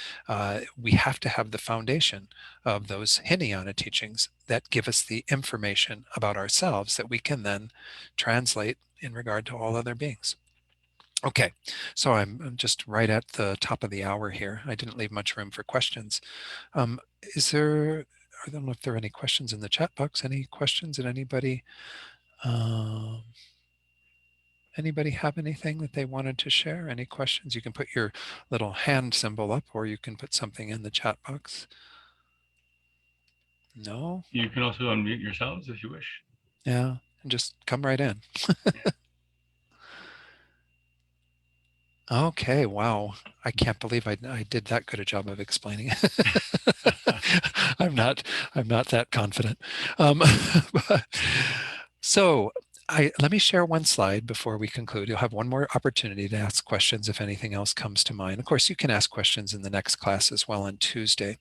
[SPEAKER 1] We have to have the foundation of those Hinayana teachings that give us the information about ourselves that we can then translate in regard to all other beings. Okay, so I'm just right at the top of the hour here. I didn't leave much room for questions. Is there, I don't know if there are any questions in the chat box. Any questions? Did anybody have anything that they wanted to share? Any questions? You can put your little hand symbol up or you can put something in the chat box. No?
[SPEAKER 2] You can also unmute yourselves if you wish.
[SPEAKER 1] Yeah, and just come right in. Okay, wow. I can't believe I did that good a job of explaining it. I'm not that confident. So let me share one slide before we conclude. You'll have one more opportunity to ask questions if anything else comes to mind. Of course, you can ask questions in the next class as well on Tuesday.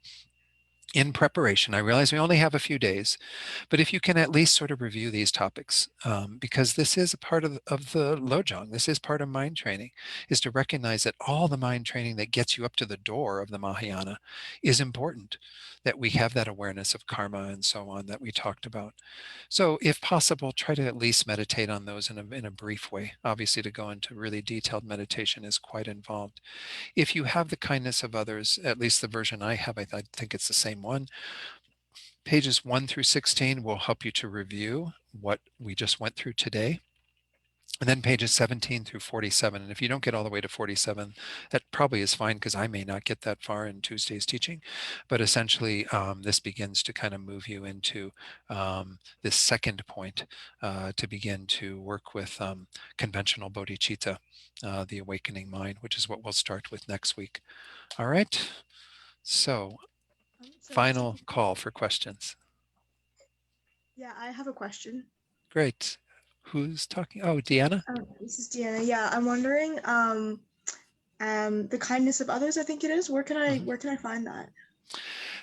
[SPEAKER 1] In preparation, I realize we only have a few days, but if you can at least sort of review these topics, because this is a part of the Lojang, this is part of mind training, is to recognize that all the mind training that gets you up to the door of the Mahayana is important, that we have that awareness of karma and so on that we talked about. So if possible, try to at least meditate on those in a brief way. Obviously, to go into really detailed meditation is quite involved. If you have the kindness of others, at least the version I have, I think it's the same one. Pages 1 through 16 will help you to review what we just went through today. And then pages 17 through 47. And if you don't get all the way to 47, that probably is fine because I may not get that far in Tuesday's teaching. But essentially, this begins to kind of move you into this second point to begin to work with conventional bodhicitta, the awakening mind, which is what we'll start with next week. All right. So final call for questions.
[SPEAKER 3] Yeah, I have a question.
[SPEAKER 1] Great. Who's talking? Oh, Deanna?
[SPEAKER 3] This is Deanna. Yeah, I'm wondering, the kindness of others, I think it is. Where can I find that?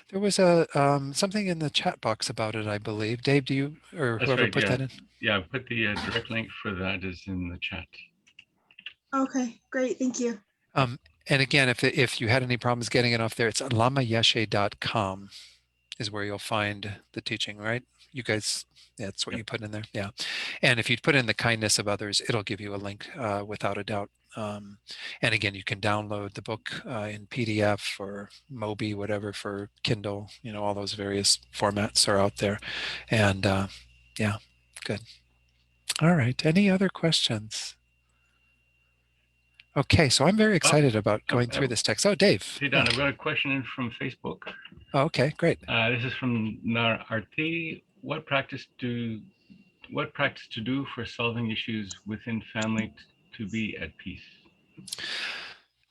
[SPEAKER 1] There was a something in the chat box about it, I believe. Dave, do you or
[SPEAKER 2] That's
[SPEAKER 1] whoever
[SPEAKER 2] right,
[SPEAKER 1] put
[SPEAKER 2] yeah.
[SPEAKER 1] that in?
[SPEAKER 2] Yeah, put the direct link for that is in the chat.
[SPEAKER 3] Okay, great. Thank you.
[SPEAKER 1] And again, if you had any problems getting it off there, it's lamayeshe.com. is where you'll find the teaching, right? You guys, that's what
[SPEAKER 2] Yep.
[SPEAKER 1] you put in there. Yeah. And if you put in the kindness of others, it'll give you a link without a doubt. And again, you can download the book in PDF or Mobi, whatever, for Kindle. All those various formats are out there. And yeah, good. All right. Any other questions? Okay, so I'm very excited about going through this text. Oh, Dave.
[SPEAKER 2] Hey, Don, I've got a question in from Facebook.
[SPEAKER 1] Oh, okay, great.
[SPEAKER 2] This is from Nar Arti. What practice to do for solving issues within family to be at peace?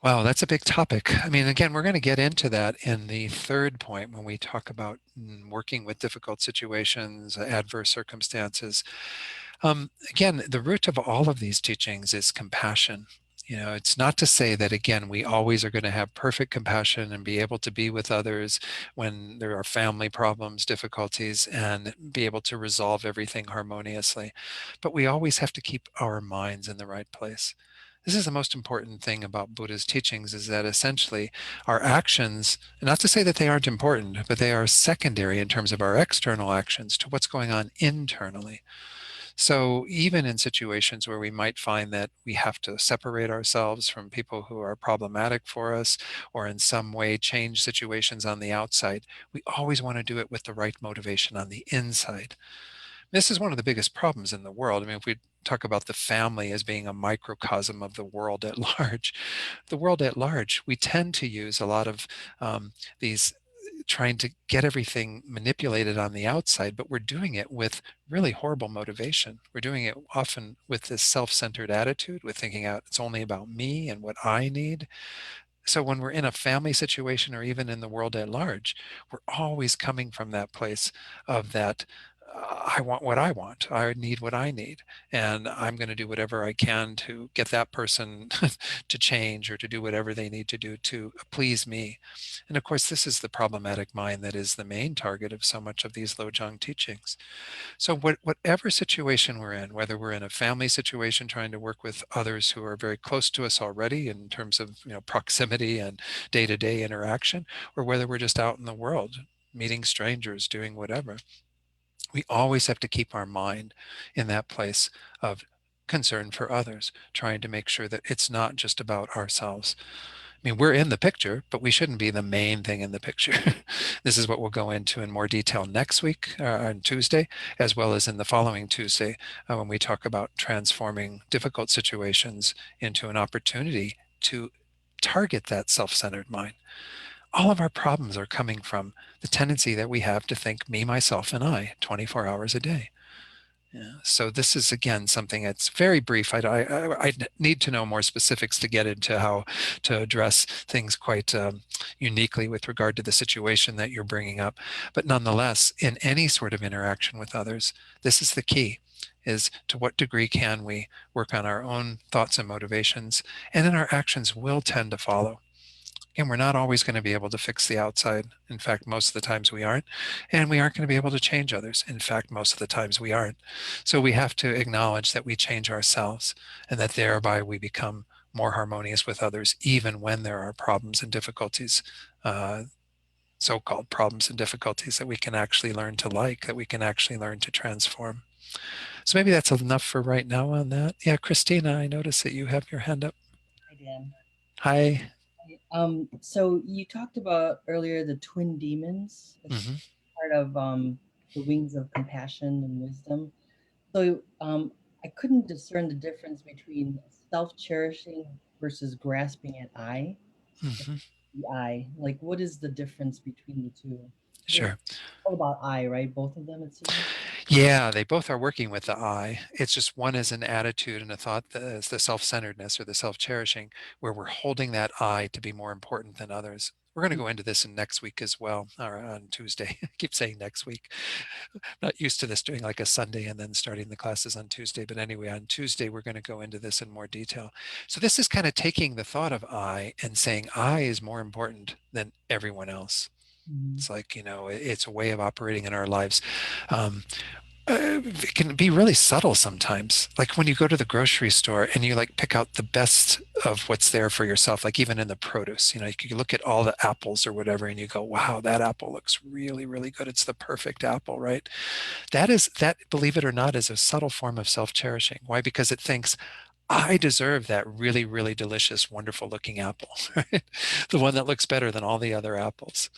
[SPEAKER 1] Wow, that's a big topic. I mean, again, we're going to get into that in the third point when we talk about working with difficult situations, adverse circumstances. Again, the root of all of these teachings is compassion. It's not to say that, again, we always are going to have perfect compassion and be able to be with others when there are family problems, difficulties, and be able to resolve everything harmoniously. But we always have to keep our minds in the right place. This is the most important thing about Buddha's teachings, is that essentially our actions, not to say that they aren't important, but they are secondary in terms of our external actions to what's going on internally. So even in situations where we might find that we have to separate ourselves from people who are problematic for us, or in some way change situations on the outside, we always want to do it with the right motivation on the inside. This is one of the biggest problems in the world. I mean, if we talk about the family as being a microcosm of the world at large, the world at large, we tend to use a lot of these trying to get everything manipulated on the outside, but we're doing it with really horrible motivation. We're doing it often with this self-centered attitude, with thinking out it's only about me and what I need. So when we're in a family situation or even in the world at large, we're always coming from that place of that I want what I want. I need what I need. And I'm going to do whatever I can to get that person to change or to do whatever they need to do to please me. And of course, this is the problematic mind that is the main target of so much of these Lojang teachings. So whatever situation we're in, whether we're in a family situation trying to work with others who are very close to us already in terms of proximity and day-to-day interaction, or whether we're just out in the world, meeting strangers, doing whatever, we always have to keep our mind in that place of concern for others, trying to make sure that it's not just about ourselves. I mean, we're in the picture, but we shouldn't be the main thing in the picture. This is what we'll go into in more detail next week on Tuesday, as well as in the following Tuesday when we talk about transforming difficult situations into an opportunity to target that self-centered mind. All of our problems are coming from the tendency that we have to think me, myself, and I 24 hours a day. Yeah. So this is, again, something that's very brief. I need to know more specifics to get into how to address things quite uniquely with regard to the situation that you're bringing up. But nonetheless, in any sort of interaction with others, this is the key, is to what degree can we work on our own thoughts and motivations, and then our actions will tend to follow. And we're not always going to be able to fix the outside. In fact, most of the times we aren't. And we aren't going to be able to change others. In fact, most of the times we aren't. So we have to acknowledge that we change ourselves and that thereby we become more harmonious with others, even when there are problems and difficulties, so-called problems and difficulties that we can actually learn to like, that we can actually learn to transform. So maybe that's enough for right now on that. Yeah, Christina, I notice that you have your hand up.
[SPEAKER 4] Hi, Dan.
[SPEAKER 1] Hi.
[SPEAKER 4] So you talked about earlier the twin demons as
[SPEAKER 1] Mm-hmm.
[SPEAKER 4] part of the wings of compassion and wisdom. So I couldn't discern the difference between self-cherishing versus grasping at I.
[SPEAKER 1] Mm-hmm.
[SPEAKER 4] The I, like, what is the difference between the two?
[SPEAKER 1] Sure.
[SPEAKER 4] All about I, right? Both of them, it seems.
[SPEAKER 1] Yeah, they both are working with the I. It's just one is an attitude and a thought that is the self-centeredness or the self-cherishing, where we're holding that I to be more important than others. We're going to go into this in next week as well, or on Tuesday. I keep saying next week. Not used to this doing like a Sunday and then starting the classes on Tuesday. But anyway, on Tuesday, we're going to go into this in more detail. So this is kind of taking the thought of I and saying I is more important than everyone else.
[SPEAKER 4] Mhm.
[SPEAKER 1] It's like, it's a way of operating in our lives. Um, it can be really subtle sometimes. Like when you go to the grocery store and you like pick out the best of what's there for yourself, like even in the produce, you look at all the apples or whatever and you go, wow, that apple looks really, really good. It's the perfect apple, right? That, believe it or not, is a subtle form of self-cherishing. Why? Because it thinks, I deserve that really, really delicious, wonderful looking apple, right? The one that looks better than all the other apples.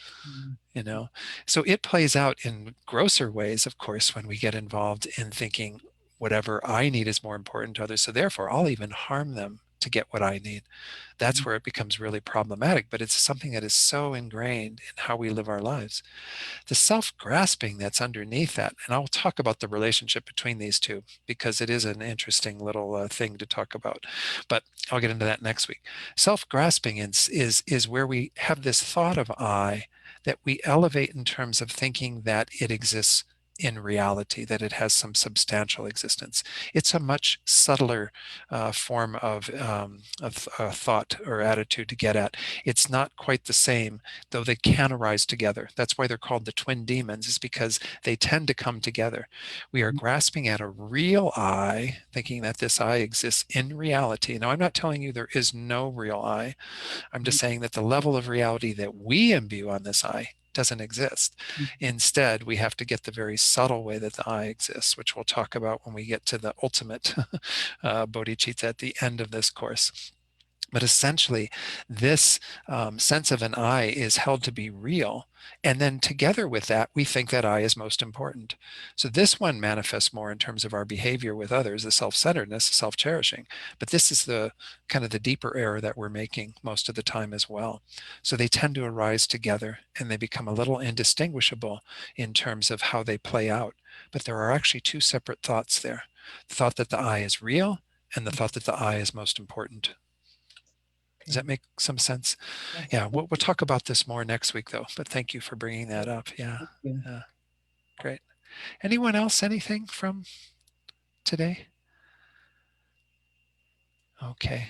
[SPEAKER 4] Mm.
[SPEAKER 1] So it plays out in grosser ways, of course, when we get involved in thinking whatever I need is more important to others, so therefore I'll even harm them to get what I need. That's where it becomes really problematic, but it's something that is so ingrained in how we live our lives. The self-grasping that's underneath that, and I'll talk about the relationship between these two because it is an interesting little thing to talk about, but I'll get into that next week. Self-grasping is where we have this thought of I that we elevate in terms of thinking that it exists in reality, that it has some substantial existence. It's a much subtler form of thought or attitude to get at. It's not quite the same, though they can arise together. That's why they're called the twin demons, is because they tend to come together. We are grasping at a real I, thinking that this I exists in reality. Now, I'm not telling you there is no real I. I'm just saying that the level of reality that we imbue on this I doesn't exist. Instead, we have to get the very subtle way that the I exists, which we'll talk about when we get to the ultimate bodhicitta at the end of this course. But essentially, this sense of an I is held to be real. And then together with that, we think that I is most important. So this one manifests more in terms of our behavior with others, the self-centeredness, the self-cherishing. But this is the kind of the deeper error that we're making most of the time as well. So they tend to arise together and they become a little indistinguishable in terms of how they play out. But there are actually two separate thoughts there. The thought that the I is real and the thought that the I is most important. Does that make some sense?
[SPEAKER 4] Yes,
[SPEAKER 1] Yeah,
[SPEAKER 4] thank
[SPEAKER 1] we'll
[SPEAKER 4] you.
[SPEAKER 1] talk about this more next week, though. But thank you for bringing that up. Yeah,
[SPEAKER 4] Thank you.
[SPEAKER 1] great. Anyone else? Anything from today? Okay.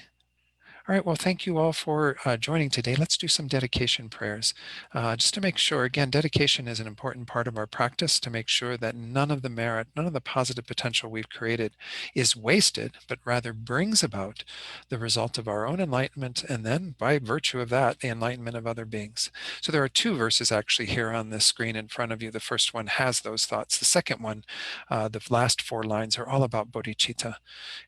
[SPEAKER 1] All right, well, thank you all for joining today. Let's do some dedication prayers. Just to make sure, again, dedication is an important part of our practice to make sure that none of the merit, none of the positive potential we've created is wasted, but rather brings about the result of our own enlightenment, and then by virtue of that, the enlightenment of other beings. So there are two verses actually here on this screen in front of you. The first one has those thoughts. The second one, the last 4 lines are all about bodhicitta,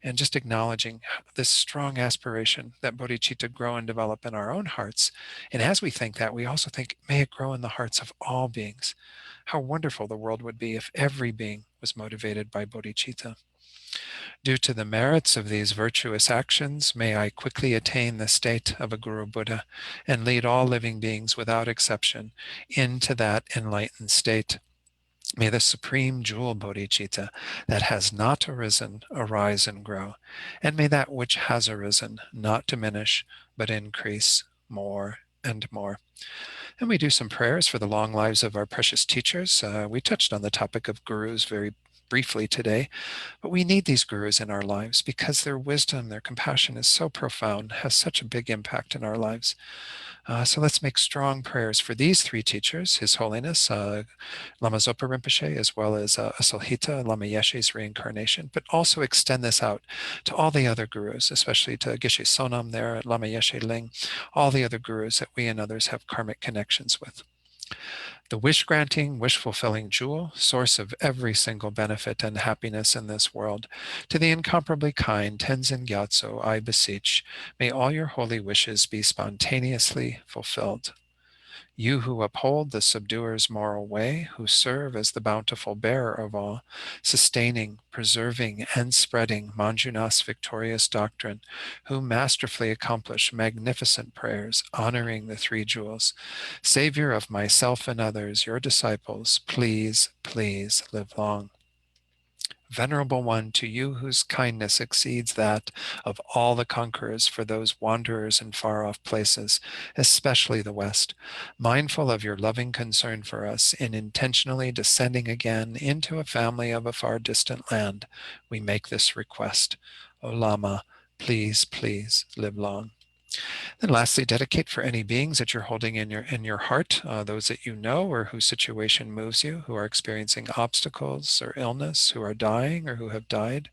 [SPEAKER 1] and just acknowledging this strong aspiration that bodhicitta grow and develop in our own hearts. And as we think that, we also think, may it grow in the hearts of all beings. How wonderful the world would be if every being was motivated by bodhicitta. Due to the merits of these virtuous actions, may I quickly attain the state of a Guru Buddha and lead all living beings without exception into that enlightened state. May the supreme jewel bodhicitta that has not arisen arise and grow, and may that which has arisen not diminish, but increase more and more. And we do some prayers for the long lives of our precious teachers. We touched on the topic of gurus very briefly today, but we need these gurus in our lives because their wisdom, their compassion is so profound, has such a big impact in our lives. So let's make strong prayers for these 3 teachers, His Holiness Lama Zopa Rinpoche, as well as Asalhita, Lama Yeshe's reincarnation, but also extend this out to all the other gurus, especially to Geshe Sonam there, Lama Yeshe Ling, all the other gurus that we and others have karmic connections with. The wish-granting, wish-fulfilling jewel, source of every single benefit and happiness in this world, to the incomparably kind Tenzin Gyatso, I beseech, may all your holy wishes be spontaneously fulfilled. You who uphold the subduer's moral way, who serve as the bountiful bearer of all, sustaining, preserving, and spreading Manjunath's victorious doctrine, who masterfully accomplish magnificent prayers, honoring the 3 jewels, Savior of myself and others, your disciples, please, please live long. Venerable One, to you whose kindness exceeds that of all the conquerors for those wanderers in far-off places, especially the West, mindful of your loving concern for us in intentionally descending again into a family of a far distant land, we make this request. O Lama, please, please live long. And lastly, dedicate for any beings that you're holding in your heart, those that you know or whose situation moves you, who are experiencing obstacles or illness, who are dying or who have died.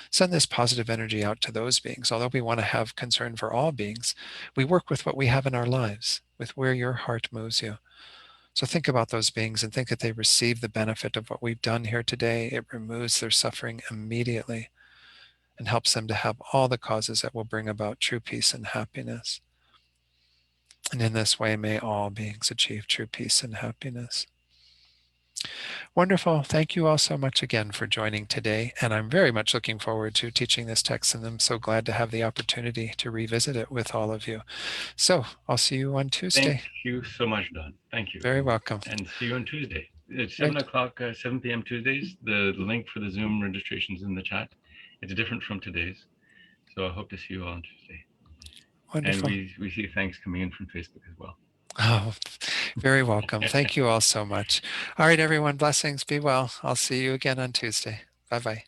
[SPEAKER 1] Send this positive energy out to those beings. Although we want to have concern for all beings, we work with what we have in our lives, with where your heart moves you. So think about those beings and think that they receive the benefit of what we've done here today. It removes their suffering immediately and helps them to have all the causes that will bring about true peace and happiness. And in this way, may all beings achieve true peace and happiness. Wonderful. Thank you all so much again for joining today. And I'm very much looking forward to teaching this text, and I'm so glad to have the opportunity to revisit it with all of you. So I'll see you on Tuesday.
[SPEAKER 2] Thank you so much, Don. Thank you.
[SPEAKER 1] Very welcome.
[SPEAKER 2] And see you on Tuesday. It's
[SPEAKER 1] Great.
[SPEAKER 2] 7 o'clock, 7 p.m. Tuesdays. The link for the Zoom registration is in the chat. It's different from today's. So I hope to see you all on Tuesday.
[SPEAKER 1] Wonderful.
[SPEAKER 2] And we see thanks coming in from Facebook as well.
[SPEAKER 1] Oh, very welcome. Thank you all so much. All right, everyone. Blessings. Be well. I'll see you again on Tuesday. Bye-bye.